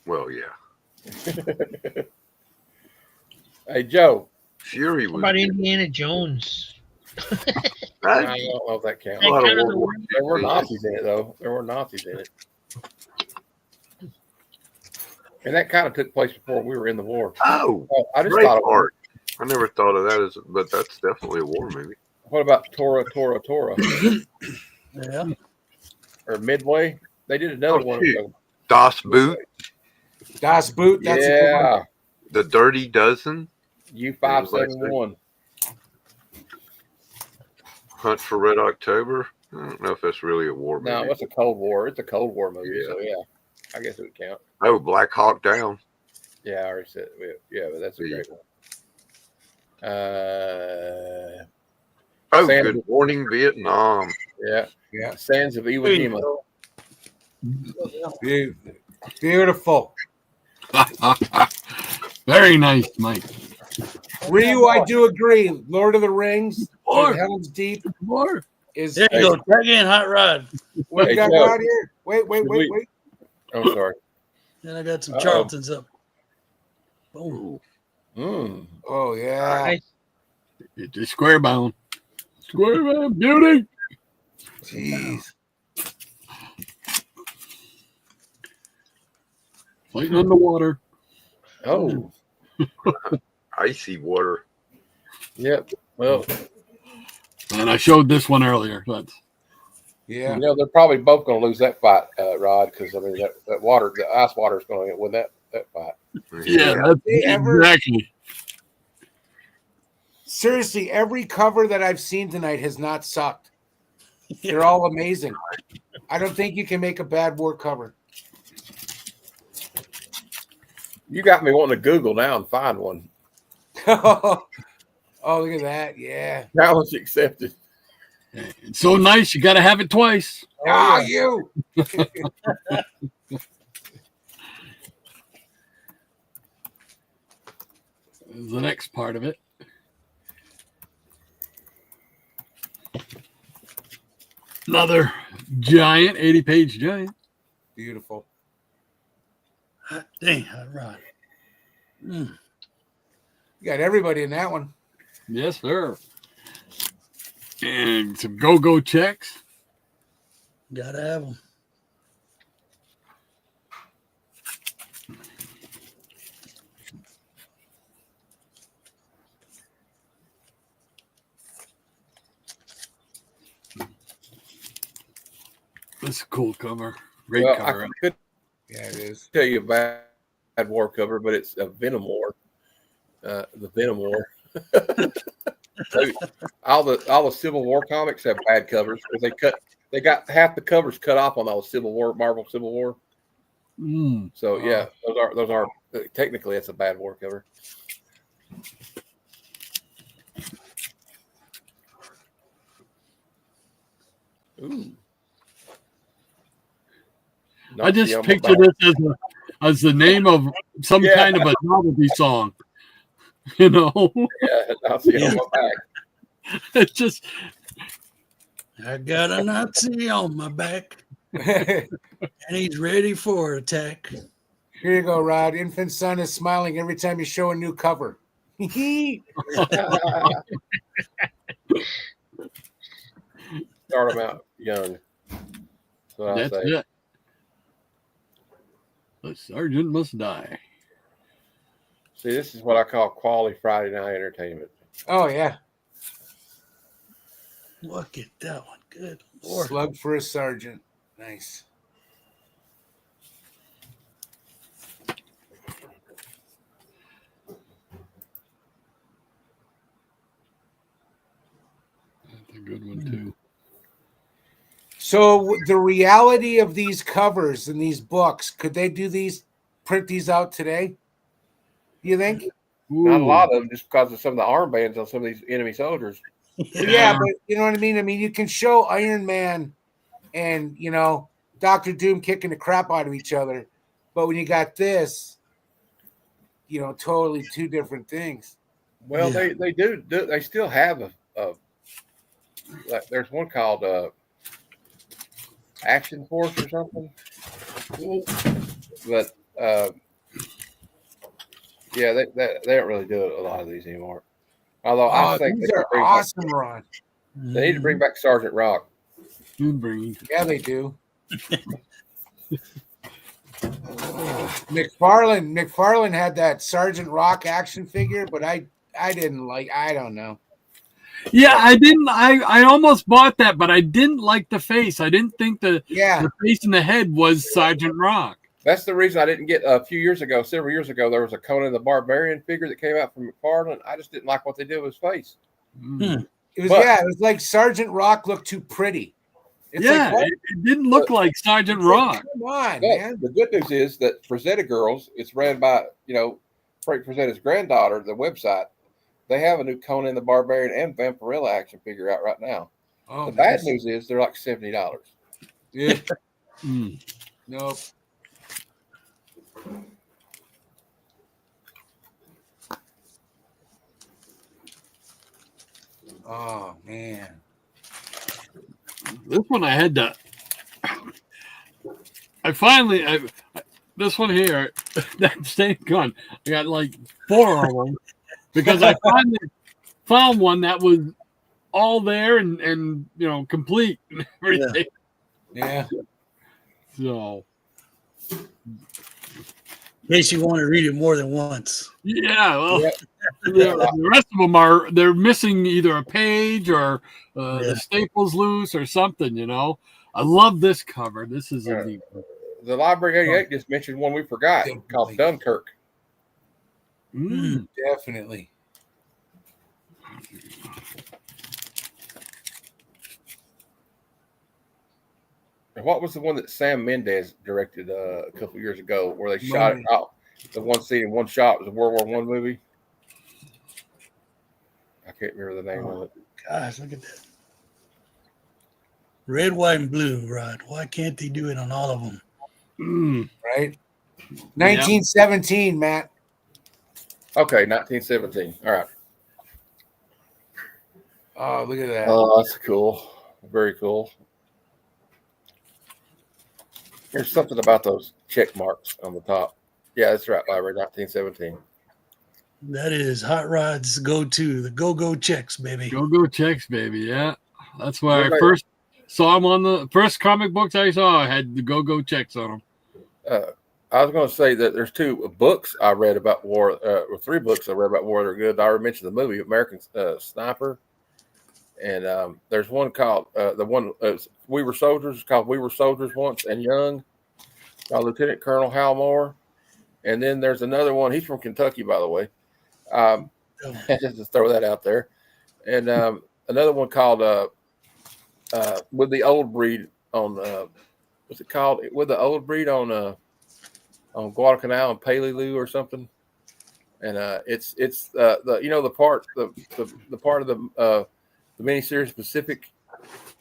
Well, yeah. Hey, Joe. Fury What was about good. Indiana Jones? I don't know if that counts. A lot of Kind of World the War There were II. Nazis in it, though. There were Nazis in it. And that kind of took place before we were in the war. Oh, I just great thought art. I never thought of that but that's definitely a war movie. What about Tora? Yeah. Or Midway? They did another one. shoot. Das Boot, Das Boot. That's a good one. Yeah. The Dirty Dozen, U-571. Hunt for Red October. I don't know if that's really a war movie. No, it's a Cold War. It's a Cold War movie. Yeah. So, yeah. I guess it would count. Oh, Black Hawk Down. Yeah, I already said it. Yeah, but that's a great one. Oh, Sands Good of- Morning Vietnam. Yeah. Yeah. Sands of Iwo Jima. Beautiful. Very nice, Mike. Ryu, I do agree. Lord of the Rings, More. Helm's Deep More. is. There you go. Tag in Hot Rod. What Hey, we got Joe. out here? Wait. Oh, sorry. And I got some Uh-oh. Charltons up. Boom. Mm. Oh yeah. Nice. It's a square bound. Square bound beauty. Jeez. Fighting underwater. Oh, Icy Water. yep. Well, And I showed this one earlier. But Yeah. you know, they're probably both going to lose that fight, Rod, because, I mean, that water, the ice water is going to win that fight. yeah, that's They ever- exactly. Seriously, every cover that I've seen tonight has not sucked. They're all amazing. I don't think you can make a bad war cover. You got me wanting to Google now and find one. Oh, look at that. Yeah. Challenge accepted. It's so nice. You got to have it twice. Oh, you. This is the next part of it. Another giant, 80-page giant. Beautiful. Hot dang, Hot Rod. Mm. You got everybody in that one. Yes, sir. And some go-go checks. Gotta have them. That's a cool cover. Great Well, cover. I could Yeah, it is. tell you a bad war cover, but it's a Venom War. The Venom War. all the Civil War comics have bad covers because they got half the covers cut off on all the Civil War, Marvel Civil War. Mm. So yeah, those are technically it's a bad war cover. Ooh. I just Nazi on my picture back. this as the name of some Yeah. kind of a novelty song. You know, Yeah, Nazi on my back. it's just I got a Nazi on my back, and he's ready for attack. Here you go, Rod. Infant son is smiling every time you show a new cover. Start them out young. That's what I that's say. it. The sergeant must die. See, this is what I call quality Friday night entertainment. Oh yeah, Look at that one. Good Lord. slug for a sergeant. Nice. That's a good one too. So the reality of these covers and these books, could they print these out today? Do you think? Not a Ooh. lot of them, just because of some of the armbands on some of these enemy soldiers. Yeah, but you know what I mean? I mean, you can show Iron Man and, Dr. Doom kicking the crap out of each other. But when you got this, totally two different things. Well, Yeah. they do. They still have a like, there's one called Action Force or something. But yeah, they don't really do a lot of these anymore. Although I Oh, think these they are should bring awesome, Ron. they need to bring back Sergeant Rock. Good brain. Yeah, they do. McFarlane had that Sergeant Rock action figure, but I didn't like. I don't know. Yeah, I didn't. I almost bought that, but I didn't like the face. I didn't think the face in the head was Sergeant Rock. That's the reason I didn't get several years ago, there was a Conan the Barbarian figure that came out from McFarlane. I just didn't like what they did with his face. Mm. It was like Sergeant Rock looked too pretty. It's Yeah, like, it didn't look like Sergeant Rock. Come on, But man. the good news is that Frazetta Girls, it's ran by, Frank Frazetta's granddaughter, the website. They have a new Conan the Barbarian and Vampirella action figure out right now. Oh, The bad news is they're like $70. Yeah. Mm. Nope. Oh man. This one I had to. I finally, this one here, that same gun. I got like 4 of them because I finally found one that was all there and complete and everything. Yeah. So. In case you want to read it more than once. Yeah, well, the rest of them they're missing either a page or the staples loose or something. I love this cover. This is a neat one. The Library 88 just mentioned one we forgot called Dunkirk. Definitely. And what was the one that Sam Mendes directed a couple years ago where they shot it out? The one scene in one shot was a World War I movie. I can't remember the name of it. Gosh, look at that. Red, white, and blue, Rod. Why can't they do it on all of them? Right? 1917, Matt. Okay, 1917. All right. Oh, look at that. Oh, that's cool. Very cool. There's something about those check marks on the top. Yeah, that's right, Library 1917. That is Hot Rod's go-to, the go-go checks, baby. Go checks, baby. Yeah, that's why I Everybody- first saw him on the first comic books I saw. I had the go checks on them. I was going to say that there's 2 books I read about war, or 3 books I read about war that are good. I already mentioned the movie American Sniper, and there's one called the one We Were Soldiers. It's called We Were Soldiers Once and Young, by Lieutenant Colonel Hal Moore. And then there's another one. He's from Kentucky, by the way. Just to throw that out there. And another one called With the Old Breed on what's it called? With the Old Breed on Guadalcanal and Palelu or something. And it's the the part of the miniseries Pacific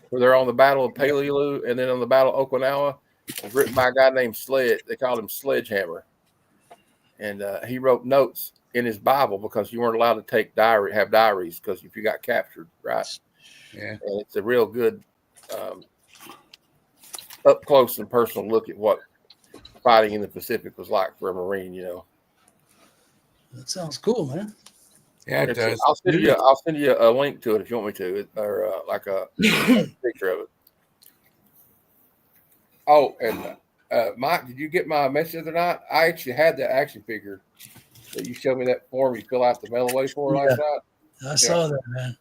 where they're on the Battle of Palelu and then on the Battle of Okinawa. It's written by a guy named Sled. They called him Sledgehammer. And he wrote notes in his Bible because you weren't allowed to have diaries because if you got captured, right? Yeah. And it's a real good up close and personal look at what fighting in the Pacific was like for a Marine, That sounds cool, man. Yeah, it does. I'll send you a link to it if you want me to, or like a picture of it. Oh, and Mike, did you get my message the other night? I actually had that action figure that you showed me that form you fill out the mail away for last night. I saw that, man.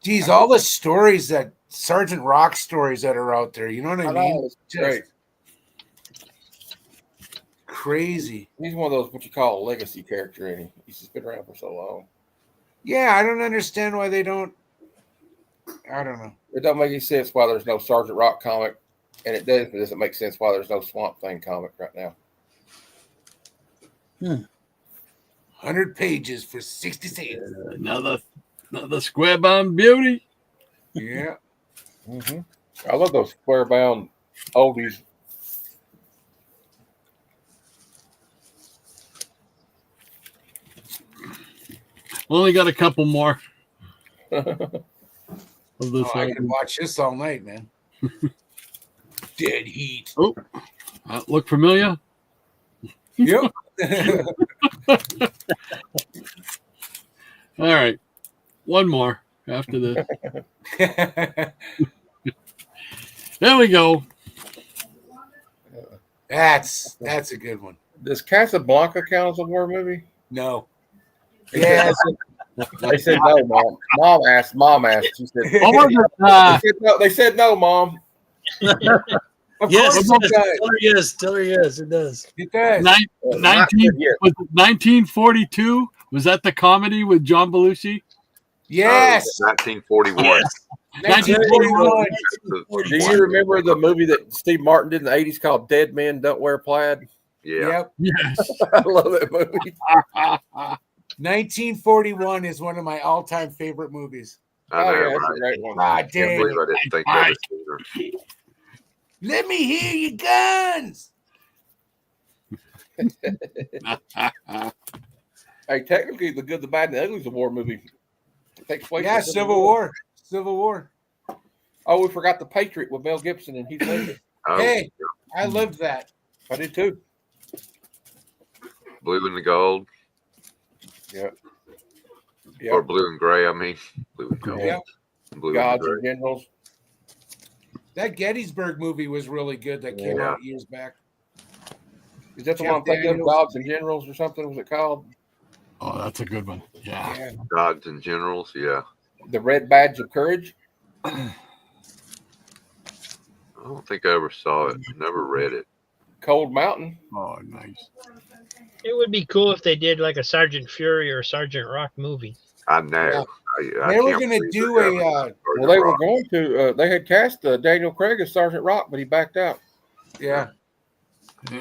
Geez, all the stories that Sergeant Rock stories that are out there. You know what I mean? It's great. Crazy. He's one of those what you call a legacy character, and he's just been around for so long. Yeah, I don't understand why they don't. I don't know. It doesn't make any sense why there's no Sergeant Rock comic, and it doesn't make sense why there's no Swamp Thing comic right now. 100 pages for 60 cents. Another square bound beauty. Yeah. Mm-hmm. I love those square bound oldies. Only got a couple more. Of this I can watch this all night, man. Dead Heat. Oh, look familiar? Yep. All right. One more after this. There we go. That's a good one. Does Casablanca count as a war movie? No. Yes. They said no, Mom. Mom asked. She said, What was it? they said no, Mom. Of Yes, course it does. tell her yes. Tell her yes. It does. It does. 1942. Was that the comedy with John Belushi? Yes. 1941. Yes. 1941. Do you remember the movie that Steve Martin did in the 80s called Dead Men Don't Wear Plaid? Yeah. Yep. Yes. I love that movie. 1941 is one of my all-time favorite movies. I know, yeah, that's right? a great one. Ah, I can't dang believe it. I didn't think of it sooner. Let me hear your guns. Hey, technically, The Good, the Bad, and the Ugly is a war movie. It takes place. Yeah, in Civil War. Civil War. Oh, we forgot The Patriot with Mel Gibson and Heath Ledger. Oh, Hey, I loved that. I did too. blue and the gold, Yeah. or blue and gray. I mean, blue and gold. Yeah. Blue Gods and and gray. Generals. That Gettysburg movie was really good that came Yeah. out years back. Is that the Jeff one I'm thinking of? Daniels. Gods and Generals or something? Was it called? Oh, that's a good one. Yeah. Yeah. Gods and generals. Yeah. The Red Badge of Courage? I don't think I ever saw it. Never read it. Cold Mountain? Oh, nice. It would be cool if they did like a Sergeant Fury or Sergeant Rock movie. I know. Yeah. I They were can't going to believe do they're a. having Sergeant Well, they were Rock. going to. They had cast Daniel Craig as Sergeant Rock, but he backed out. Yeah.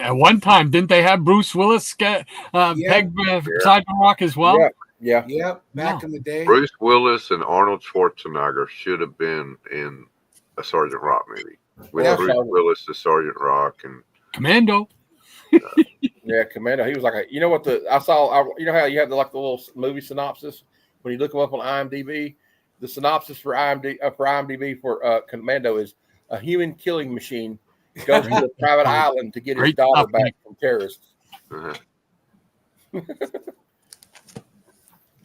At one time, didn't they have Bruce Willis peg Sergeant Rock as well? Yeah. Yep. Back in the day. Bruce Willis and Arnold Schwarzenegger should have been in a Sergeant Rock movie with Yeah, Bruce Sergeant. Willis as Sergeant Rock and Commando. Yeah, Commando. He was like you know what I saw. You know how you have the little movie synopsis when you look them up on IMDb. The synopsis for IMDb for Commando is a human killing machine goes to a private island to get his Great daughter stuff, back Nick. from terrorists.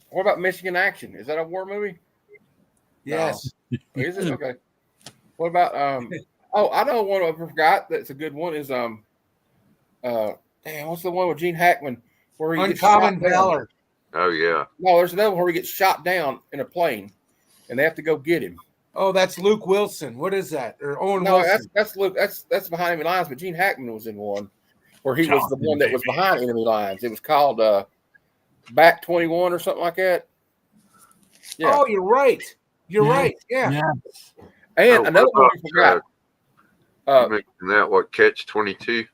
What about Michigan Action? Is that a war movie? Yes. Is it? Okay. What about oh, I know one I forgot that's a good one is damn, what's the one with Gene Hackman where he gets shot Uncommon down? Valor. Oh yeah. No, there's another one where he gets shot down in a plane and they have to go get him. Oh, that's Luke Wilson. What is that? Or Owen No, Wilson? that's Luke. That's Behind Enemy Lines, but Gene Hackman was in one where he was the one that was behind enemy lines. It was called Back 21 or something like that. Yeah. Oh, you're right. You're Yeah. right. Yeah. Yeah. And Oh, another what one we forgot. you mentioned that what Catch 22?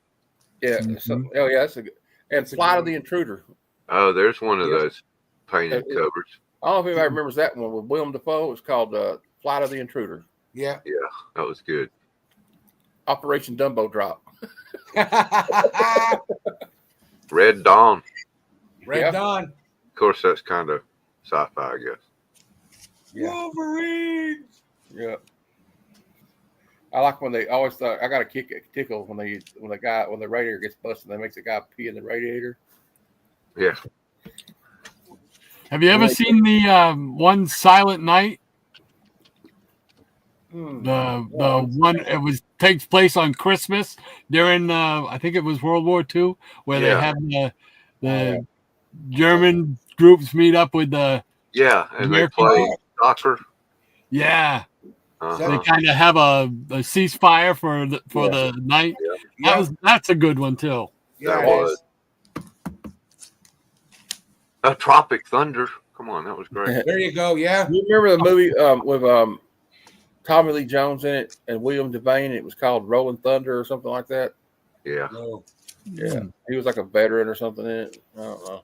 Yeah. So, oh yeah, that's a good. And Flight of the Intruder. Oh, there's one of Yeah. those painted Yeah. covers. I don't know if anybody remembers that one with Willem Dafoe. It was called Flight of the Intruder. Yeah. Yeah, that was good. Operation Dumbo Drop. Red Dawn. Red Yeah. Dawn. Of course, that's kind of sci-fi, I guess. Yeah. Wolverine. Yeah. I like when they always thought I got a tickle when the radiator gets busted, they makes the guy pee in the radiator. Yeah. Have you ever seen the one Silent Night? The one takes place on Christmas during I think it was World War II, where they have the German groups meet up with the and they play soccer. Yeah. Uh-huh. They kind of have a ceasefire for the night. Yeah. That's a good one too. Yeah, That was. Tropic Thunder. Come on, that was great. There you go. Yeah. You remember the movie with Tommy Lee Jones in it and William Devane? It was called Rolling Thunder or something like that. Yeah. No. Yeah. He was like a veteran or something in it. I don't know.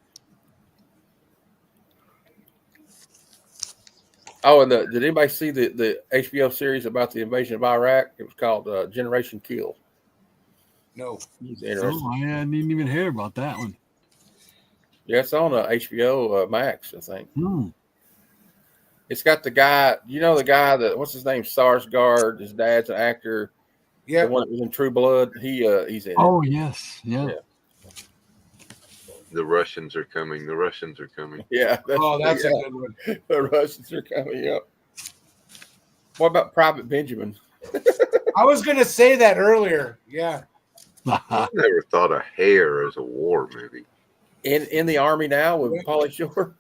Oh, and did anybody see the HBO series about the invasion of Iraq? It was called Generation Kill. No. It's interesting. Oh, I didn't even hear about that one. Yeah, it's on HBO Max, I think. Hmm. It's got the guy, the guy that what's his name, Sarsgaard. His dad's an actor. Yeah, the one that was in True Blood. He's in. Oh yes, yeah. The Russians are coming. The Russians are coming. Yeah. That's a good one. The Russians are coming up. What about Private Benjamin? I was gonna say that earlier. Yeah. I never thought of Hair as a war movie. In the Army now with Pauly Shore.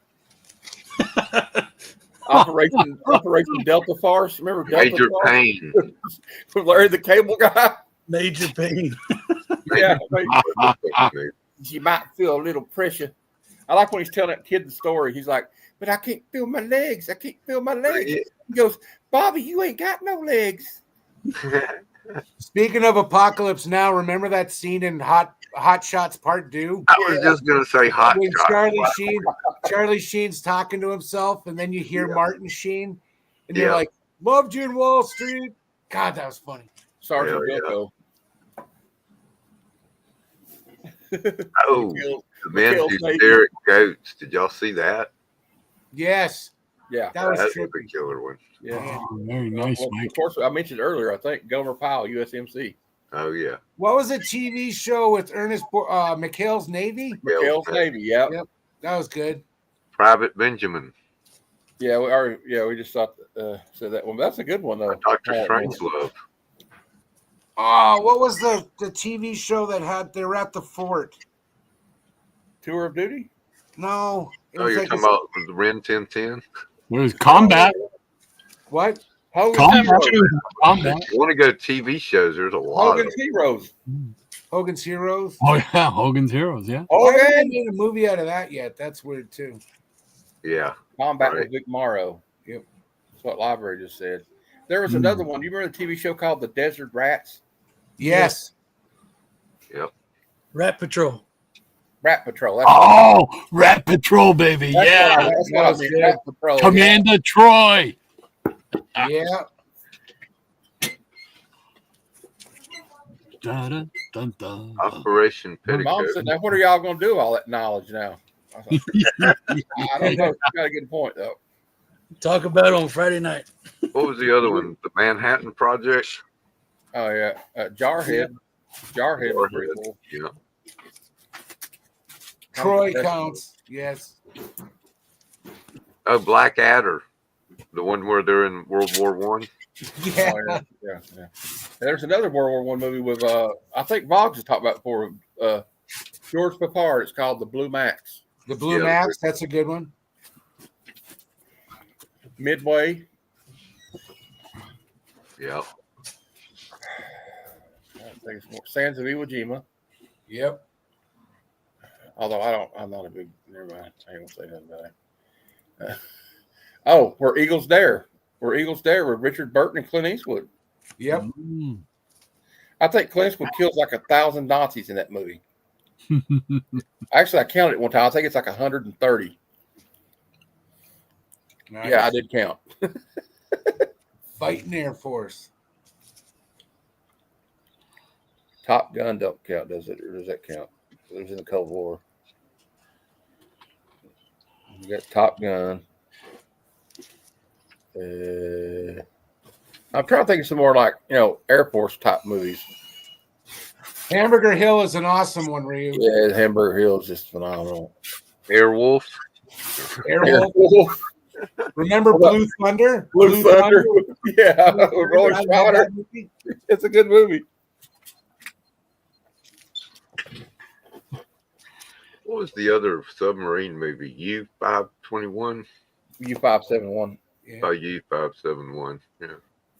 Operation Delta Force. Remember Delta Major Force? Payne. With Larry the Cable Guy. Major Payne. Yeah. You might feel a little pressure. I like when he's telling that kid the story. He's like, but I can't feel my legs. I can't feel my legs. He goes, Bobby, you ain't got no legs. Speaking of Apocalypse Now, remember that scene in Hot Shots Part 2? I was just gonna say Hot When Shot. Charlie Sheen's talking to himself, and then you hear Martin Sheen, and Yeah. they're like, "Loved you in Wall Street." God, that was funny. Sergeant Hell Bilko. Oh, Kills- the man kills who's Navy. Derek Goats. Did y'all see that? Yes, Yeah. that was That's a trippy. killer one. Yeah. Oh, very nice, Well, Mike. of course, I mentioned earlier, I think Gomer Pyle, USMC. Oh yeah. What was a TV show with Ernest McHale's Navy? McHale's Navy, yeah. Yep, that was good. Private Benjamin. Yeah, we just thought said that one. That's a good one though. Dr. Strangelove. Oh, what was the TV show that they were at the fort? Tour of Duty? No. It Oh, was you're like talking about the Ren 1010? There's Combat. what? Combat. Combat. If you want to go TV shows, there's a lot Hogan's of Heroes. Hogan's Heroes. Oh yeah, Hogan's Heroes. Yeah. Oh, I haven't made a movie out of that yet. That's weird too. Yeah. Combat Right. with Vic Morrow. Yep. That's what Library just said. There was another one. You remember the TV show called The Desert Rats? Yes. Yep. Rat Patrol. Rat Patrol. That's Oh, Rat Patrol, baby. that's Yeah. what that's what I mean. Rat Patrol. Commander Troy. Yeah. Dun, dun, dun, dun. Operation My mom Petticoat. said, now what are y'all going to do with all that knowledge now? I thought, I don't know. You got a good point, though. Talk about it on Friday night. What was the other one? The Manhattan Project? Oh, yeah. Jarhead. Jarhead was pretty cool. Yeah. Troy counts. Yes. Oh, Blackadder, the one where they're in World War One. Yeah. Oh, yeah. And there's another World War One movie with I think Boggs has talked about it before. George Papard. It's called The Blue Max. The Blue Yeah, Max, that's a good one. Midway. Yeah. I think it's more Sands of Iwo Jima. Yep. Although I'm not a big. Never mind. I ain't gonna say nothing about it. Oh, Where Eagles Dare. Where Eagles Dare with Richard Burton and Clint Eastwood. Yep. Mm. I think Clint Eastwood kills like 1,000 Nazis in that movie. Actually, I counted it one time. I think it's like 130. Nice. Yeah, I did count. Fighting Air Force. Top Gun don't count, does it? Or does that count? It was in the Cold War. You got Top Gun. I'm trying to think of some more like, Air Force type movies. Hamburger Hill is an awesome one, Ryu. Yeah, Hamburger Hill is just phenomenal. Airwolf. Airwolf. Remember Blue Thunder? Blue Thunder. Yeah, I Roy love Scheider. that movie. It's a good movie. What was the other submarine movie? U-521? U-571. Yeah. Oh, U-571. Yeah.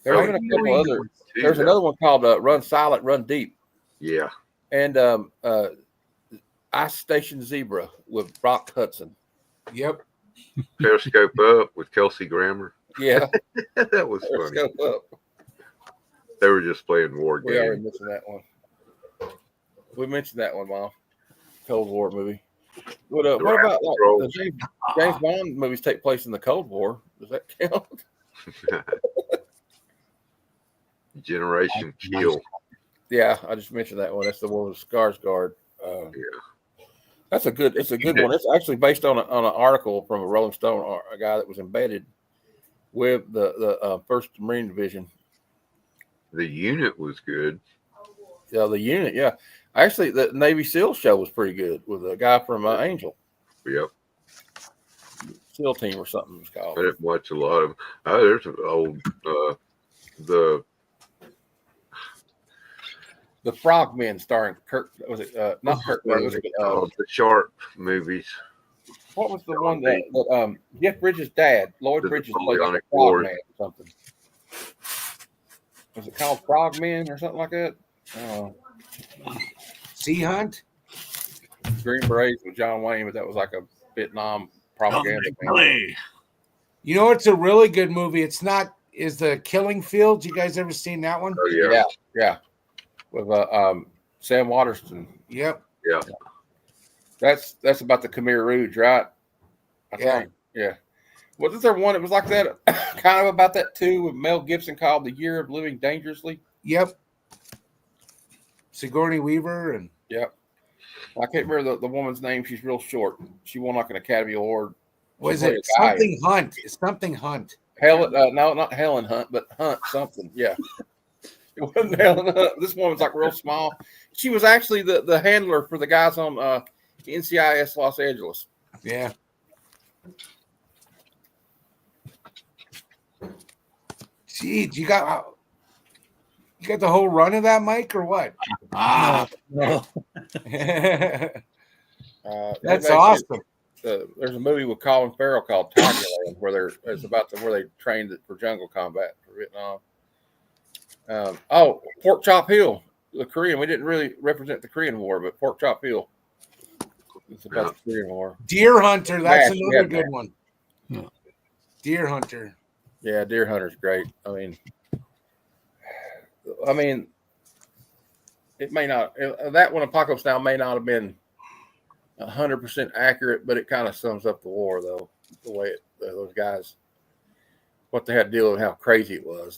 There's been a couple other. There's another one called Run Silent, Run Deep. Yeah. And Ice Station Zebra with Rock Hudson. Yep. Periscope Up with Kelsey Grammer. Yeah. That was funny. Periscope Up. They were just playing war We already games. mentioned that one. We mentioned that one, Mom. Cold War movie. What about like, the James Bond movies take place in the Cold War? Does that count? Generation Kill. Yeah, I just mentioned that one. That's the one with Skarsgård. Yeah. That's a good. It's a good one. It's actually based on an article from a Rolling Stone, a guy that was embedded with the First Marine Division. The Unit was good. Yeah, the unit. Yeah, actually, the Navy SEAL show was pretty good with a guy from Angel Yep. SEAL Team or something it was I called. didn't watch a lot of them. Oh, there's an old The Frogmen starring Kirk. Was it not Kirk? what Was was it, it called? The Sharp movies. what was the one that Jeff Bridges' dad, Lloyd The Bridges, played like a Napoleonic Wars. Frogman or something? Was it called Frogmen or something like that? Sea Hunt. Green Berets with John Wayne, but that was like a Vietnam propaganda thing. You know, it's a really good movie. It's not. Is the Killing Fields? You guys ever seen that one? Oh yeah. Yeah. With Sam Waterston. Yep. Yeah. That's about the Khmer Rouge, right? I Yeah. think. Yeah. Wasn't there one that was like that, kind of about that too, with Mel Gibson called The Year of Living Dangerously? Yep. Sigourney Weaver and Yep. I can't remember the woman's name. She's real short. She won like an Academy Award. was She played it a guy. something Hunt? It's something Hunt. Helen, no, not Helen Hunt, but Hunt something. Yeah. It wasn't Helen Hunt. This woman's like real small. She was actually the handler for the guys on NCIS Los Angeles. Yeah. Gee, you got the whole run of that, Mike, or what? No. That's awesome. There's a movie with Colin Farrell called Tigerland where it's about where they trained for jungle combat for Vietnam. Pork Chop Hill, the Korean. We didn't really represent the Korean War, but Pork Chop Hill. It's about the Korean War. Deer Hunter, that's Max, another yeah, good Max. one. Yeah. Deer Hunter. Yeah, Deer Hunter's great. I mean, it may not. That one, Apocalypse Now, may not have been 100% accurate, but it kind of sums up the war, though. The way those guys, what they had to deal with, how crazy it was.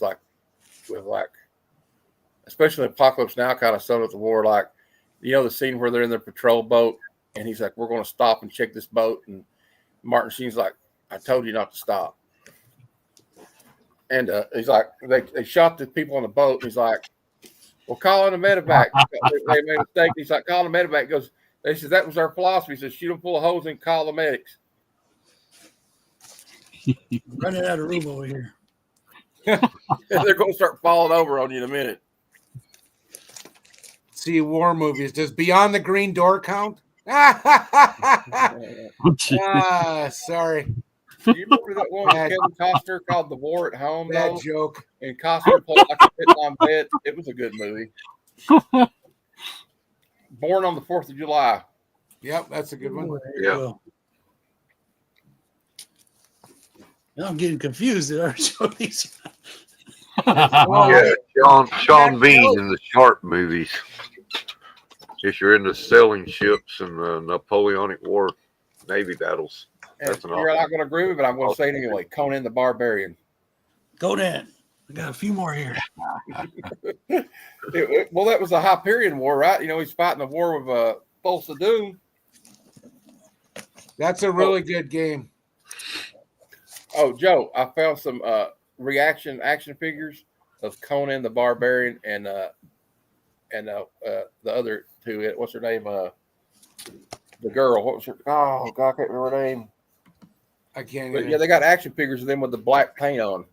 Especially Apocalypse Now, kind of summed up the war. Like, the scene where they're in their patrol boat, and he's like, "We're going to stop and check this boat," and Martin Sheen's like, "I told you not to stop." And he's like, they shot the people on the boat. And he's like, "Well, call in a medevac." They made a mistake. He's like, "Call in a medevac." He goes, they said that was our philosophy. He says, "Shoot them full of holes and call the medics." Running out of room over here. They're going to start falling over on you in a minute. See war movies. Does Beyond the Green Door count? Ah, sorry. Do you remember that one with Bad- Kevin Costner called The War at Home, Bad though? joke. And Costner played like a Vietnam vet. It was a good movie. Born on the 4th of July. Yep, that's a good one. Ooh, there you Yeah. go. Now I'm getting confused at our show these. Yeah, Sean Bean in the Sharp movies. If you're into sailing ships and the Napoleonic War, Navy battles. And That's an you're awesome- not going to agree with it, but I'm going to say it anyway. Conan the Barbarian. Go Dan. I got a few more here. Well, that was the Hyperion War, right? You know, he's fighting the war with Thulsa Doom. That's a really good game. Oh, Joe, I found some reaction action figures of Conan the Barbarian and the other two. What's her name? The girl. What was her? Oh God, I can't remember her name. I can't. But Even. yeah, they got action figures of them with the black paint on.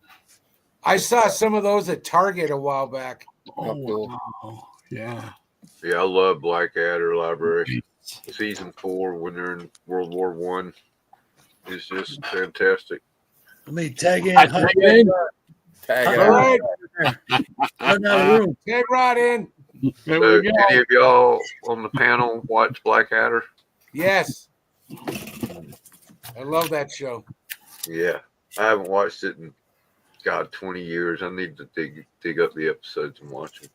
I saw some of those at Target a while back. Oh, cool. wow. Yeah. Yeah, I love Blackadder Library. Season 4 when they're in World War One is just fantastic. Let me tag in. I tag in. Tag All it All out. right, Run out of room. get right in. There So, we go. any of y'all on the panel watch Blackadder? Yes, I love that show. Yeah, I haven't watched it in 20 years. I need to dig up the episodes and watch them.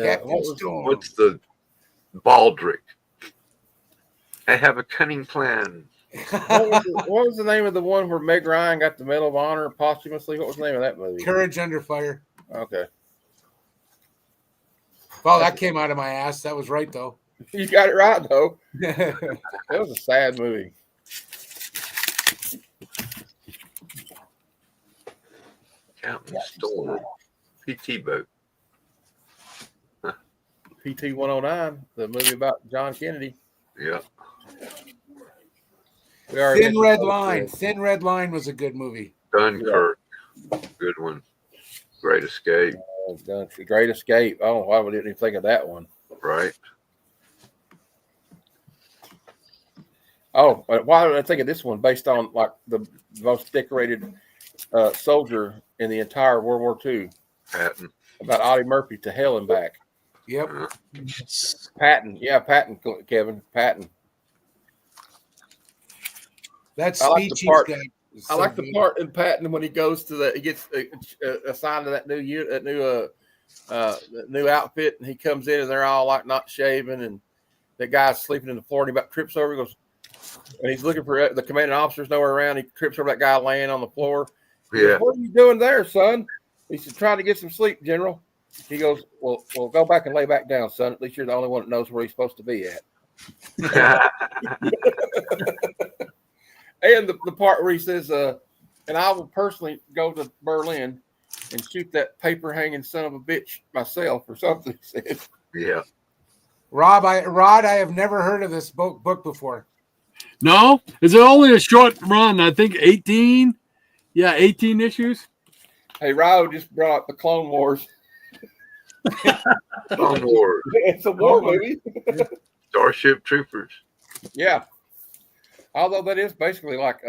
Captain Storm. What's the Baldric? I have a cunning plan. What was the name of the one where Meg Ryan got the Medal of Honor posthumously? What was the name of that movie? Courage Under Fire. Okay. Well, that came out of my ass. That was right though. You got it right, though. That was a sad movie. Captain Storm. PT boat. PT 109, the movie about John Kennedy. Yeah. We already Thin mentioned Red those Line. two. Thin Red Line was a good movie. Dunkirk. Good one. Great Escape. The Great Escape. Oh, why didn't even think of that one? Right. Oh, why did I think of this one? Based on like the most decorated soldier in the entire World War II, Patton. about Audie Murphy to hell and back. Yep. Patton, yeah, Patton, Kevin, Patton. That I like the speech he's part- got. is I so like the good. part in Patton when he goes to he gets assigned to that new outfit, and he comes in and they're all like not shaven, and the guy's sleeping in the floor, and he about trips over. He goes, and he's looking for the commanding officer's nowhere around. He trips over that guy laying on the floor. He goes, Yeah. what are you doing there, son? He said, trying to get some sleep, General. He goes, well, go back and lay back down, son. At least you're the only one that knows where he's supposed to be at. And the part where he says, and I will personally go to Berlin and shoot that paper hanging son of a bitch myself or something. He said. Yeah. Rod, I have never heard of this book before. No, it's only a short run. I think 18. Yeah, 18 issues. Hey, Ryo just brought up the Clone Wars. Clone Wars. It's a war movie. Starship Troopers. Yeah. Although that is basically like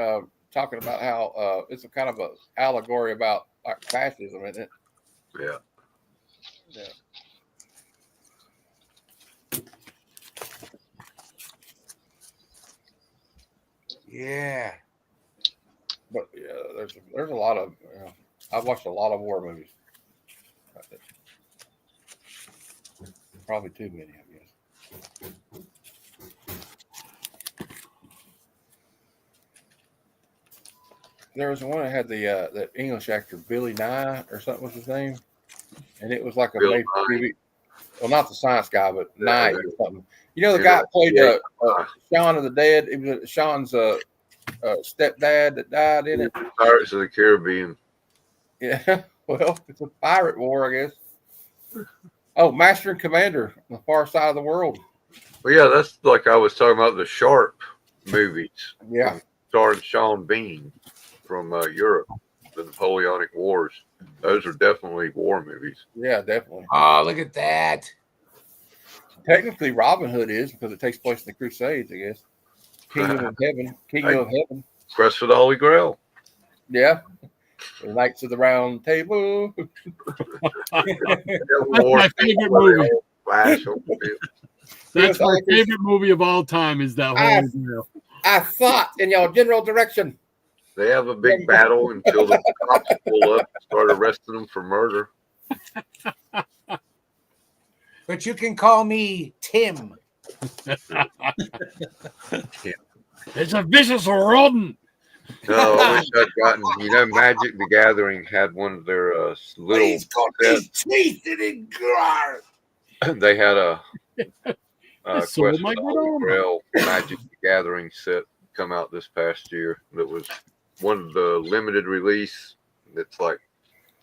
talking about how it's a kind of a allegory about like fascism, isn't it? Yeah. Yeah. Yeah. But yeah, there's a lot of I've watched a lot of war movies. Probably too many, I guess. There was one that had that English actor Billy Nye or something was his name, and it was like a Bill made Nye. TV. Well, not the science guy, but Yeah, Nye yeah. or something. You know the Yeah. guy that played Yeah. Shaun of the Dead. It was Sean's stepdad that died in it. Pirates of the Caribbean. Yeah, well, it's a pirate war, I guess. Oh, Master and Commander, on the far side of the world. Well, yeah, that's like I was talking about the Sharp movies. Yeah. Starring Sean Bean from Europe, the Napoleonic Wars. Those are definitely war movies. Yeah, definitely. Oh, look at that. Technically, Robin Hood is because it takes place in the Crusades, I guess. Kingdom of Heaven. Kingdom of Heaven. Quest for the Holy Grail. Yeah. The Knights of the Round Table. That's my favorite movie. That's my favorite movie of all time. Is that Holy Grail? I thought in your general direction. They have a big battle until the cops pull up and start arresting them for murder. But you can call me Tim. It's a vicious rodent. No, I wish I'd gotten, Magic the Gathering had one of their little He's got his teeth in it. they had a That's Quest so for my the good Holy armor. Grail Magic the Gathering set come out this past year. That was one of the limited release. It's like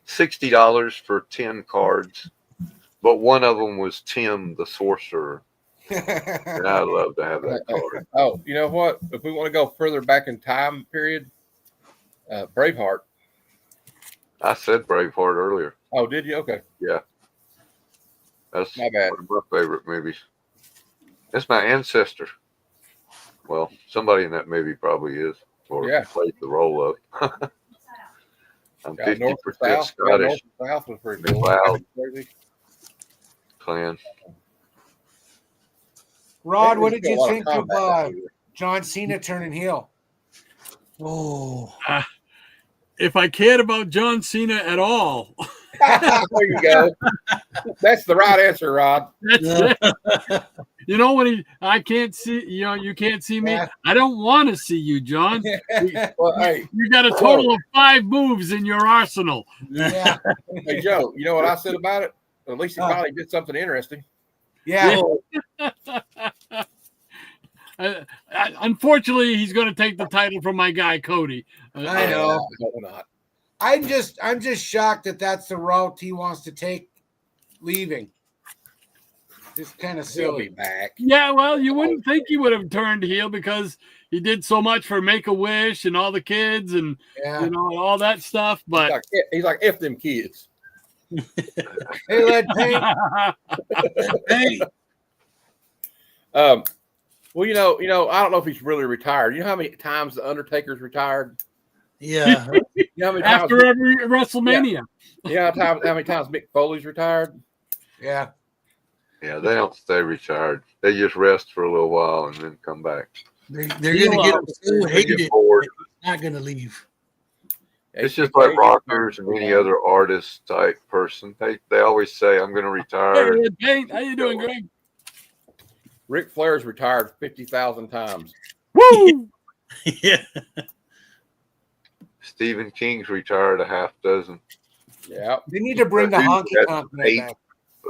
$60 for 10 cards, but one of them was Tim the Sorcerer, and I'd love to have that card. Oh, you know what? If we want to go further back in time period, Braveheart. I said Braveheart earlier. Oh, did you? Okay. Yeah, that's My bad. one of my favorite movies. That's my ancestor. Well, somebody in that movie probably is, or Yeah. played the role of. I'm Yeah, North 50% and South. Yeah, Scottish. North and South was pretty The cool. Cloud Crazy. clan. Rod, what did There's a you lot think of combat down here. John Cena turning heel? Oh, If I cared about John Cena at all, There you go. That's the right answer, Rod. that's it. You know when I can't see, you can't see me. Yeah. I don't want to see you, John. Well, hey, You got a total of 5 moves in your arsenal. Yeah. hey, Joe, you know what I said about it? At least he finally did something interesting. Yeah. Unfortunately, he's going to take the title from my guy Cody. I know. No, not. I'm just shocked that that's the route he wants to take, leaving. Just kind of He'll be silly. back. Yeah, well, you wouldn't think he would have turned heel because he did so much for Make-A-Wish and all the kids and Yeah. all that stuff. But He's like F them kids. Hey, Lead Paint. hey, Well, you know, I don't know if he's really retired. You know how many times the Undertaker's retired? yeah. You know how many times? after every WrestleMania, You know how many times Mick Foley's retired? Yeah. Yeah, they don't stay retired. They just rest for a little while and then come back. They're gonna get so They hated. get bored. Not gonna leave. It's just like rockers and any other artist type person. They always say, "I'm going to hey, retire." Lead Paint, how you doing, Greg? Ric Flair's retired 50,000 times. Woo! Yeah. Stephen King's retired a half dozen. Yeah. They need to bring the honky That's tonk eight. back.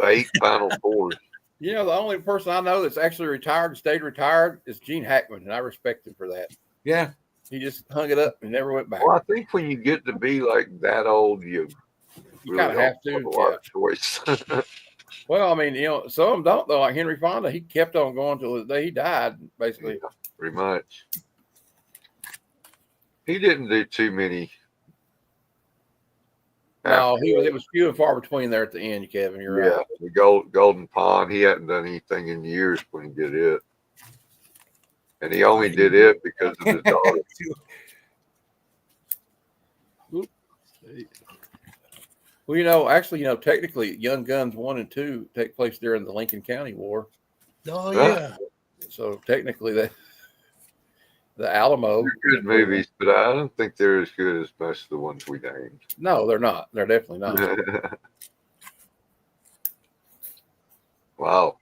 8 Final Fours. You know, the only person I know that's actually retired and stayed retired is Gene Hackman, and I respect him for that. Yeah. He just hung it up and never went back. Well, I think when you get to be like that old, you You kinda have to, a lot of choice. Well, I mean, you know, some of them don't though. Like Henry Fonda, he kept on going till the day he died, basically. Pretty much. He didn't do too many. No, it was few and far between there at the end, Kevin. You're Yeah, right. the Golden Pond. He hadn't done anything in years when he did it, and he only did it because of his daughter. Well, you know, actually, you know, technically, Young Guns 1 and 2 take place during the Lincoln County War. Oh yeah. So technically, the Alamo. They're good movies, but I don't think they're as good as most of the ones we named. No, they're not. They're definitely not. Wow,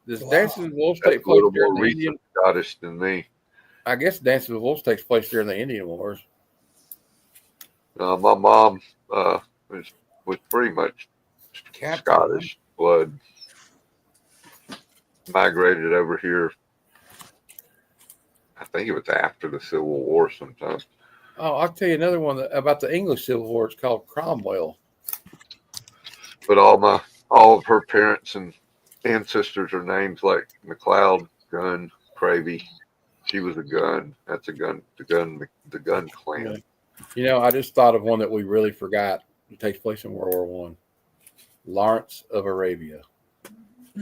Does Wow. Dancing with Wolves that's take a place little during more the recent Indian? Scottish than me. I guess Dancing with Wolves takes place during the Indian Wars. My mom was pretty much Captain, Scottish blood. Migrated over here. I think it was after the Civil War sometime. Oh, I'll tell you another one about the English Civil War. It's called Cromwell. But all of her parents and ancestors are names like McLeod, Gunn, Cravey. She was a gun. That's a gun. The gun clan. You know, I just thought of one that we really forgot. It takes place in World War One. Lawrence of Arabia.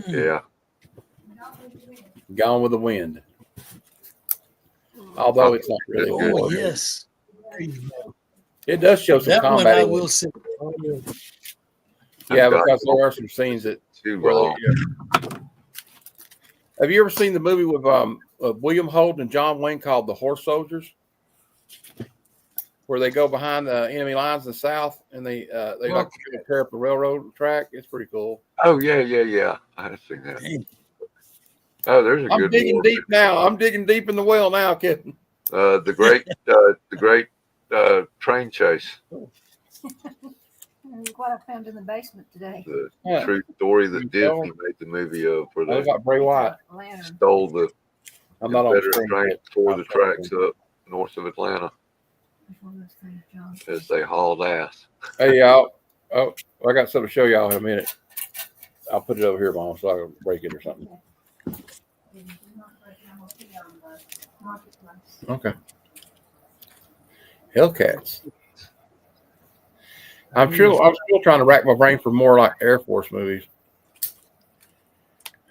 Yeah. Gone with the Wind. Although it's not really. Oh war. yes, It does show some that one combat. I will say. Yeah, because there are some scenes that. Too Well, long. yeah. Have you ever seen the movie with William Holden and John Wayne called The Horse Soldiers, where they go behind the enemy lines in the South and they like tear up the railroad track? It's pretty cool. Oh yeah. I have seen that. Oh, there's a I'm good. digging war. deep now. I'm digging deep in the well now, kid. The great train chase. What I found in the basement today. The Yeah. true story that You Disney know? made the movie of, where I they got Bray Wyatt. Lantern. stole the I'm not on Confederate screen train yet. before the tracks up north of Atlanta Which one of those things, John? as they hauled ass. Hey, y'all. Oh, I got something to show y'all in a minute. I'll put it over here, Mom, so I can break it or something. Okay. Hellcats. I'm still trying to rack my brain for more like Air Force movies.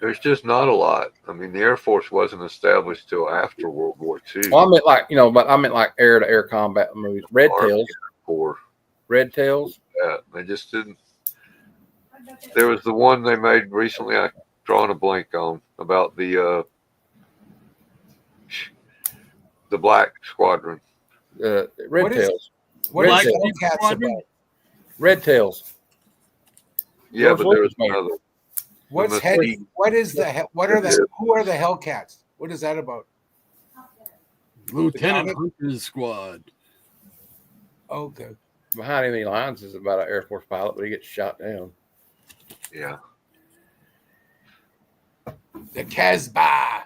There's just not a lot. I mean, the Air Force wasn't established till after World War II. Well, I meant like, but I meant like air to air combat movies. Red Tails. Or Red Tails. that. They just didn't. There was the one they made recently. I drawn a blank on about the Black Squadron. Red What is- Tails. What Red is Tails. Hellcats Squadron? about? Red Tails. Yeah, George but there was Lucas made it. another. What's The head? Mystique. What is the? What are the? Who are the Hellcats? What is that about? Lieutenant comic? Hunter's Squad. Okay. Behind Enemy Lines is about an Air Force pilot, but he gets shot down. Yeah. The Casbah.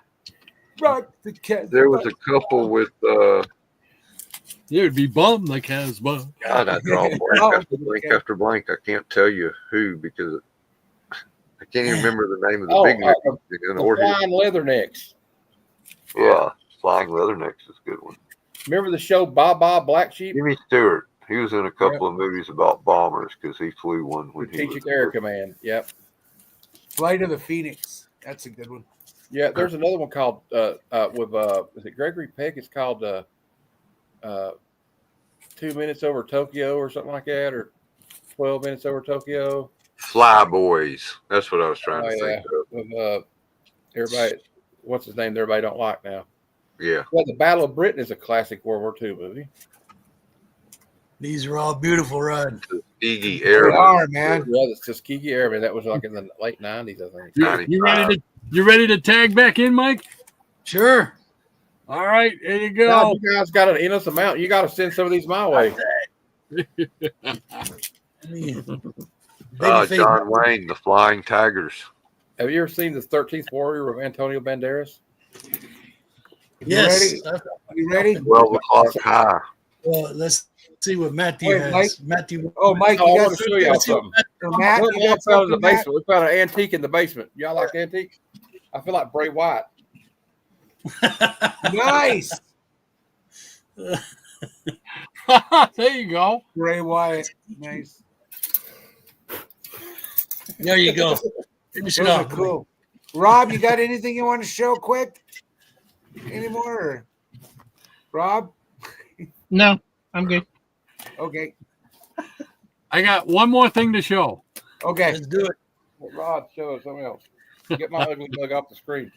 Rock the Casbah. There was a couple with You'd be bummed like Casbah. God, I draw blank Oh, after blank okay. after blank. I can't tell you who because I can't even remember the name of the Oh, big neck. The Flying Leathernecks. Yeah, Flying Leathernecks is a good one. Remember the show Baba Black Sheep? Jimmy Stewart. He was in a couple of movies about bombers because he flew one when he was Strategic Air Command. Yep. Flight of the Phoenix. That's a good one. Yeah, there's another one called with is it Gregory Peck? It's called 2 Minutes Over Tokyo or something like that, or 12 Minutes Over Tokyo. Fly Boys. That's what I was trying Oh to yeah, think of. with everybody. What's his name? That everybody don't like now. Yeah. Well, the Battle of Britain is a classic World War II movie. These are all beautiful rides. Iggy They Airman. are, man. Yeah, it's Tuskegee Airmen. That was like in the late 90s, I think. You ready to tag back in, Mike? Sure. All right, there you God, go. you guys got an endless amount. You got to send some of these my way. I mean, John Wayne, the Flying Tigers. Have you ever seen the 13th Warrior of Antonio Banderas? yes. Are you ready? 12 o'clock high. Well, let's see what Matthew Wait, has. Mike? Matthew. Oh, Mike, Oh, I you got want to show y'all something. something? Matt, Look, you we got found in the something, Matt? basement. We found an antique in the basement. Y'all like antiques? I feel like Bray Wyatt. Nice. There you go. Bray Wyatt. Nice. There you go. Finish it Those are off. cool. Rob, you got anything you want to show quick? Anymore? Or? Rob? No, I'm good. Okay. I got one more thing to show. Okay. Let's do it. Rod, show us something else. Get my ugly bug off the screen.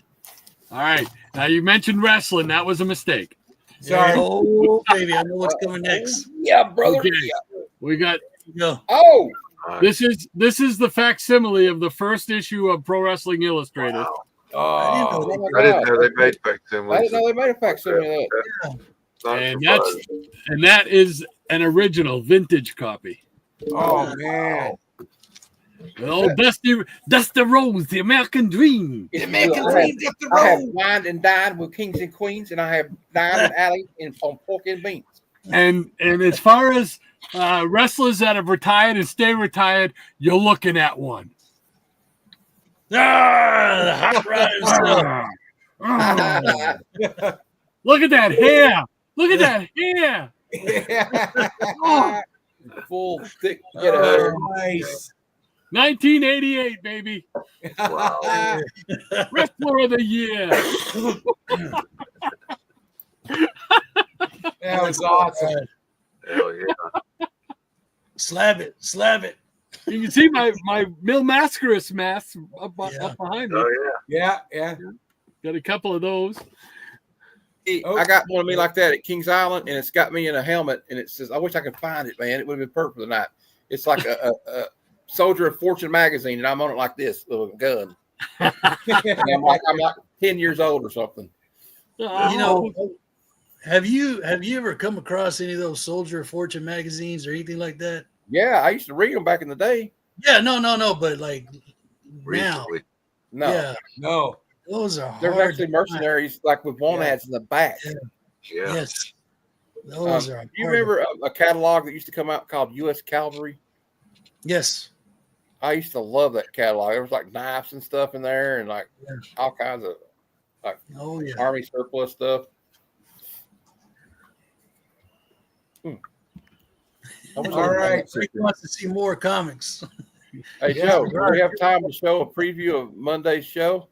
All right. Now you mentioned wrestling. That was a mistake. Sorry. Oh, baby. I know what's coming next. Yeah, brother. Okay. Yeah. We got Go. Oh, this is the facsimile of the first issue of Pro Wrestling Illustrated. I didn't know oh I my didn't God. know they made I facsimiles. didn't know they made a facsimile of that. Not And surprising. that is an original vintage copy. Oh, man. Oh, Dusty Rose, the American Dream. The American I Dream up the I have road. wined and dined with kings and queens, and I have dined and alley on pork and beans. And as far as wrestlers that have retired and stay retired, you're looking at one. Ah, the hot rod himself. Oh, look at that hair. Look at that hair. Oh, Full thick head of hair. Nice. 1988, baby. Wow. Wrestler of the year. That was awesome. Hell yeah. Slab it. Slab it. You can see my Mil Mascaris mask up behind me. Oh yeah. Yeah. Got a couple of those. I got one of me like that at Kings Island, and it's got me in a helmet, and it says, "I wish I could find it, man. It would have been perfect for the night." It's like a Soldier of Fortune magazine, and I'm on it like this with a gun. And I'm like 10 years old or something. You know, have you ever come across any of those Soldier of Fortune magazines or anything like that? Yeah, I used to read them back in the day. Yeah, no, but like now, Recently. No, yeah, No. those are there's hard actually to mercenaries like with want Yeah. ads in the back. Yeah. Yeah. find. Yes, those are. You hard to- remember a catalog that used to come out called U.S. Cavalry? Yes. I used to love that catalog. There was like knives and stuff in there, and like Yeah. all kinds of Oh yeah. army surplus stuff. I wish I All could right. find that Rick picture. wants to see more comics. Hey Yeah, Joe, do we have time to show a preview of Monday's show?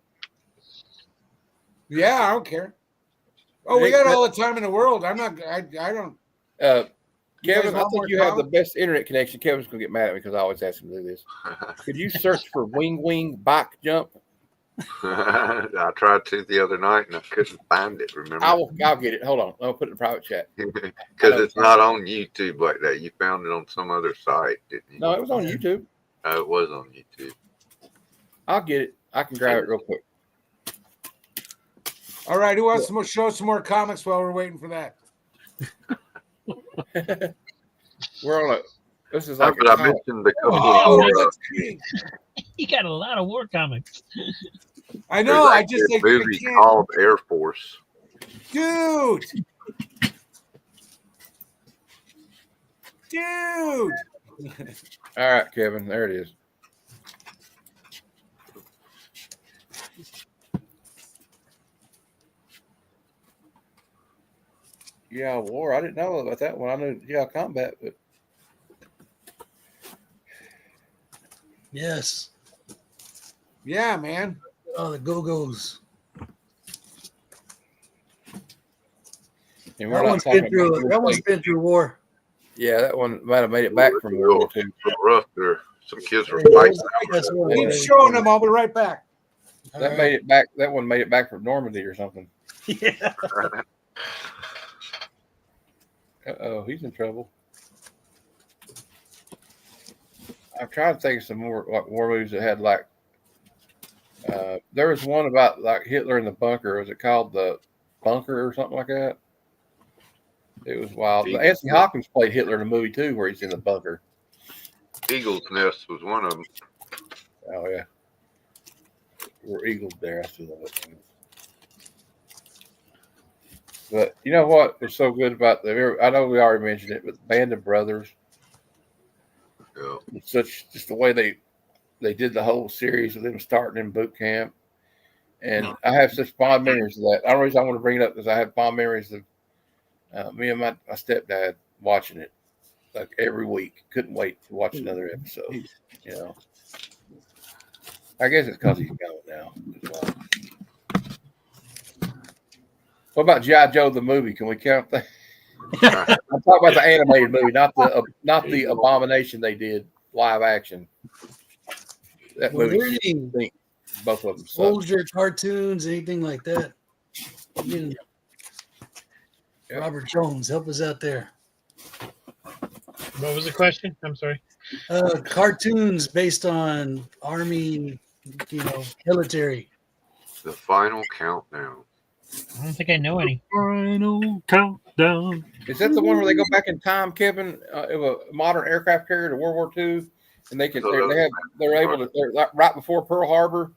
Yeah, I don't care. Oh, we got all the time in the world. I don't. You guys Kevin, I want more think you have the comics? best internet connection. Kevin's gonna get mad at me because I always ask him to do this. Could you search for wing bike jump? I tried to the other night and I couldn't find it. Remember? I'll get it. Hold on, I'll put it in private chat. Because it's not on YouTube like that. You found it on some other site, didn't you? No, it was on YouTube. It was on YouTube. I'll get it. I can grab it real quick. All right. Who wants to show some more comics while we're waiting for that? We're on a. This is That's like what a I mentioned a couple Oh, of that's great. You got a lot of war comics. I know. I just a like I movie can't. called Air Force. Dude. Dude. All right, Kevin. There it is. Yeah, war. I didn't know about that one. I knew combat, but Yes. Yeah, man. Oh, the Go-Go's. and we're That not one's talking been through. about That one's been through war. Yeah, that one might have made it back from World War II. Rough there. Some kids were Yeah, fighting. that's over what that. Keep it is. showing them. I'll be right back. That made it back. That one made it back from Normandy or something. Yeah. Oh, he's in trouble. I'm trying to think of some more like war movies that had like. There was one about like Hitler in the bunker. Was it called The Bunker or something like that? It was wild. Anthony Hopkins played Hitler in the movie too, where he's in the bunker. Eagle's Nest was one of them. Oh yeah, we're eagles there. I still love it. But you know what was so good about the? I know we already mentioned it, but Band of Brothers. Yeah. It's such just the way they did the whole series of them starting in boot camp, and I have such fond memories of that. The only reason I want to bring it up is I have fond memories of me and my stepdad watching it like every week. Couldn't wait to watch another episode. You know, I guess it's because he's gone now as well. What about G.I. Joe the movie? Can we count that? I'm talking about the animated movie, not the abomination they did live action. That Were there movie, any both of them. Sucked. soldier cartoons, anything like that? I mean, Robert Jones, help us out there. What was the question? I'm sorry. Cartoons based on army, military. The Final Countdown. I don't think I know any. Final countdown. Is that the one where they go back in time, Kevin? Of a modern aircraft carrier to World War II, and they're able to they're right before Pearl Harbor.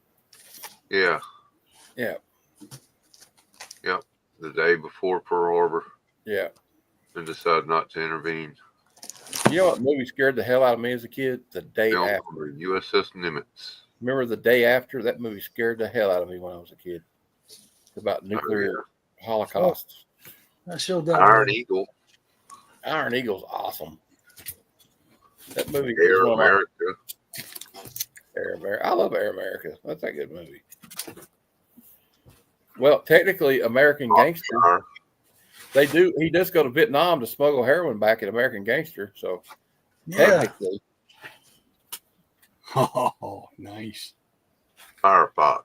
Yeah. Yeah. Yep. The day before Pearl Harbor. Yeah. And decided not to intervene. You know what movie scared the hell out of me as a kid? The Day After. USS Nimitz. Remember The Day After? That movie scared the hell out of me when I was a kid. about nuclear holocaust. I showed that. Iron one. Eagle, Iron Eagle's awesome. That movie is Air one of my America. Air America. I love Air America. That's a good movie. Well, technically, American Gangster. They do. He does go to Vietnam to smuggle heroin back in American Gangster. So Yeah. technically, Oh, nice. Firefox,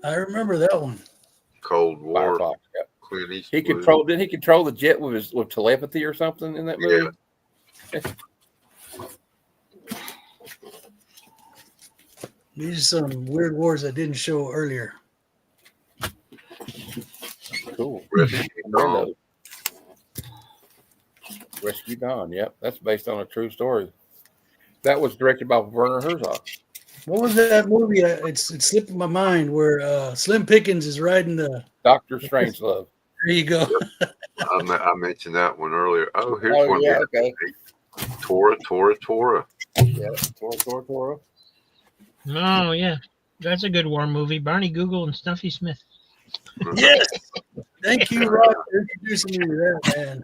I remember that one. Cold War, Firefox. Yeah. Clint He Eastwood. controlled. Didn't he control the jet with telepathy or something in that movie? These are some weird wars that didn't show earlier. Cool. Rescue Dawn. Rescue Dawn. Yep, that's based on a true story. That was directed by Werner Herzog. What was that movie? It's slipping my mind where Slim Pickens is riding the. Doctor Strangelove. There you go. I mentioned that one earlier. Oh, here's Oh, one. yeah, here. okay. Tora. Yeah, Tora. Oh yeah, that's a good war movie. Barney Google and Stuffy Smith. Yes. Thank you, Rob, for introducing me to that, man.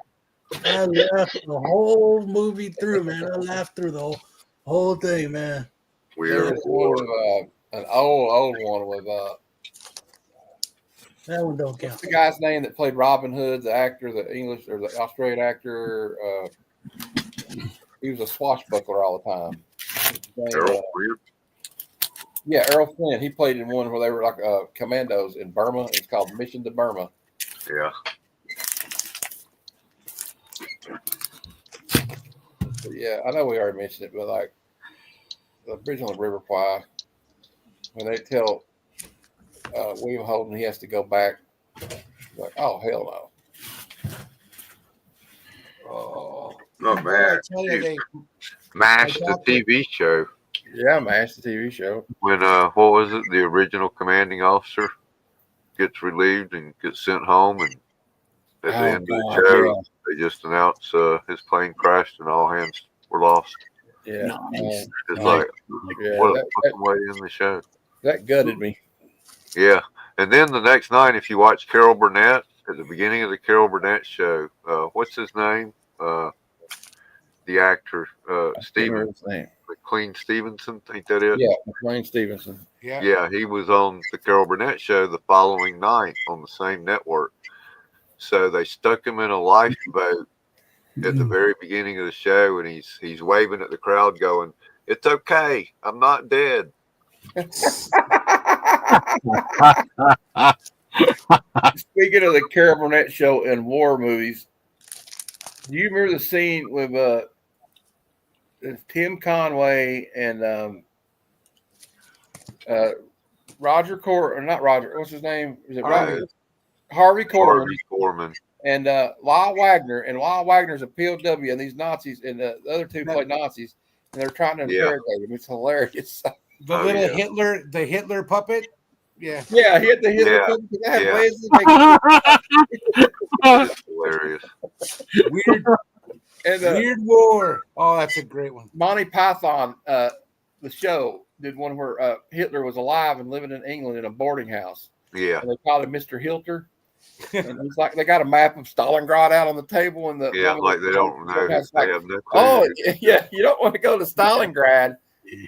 I laughed the whole movie through, man. I laughed through the whole thing, man. Weird There's War. one with, an old one with That one don't what's count. the guy's name that played Robin Hood, the actor, the English or the Australian actor. He was a swashbuckler all the time. His name, Errol Weird. yeah, Errol Flynn. He played in one where they were like commandos in Burma. It's called Mission to Burma. Yeah. But yeah, I know we already mentioned it, but like the original River Kwai, when they tell William Holden he has to go back, like, oh hell no. Oh Oh man. I tell you, they, MASH, the TV show. yeah, MASH, the TV show. When what was it? The original commanding officer gets relieved and gets sent home, and at the Oh, end of the God, show, yeah. they just announce his plane crashed and all hands were lost. Yeah, Nice. It's Nice. like yeah, what a that, fucking way to end the show. that gutted me. Yeah, and then the next night, if you watch Carol Burnett at the beginning of the Carol Burnett show, what's his name? The actor Steven McLean Stevenson. Ain't that it? Yeah, McLean Stevenson. yeah. Yeah, he was on the Carol Burnett show the following night on the same network. So they stuck him in a lifeboat at the very beginning of the show, and he's waving at the crowd, going, "It's okay, I'm not dead." Speaking of the Carol Burnett show and war movies, do you remember the scene with Tim Conway and Roger or not Roger? What's his name? Is it Harvey Korman? Harvey Korman. And Lyle Wagner, and Lyle Wagner's a POW, and these Nazis, and the other two play Nazis, and they're trying to interrogate him. It's hilarious. The little Hitler puppet. Yeah. Yeah, he had the Hitler Yeah. puppet. They had Yeah. ways to make It's hilarious. Weird, and weird war. Oh, that's a great one. Monty Python, the show, did one where Hitler was alive and living in England in a boarding house. Yeah. And they called him Mr. Hilter. And it's like they got a map of Stalingrad out on the table, and Yeah, like they don't know. It's They like, have no clue. oh yeah, you don't want to go to Stalingrad. You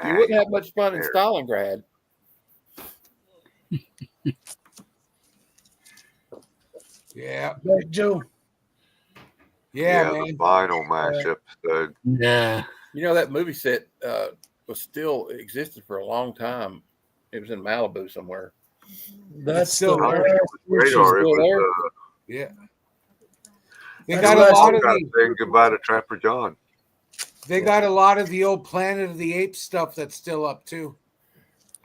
Man, wouldn't have much fun in Stalingrad. Yeah. Back, Joe. Yeah, the man. final MASH episode. Yeah. You know that movie set was still existed for a long time. It was in Malibu somewhere. That's still the I don't there. think it was radar. It still there? was Yeah. They That's got the a last lot of saying goodbye to Trapper John. they got a lot of the old Planet of the Apes stuff that's still up too.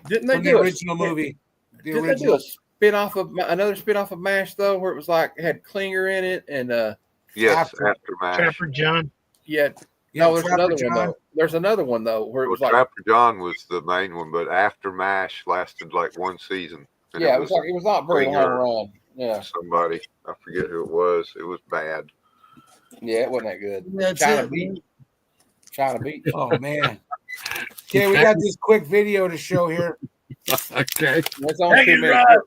Didn't they From do the a- original movie. The Didn't they do original. a spin-off of another spin-off of MASH though, where it was like it had Klinger in it, and Yes, After- after MASH. Trapper John. yeah. Yeah, No, there's Trapper another John. one though. There's another one though where it Well, was like Trapper John was the main one, but after MASH lasted like one season. And it was not very long Klinger. run. Yeah, somebody. I forget who it was. It was bad. yeah, it wasn't that good. That's China it, Beach. man. China Beach. Oh man. Okay, we got this quick video to show here. Okay. That's only Thank 2 you, minutes. Rob.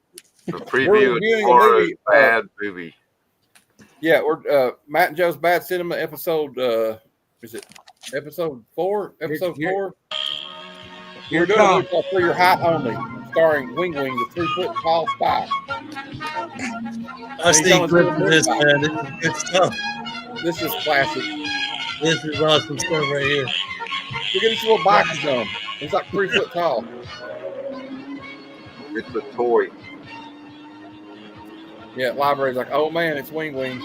The We're preview reviewing a for movie, a bad movie. Yeah, we're Matt and Joe's Bad Cinema episode. Is it episode 4? Episode Here- 4. Here We're it doing a movie comes. called For Your Height Only, starring Wing Wing, the 3-foot tall spy. I've He's seen on clips his of this, motorbike. man. This is good stuff. This is classic. This is awesome stuff right here. Look at this little bike he's on. He's like 3 foot tall. It's a toy. Yeah, library's like, oh man, it's Wing Wing.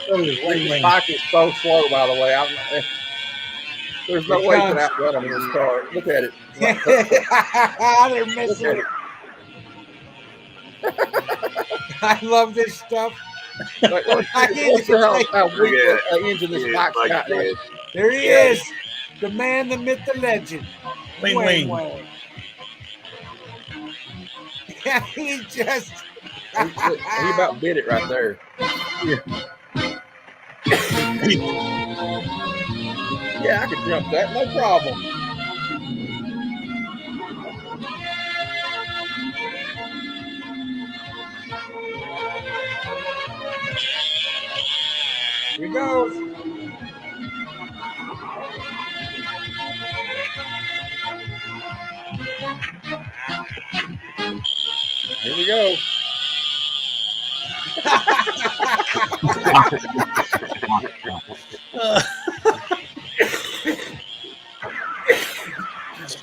The bike is so slow, by the way. There's no way you can outrun him in this car. Look at it. Like, They're look missing at it. it. I love this stuff. Like, look how weak the engine this Yeah, bike's like got. that. There he is. The man, the myth, the legend. Wing Wing. Yeah, he just. He about bit it right there. Yeah, I could jump that, no problem. Here he goes. Here we go.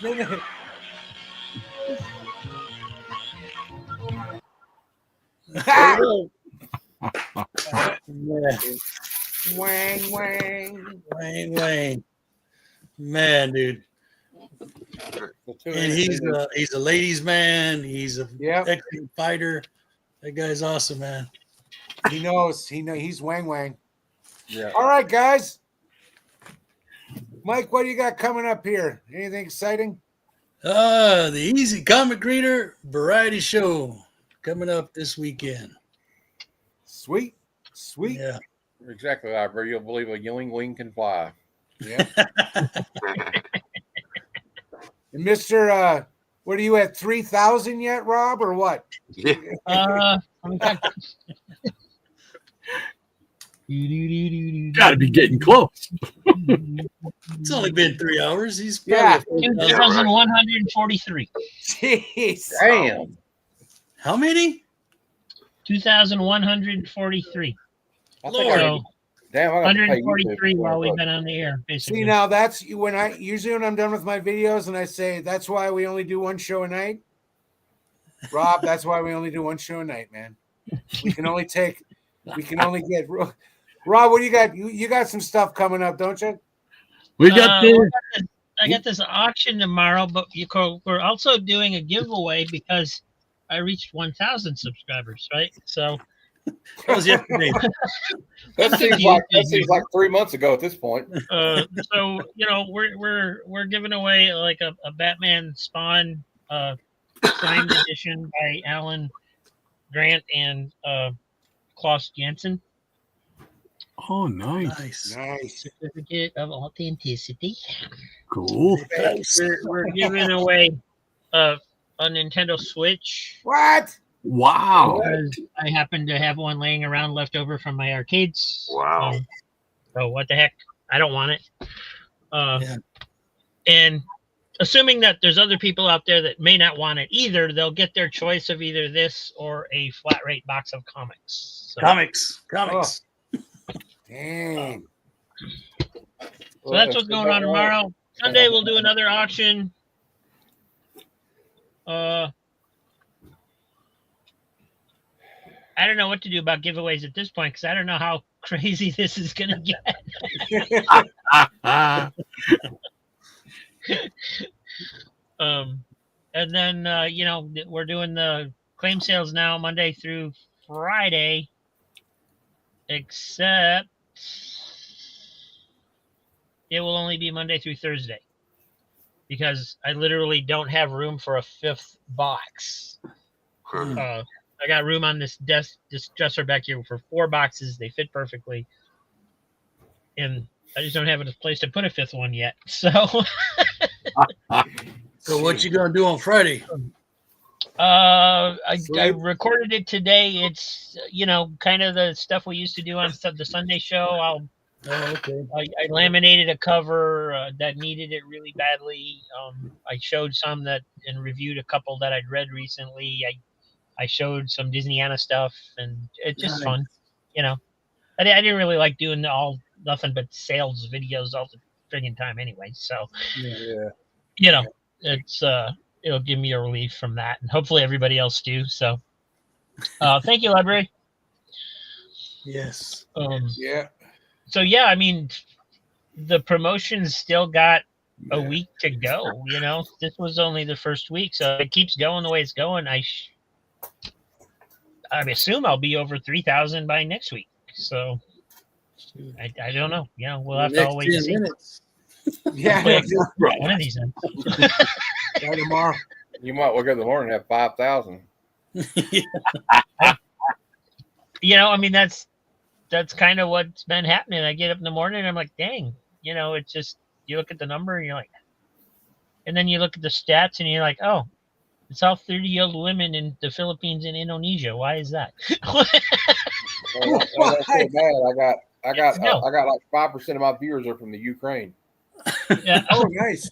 There we Yeah. Wang, wang. Wang, wang. Man, dude. go. And he's a ladies' man. He's a Yep. excellent fighter. That guy's awesome, man. He knows. He's wang, wang. Yeah. All right, guys. Mike, what do you got coming up here? Anything exciting? The Easy Comic Reader Variety Show coming up this weekend. Sweet. Sweet. Yeah. Exactly, library. You'll believe a Wing Wing can fly. Yeah. And Mr. What are you at? 3,000 yet, Rob, or what? Yeah. Gotta be getting close. It's only been 3 hours. He's Yeah. probably 2,143. Jeez. Damn. How many? 2,143. I think Lord. So damn, I gotta pay 143 YouTube. while we've been on the air, basically. See, now that's when I'm done with my videos and I say that's why we only do one show a night. Rob, that's why we only do one show a night, man. We can only get Rob, what do you got? You got some stuff coming up, don't you? We got I got this auction tomorrow, but we're also doing a giveaway because I reached 1,000 subscribers, right? So That was yesterday. That seems like 3 months ago at this point. so we're giving away like a Batman Spawn signed edition by Alan Grant and Klaus Janson. Oh, nice. Nice. Certificate of authenticity. Cool. We're giving away a Nintendo Switch. What? Wow. Because I happen to have one laying around left over from my arcades. Wow. So what the heck? I don't want it. Yeah. And assuming that there's other people out there that may not want it either, they'll get their choice of either this or a flat rate box of comics. So, Comics. Dang. so that's what's going on tomorrow. Sunday we'll do another auction. I don't know what to do about giveaways at this point because I don't know how crazy this is going to get. And then, we're doing the claim sales now Monday through Friday, except it will only be Monday through Thursday because I literally don't have room for a fifth box. I got room on this dresser back here for 4 boxes. They fit perfectly. And I just don't have a place to put a fifth one yet. So So what you gonna do on Friday? I recorded it today. It's kind of the stuff we used to do on the Sunday show. Okay. I laminated a cover that needed it really badly. I showed some that and reviewed a couple that I'd read recently. I showed some Disneyana stuff, and it's just fun. I didn't really like doing nothing but sales videos all the friggin' time anyway. So Yeah. it's it'll give me a relief from that, and hopefully everybody else do. So thank you, library. Yes. Yeah. So yeah, I mean, the promotion's still got a week to go. This was only the first week, so if it keeps going the way it's going, I assume I'll be over 3,000 by next week. So I don't know. We'll have to all wait and see. Minutes. Yeah. One of these ends. By tomorrow. You might wake up in the morning and have 5,000. I mean, that's kind of what's been happening. I get up in the morning and I'm like, dang, it's just, you look at the number and you're like, and then you look at the stats and you're like, oh, it's all 30-year-old women in the Philippines and Indonesia. Why is that? Well, that's so bad. I got like 5% of my viewers are from the Ukraine. Yeah. Oh, nice.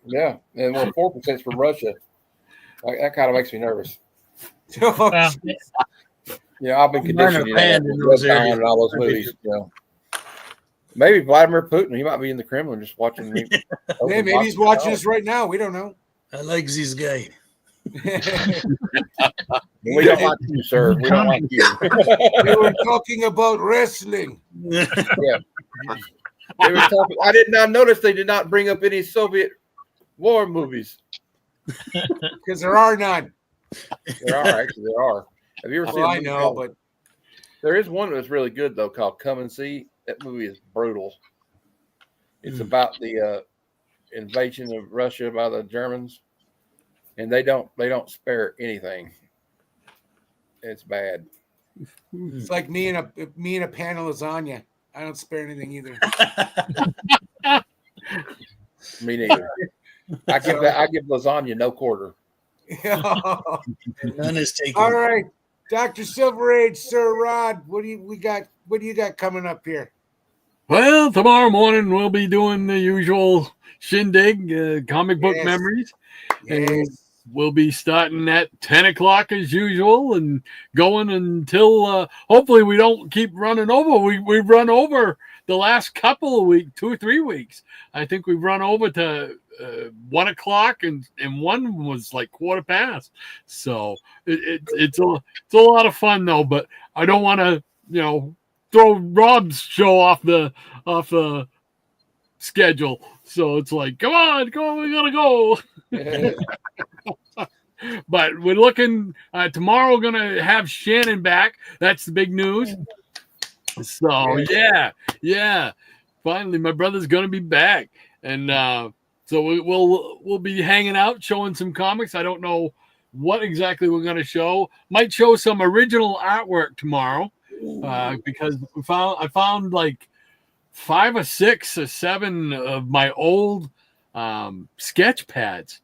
Yeah, and 4% is from Russia. Like, that kind of makes me nervous. Oh, Well, Yeah, I've been conditioned banned in those areas. and all those movies. Maybe Vladimir Putin. He might be in the Kremlin just watching me. maybe he's watching us right now. We don't know. I like this guy. We don't like you, sir. We don't like you. They were talking about wrestling. Yeah. They were talking. I did not notice they did not bring up any Soviet war movies. Because there are none. There are. Have you ever seen? Well, I know, but there is one that's really good though, called Come and See. That movie is brutal. It's about the invasion of Russia by the Germans, and they don't spare anything. It's bad. it's like me and a pan of lasagna. I don't spare anything either. Me neither. I give lasagna no quarter. None is taken. All right, Dr. Silver Age, Sir Rod, what do you got coming up here? Well, tomorrow morning we'll be doing the usual shindig, comic book memories. Yes. And we'll be starting at 10 o'clock as usual and going until hopefully we don't keep running over. We've run over the last couple of weeks, 2 or 3 weeks. I think we've run over to 1 o'clock and one was like 1:15. So it's a lot of fun though, but I don't want to, throw Rob's show off the schedule. So it's like, come on, we gotta go. But we're looking tomorrow. We're gonna have Shannon back. That's the big news. So yeah. Finally, my brother's gonna be back, and so we'll be hanging out, showing some comics. I don't know what exactly we're gonna show. Might show some original artwork tomorrow. Because I found like 5 or 6 or 7 of my old sketch pads,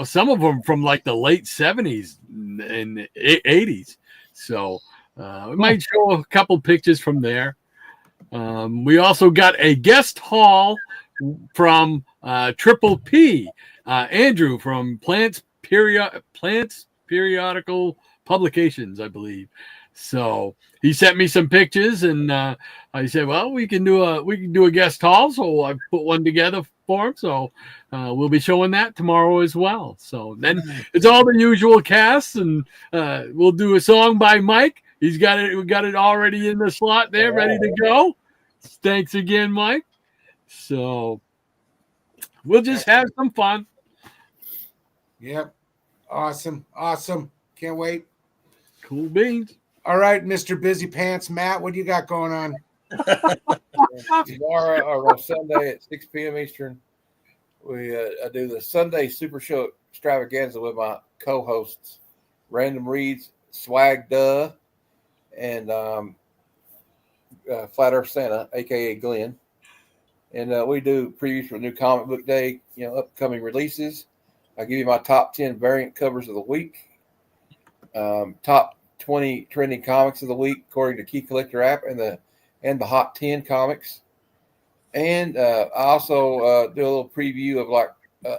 some of them from like the late 70s and 80s. So we might show a couple pictures from there. We also got a guest haul from Triple P, Andrew from Plants Periodical Publications, I believe. So he sent me some pictures, and I said, "Well, we can do a guest haul." So I put one together for him. So we'll be showing that tomorrow as well. So then it's all the usual cast, and we'll do a song by Mike. He's got it. We got it already in the slot there, ready to go. Thanks again, Mike. So we'll just have some fun. Yep. Awesome. Can't wait. Cool beans. All right, Mr. Busy Pants, Matt, what do you got going on? Tomorrow or on Sunday at 6 p.m. Eastern, I do the Sunday Super Show extravaganza with my co-hosts, Random Reads, Swag Duh, and Flat Earth Santa, aka Glenn. and we do previews for New Comic Book Day, upcoming releases. I give you my top 10 variant covers of the week, top 20 trending comics of the week according to Key Collector app, and the Hot 10 comics. And I also do a little preview of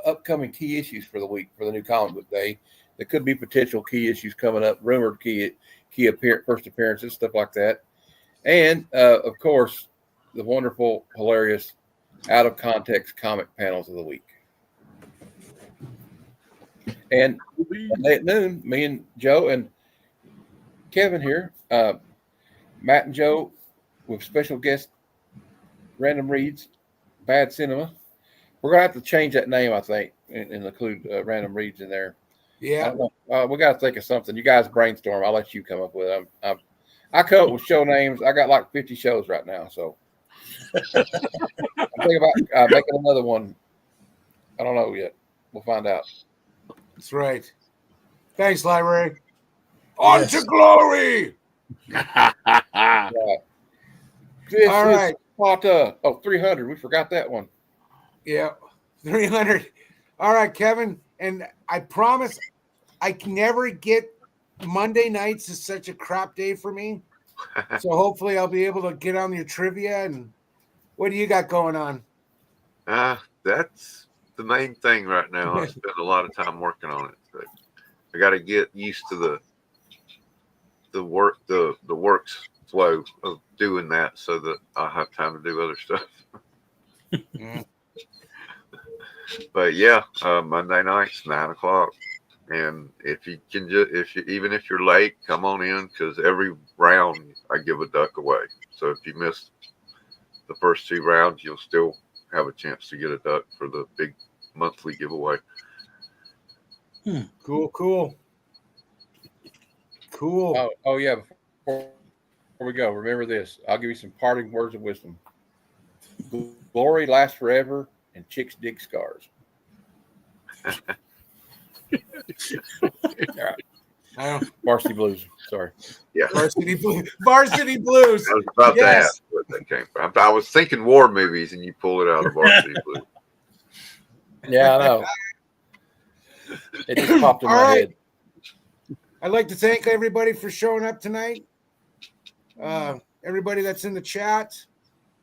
upcoming key issues for the week for the New Comic Book Day. There could be potential key issues coming up, rumored key first appearances, stuff like that. And of course, the wonderful, hilarious, out of context comic panels of the week. And Monday at noon, me and Joe and Kevin here, Matt and Joe with special guest Random Reads, Bad Cinema. We're gonna have to change that name, I think, and include Random Reads in there. Yeah, we got to think of something. You guys brainstorm. I'll let you come up with it. I come up with show names. I got like 50 shows right now, so I'm thinking about making another one. I don't know yet. We'll find out. that's right. Thanks, library. On to glory. Right. This All is right. Sparta. 300. We forgot that one. Yeah, 300. All right, Kevin. And I promise I can never get Monday nights is such a crap day for me. So hopefully I'll be able to get on your trivia. And what do you got going on? That's the main thing right now. I spend a lot of time working on it, but I got to get used to the works flow of doing that so that I'll have time to do other stuff. But yeah, Monday nights, 9:00, and if you can even if you're late, come on in, because every round I give a duck away. So if you miss the first 2 rounds, you'll still have a chance to get a duck for the big monthly giveaway. Cool. Oh yeah. Before we go, remember this. I'll give you some parting words of wisdom. Glory lasts forever, and chicks dig scars. All right. Varsity Blues. Sorry. Yeah. Varsity Blues. Varsity Blues. I was about to Yes. ask where that came from. I was thinking war movies, and you pull it out of Varsity Blues. Yeah, I know. It just popped in All my right. head. I'd like to thank everybody for showing up tonight. Everybody that's in the chat.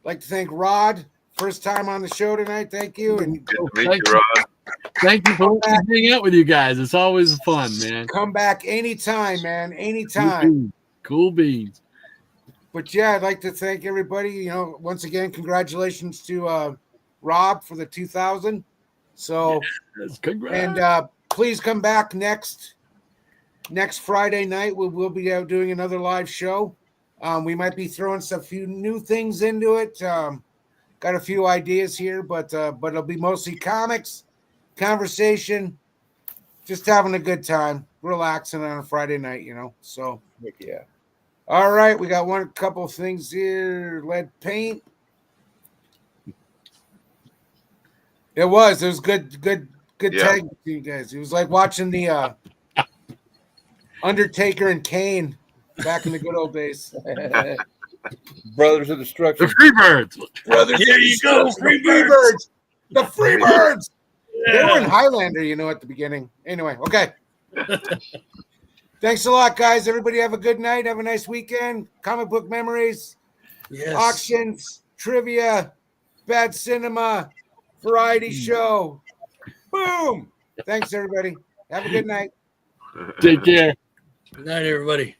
I'd like to thank Rod. First time on the show tonight. Thank you. And Good to meet you, Rod. Thank you for hanging out with you guys. It's always fun, man. come back anytime, man. Anytime. Cool beans. But yeah, I'd like to thank everybody. Once again, congratulations to Rob for the 2000. So, Yes, congrats. and please come back next Friday night. We'll be out doing another live show. We might be throwing some few new things into it. Got a few ideas here, but it'll be mostly comics, conversation, just having a good time, relaxing on a Friday night, So, Yeah. all right, we got couple of things here. Lead paint. It was good Yeah. tag to you guys. It was like watching the Undertaker and Kane back in the good old days. Brothers of Destruction. The Freebirds. Brothers, There you go, Freebirds. The Freebirds. They were in Yeah. Highlander, at the beginning. Anyway, okay. Thanks a lot, guys. Everybody have a good night. Have a nice weekend. Comic book memories, Yes. auctions, trivia, bad cinema, variety show. Boom. Thanks, everybody. Have a good night. Take care. Good night, everybody.